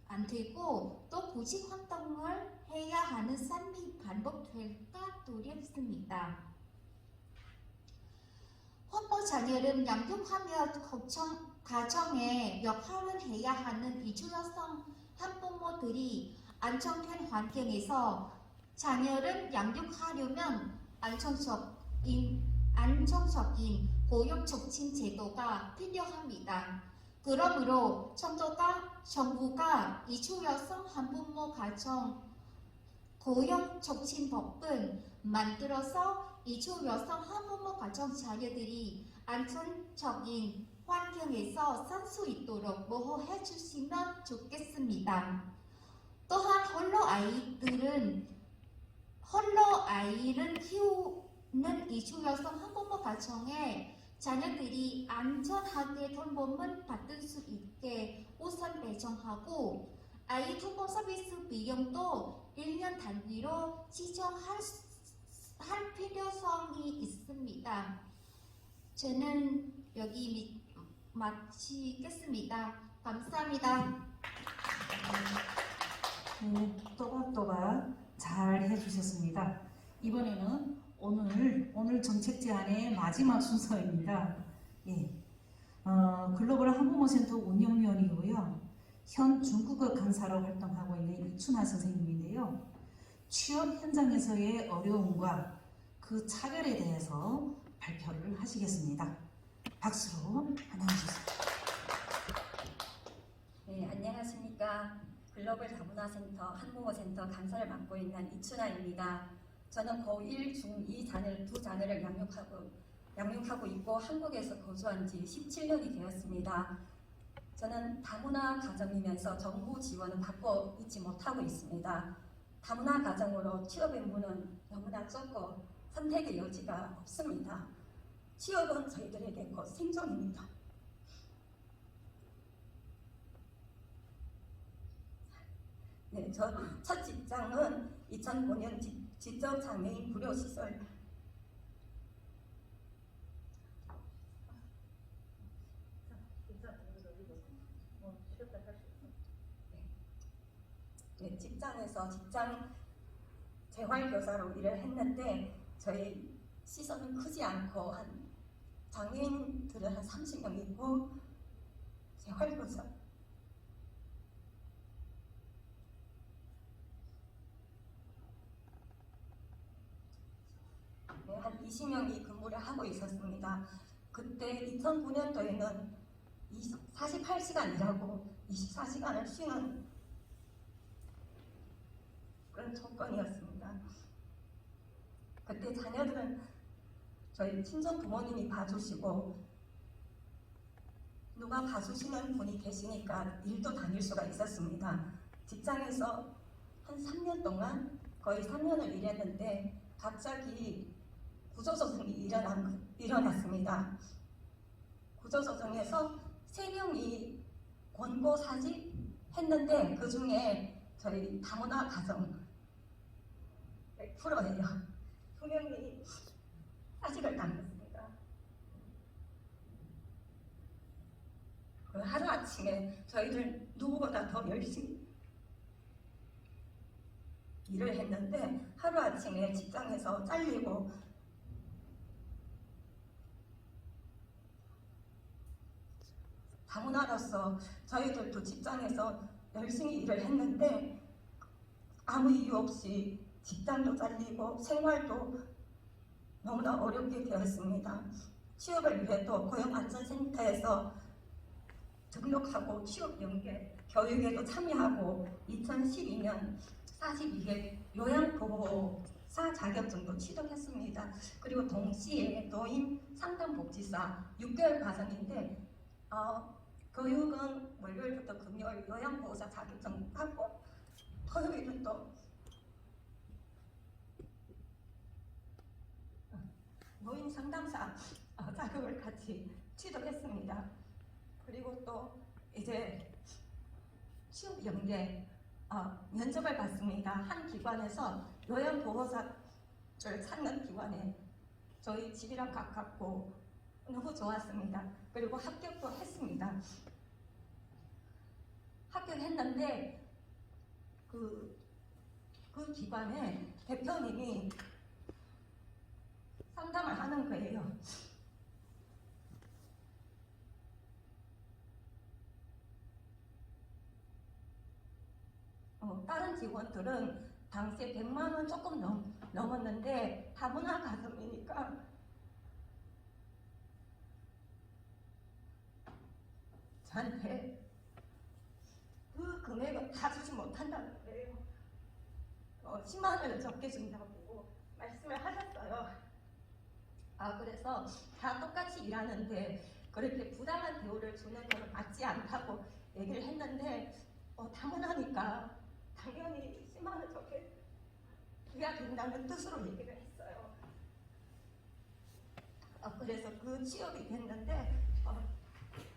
안 되고 또 구직 활동을 해야 하는 삶이 반복될까 두렵습니다. 혼모 자녀를 양육하며 가정의 역할을 해야 하는 이주여성 한부모들이 안정된 환경에서 자녀를 양육하려면 안정적인 보육촉진 제도가 필요합니다. 그러므로 정부가 이주 여성 한부모 가정 고용 촉진법을 만들어서 이주 여성 한부모 가정 자녀들이 안전적인 환경에서 살 수 있도록 보호해 주시면 좋겠습니다. 또한 홀로 아이를 키우는 이주 여성 한부모 가정의 자녀들이 안전하게 돌봄을 받을 수 있게 우선 배정하고 아이 돌봄 서비스 비용도 1년 단위로 지정할 필요성이 있습니다. 저는 여기 마치겠습니다. 감사합니다. 네, 또박또박 잘 해주셨습니다. 이번에는 오늘 정책 제안의 마지막 순서입니다. 예, 글로벌 한부모센터 운영위원이고요. 현 중국어 강사로 활동하고 있는 이춘하 선생님인데요. 취업 현장에서의 어려움과 그 차별에 대해서 발표를 하시겠습니다. 박수로 환영해주세요. 네, 안녕하십니까. 글로벌 다문화센터 한부모센터 강사를 맡고 있는 이춘하입니다. 저는 고1, 중2 두 자녀를 양육하고 있고 한국에서 거주한 지 17년이 되었습니다. 저는 다문화 가정이면서 정부 지원을 받고 있지 못하고 있습니다. 다문화 가정으로 취업의 문은 너무나 좁고 선택의 여지가 없습니다. 취업은 저희들에게 곧 생존입니다. 네, 저 첫 직장은 2005년 지적장애인 무료시설 직장에서 직장 재활교사로 일을 했는데 저희 시설은 크지 않고 한 장애인들은 한 30명 있고 재활교사 한 20명이 근무를 하고 있었습니다. 그때 2009년도에는 48시간 일하고 24시간을 쉬는 그런 조건이었습니다. 그때 자녀들은 저희 친정 부모님이 봐주시고 누가 봐주시는 분이 계시니까 일도 다닐 수가 있었습니다. 직장에서 한 3년 동안 거의 3년을 일했는데 갑자기 구조조정이 일어났습니다. 구조조정에서 3명이 권고 사직 했는데 그 중에 저희 다문화 가정 100%예요. 2명이 사직을 당했습니다. 하루아침에 저희들 누구보다 더 열심히 일을 했는데 하루아침에 직장에서 잘리고 다문화로서 저희들도 직장에서 열심히 일을 했는데 아무 이유 없이 직장도 잘리고 생활도 너무나 어렵게 되었습니다. 취업을 위해 또 고용안전센터에서 등록하고 취업 연계 교육에도 참여하고 2012년 42개 요양보호사 자격증도 취득했습니다. 그리고 동시에 노인 상담복지사 6개월 과정인데 교육은 월요일부터 금요일 요양보호사 자격증 받고 토요일은 또 노인 상담사 자격을 같이 취득했습니다. 그리고 또 이제 취업 연계 면접을 봤습니다. 한 기관에서 요양보호사를 찾는 기관에 저희 집이랑 가깝고 너무 좋았습니다. 그리고 합격도 했습니다. 합격했는데 그 기관의 대표님이 상담을 하는 거예요. 다른 직원들은 당시에 100만 원 조금 넘었는데 다문화 가정이니까 저한테 그 금액은 다 주지 못한다는 거예요. 10만 원을 적게 준다고 말씀을 하셨어요. 그래서 다 똑같이 일하는데 그렇게 부당한 대우를 주는 건 맞지 않다고 얘기를 했는데 당연하니까 당연히 10만 원 적게 줘야 된다는 뜻으로 얘기를 했어요. 그래서 그 취업이 됐는데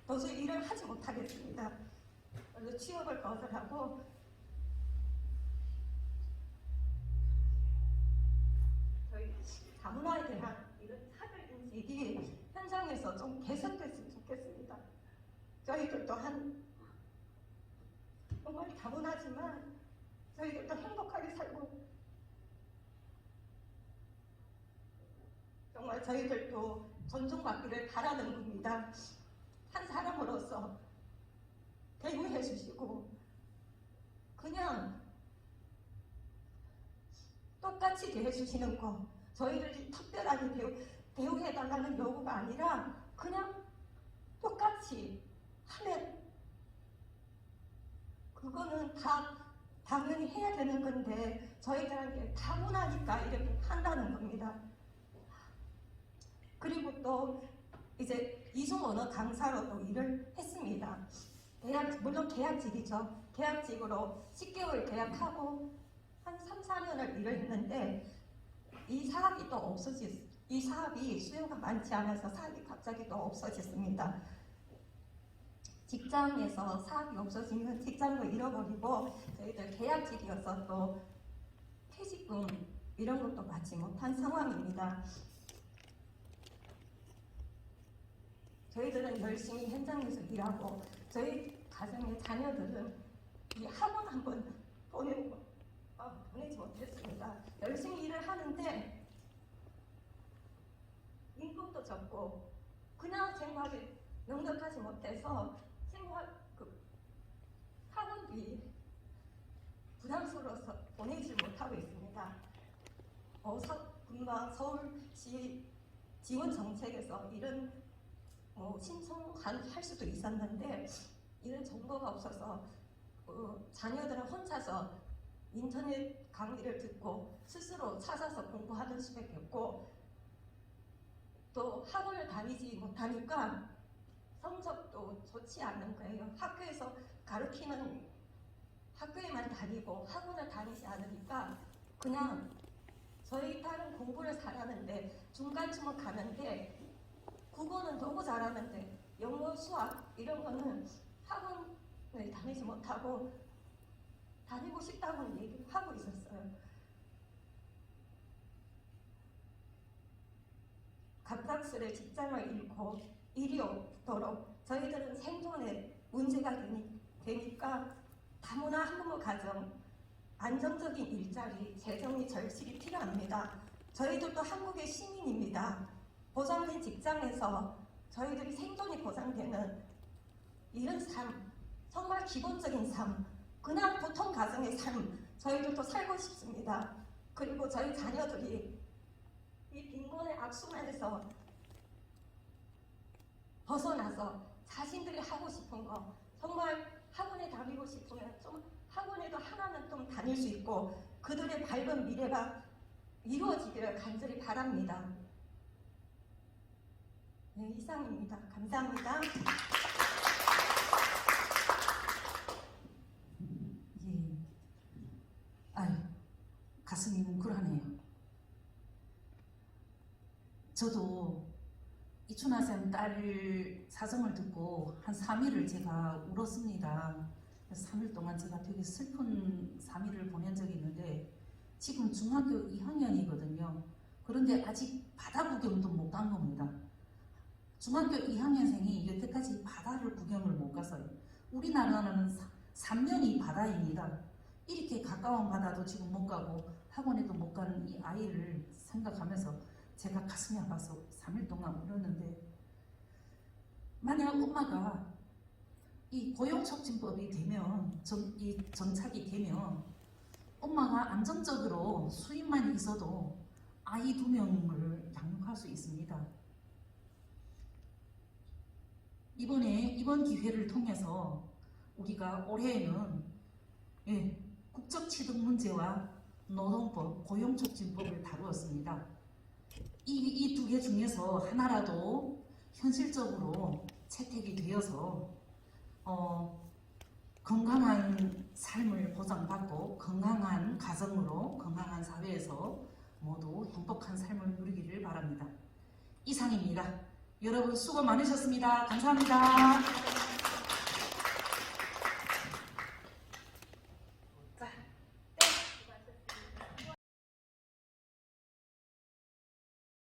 도저히 일을 하지 못하겠습니다. 그래서 취업을 거절하고 저희 다문화에 대한 이런 차별인식이 현장에서 좀 개선됐으면 좋겠습니다. 저희들도 정말 다문화지만 저희들도 행복하게 살고 정말 저희들도 존중받기를 바라는 겁니다. 한 사람으로서 대우해 주시고 그냥 똑같이 대해 주시는 거 저희를 특별하게 대우해 달라는 요구가 아니라 그냥 똑같이 하면 그거는 다 당연히 해야 되는 건데 저희들한테 다문화니까 이렇게 한다는 겁니다. 그리고 또 이제 이중 언어 강사로도 일을 했습니다. 물론 계약직이죠. 계약직으로 10개월 계약하고 한 3, 4년을 일을 했는데 이 사업이 수요가 많지 않아서 사업이 갑자기 또 없어졌습니다. 직장에서 사업이 없어지면 직장도 잃어버리고 저희들 계약직이어서 또 퇴직금 이런 것도 받지 못한 상황입니다. 저희들은 열심히 현장에서 일하고 저희 가정의 자녀들은 이 학원 한번 보내지 못했습니다. 열심히 일을 하는데 임금도 적고 그냥 생활에 넉넉하지 못해서 학원비 부담스러워서 보내지 못하고 있습니다. 금방 서울시 지원 정책에서 이런 신청할 수도 있었는데 이런 정보가 없어서 자녀들은 혼자서 인터넷 강의를 듣고 스스로 찾아서 공부하는 수밖에 없고 또 학원을 다니지 못하니까 성적도 좋지 않는 거예요. 학교에서 가르치는 학교에만 다니고 학원을 다니지 않으니까 그냥 저희 딸은 공부를 잘하는데 중간쯤은 가는데 국어는 너무 잘하는데 영어, 수학 이런 거는 학원을 다니지 못하고 다니고 싶다고 얘기를 하고 있었어요. 갑작스레 직장을 잃고 일이 없도록 저희들은 생존에 문제가 되니까 다문화 한부모 가정, 안정적인 일자리, 재정의 절실히 필요합니다. 저희들도 한국의 시민입니다. 보장된 직장에서 저희들이 생존이 보장되는 이런 삶, 정말 기본적인 삶, 그냥 보통 가정의 삶, 저희들도 살고 싶습니다. 그리고 저희 자녀들이 이 빈곤의 악순환에서 벗어나서 자신들이 하고 싶은 거, 정말 학원에 다니고 싶으면 좀 학원에도 하나는 좀 다닐 수 있고 그들의 밝은 미래가 이루어지기를 간절히 바랍니다. 네, 이상입니다. 감사합니다. 예. 아유, 가슴이 뭉클하네요. 저도 이춘하쌤 딸 사정을 듣고 한 3일을 제가 울었습니다. 3일 동안 제가 되게 슬픈 3일을 보낸 적이 있는데 지금 중학교 2학년이거든요. 그런데 아직 바다 구경도 못 간 겁니다. 중학교 2학년생이 여태까지 바다를 구경을 못 갔어요. 우리나라는 3년이 바다입니다. 이렇게 가까운 바다도 지금 못 가고 학원에도 못 가는 이 아이를 생각하면서 제가 가슴이 아파서 3일 동안 울었는데 만약 엄마가 이 고용촉진법이 되면 이 정착이 되면 엄마가 안정적으로 수입만 있어도 아이 2명을 양육할 수 있습니다. 이번 기회를 통해서 우리가 올해에는 국적취득 문제와 노동법, 고용촉진법을 다루었습니다. 이 두 개 중에서 하나라도 현실적으로 채택이 되어서 건강한 삶을 보장받고 건강한 가정으로 건강한 사회에서 모두 행복한 삶을 누리기를 바랍니다. 이상입니다. 여러분 수고 많으셨습니다. 감사합니다.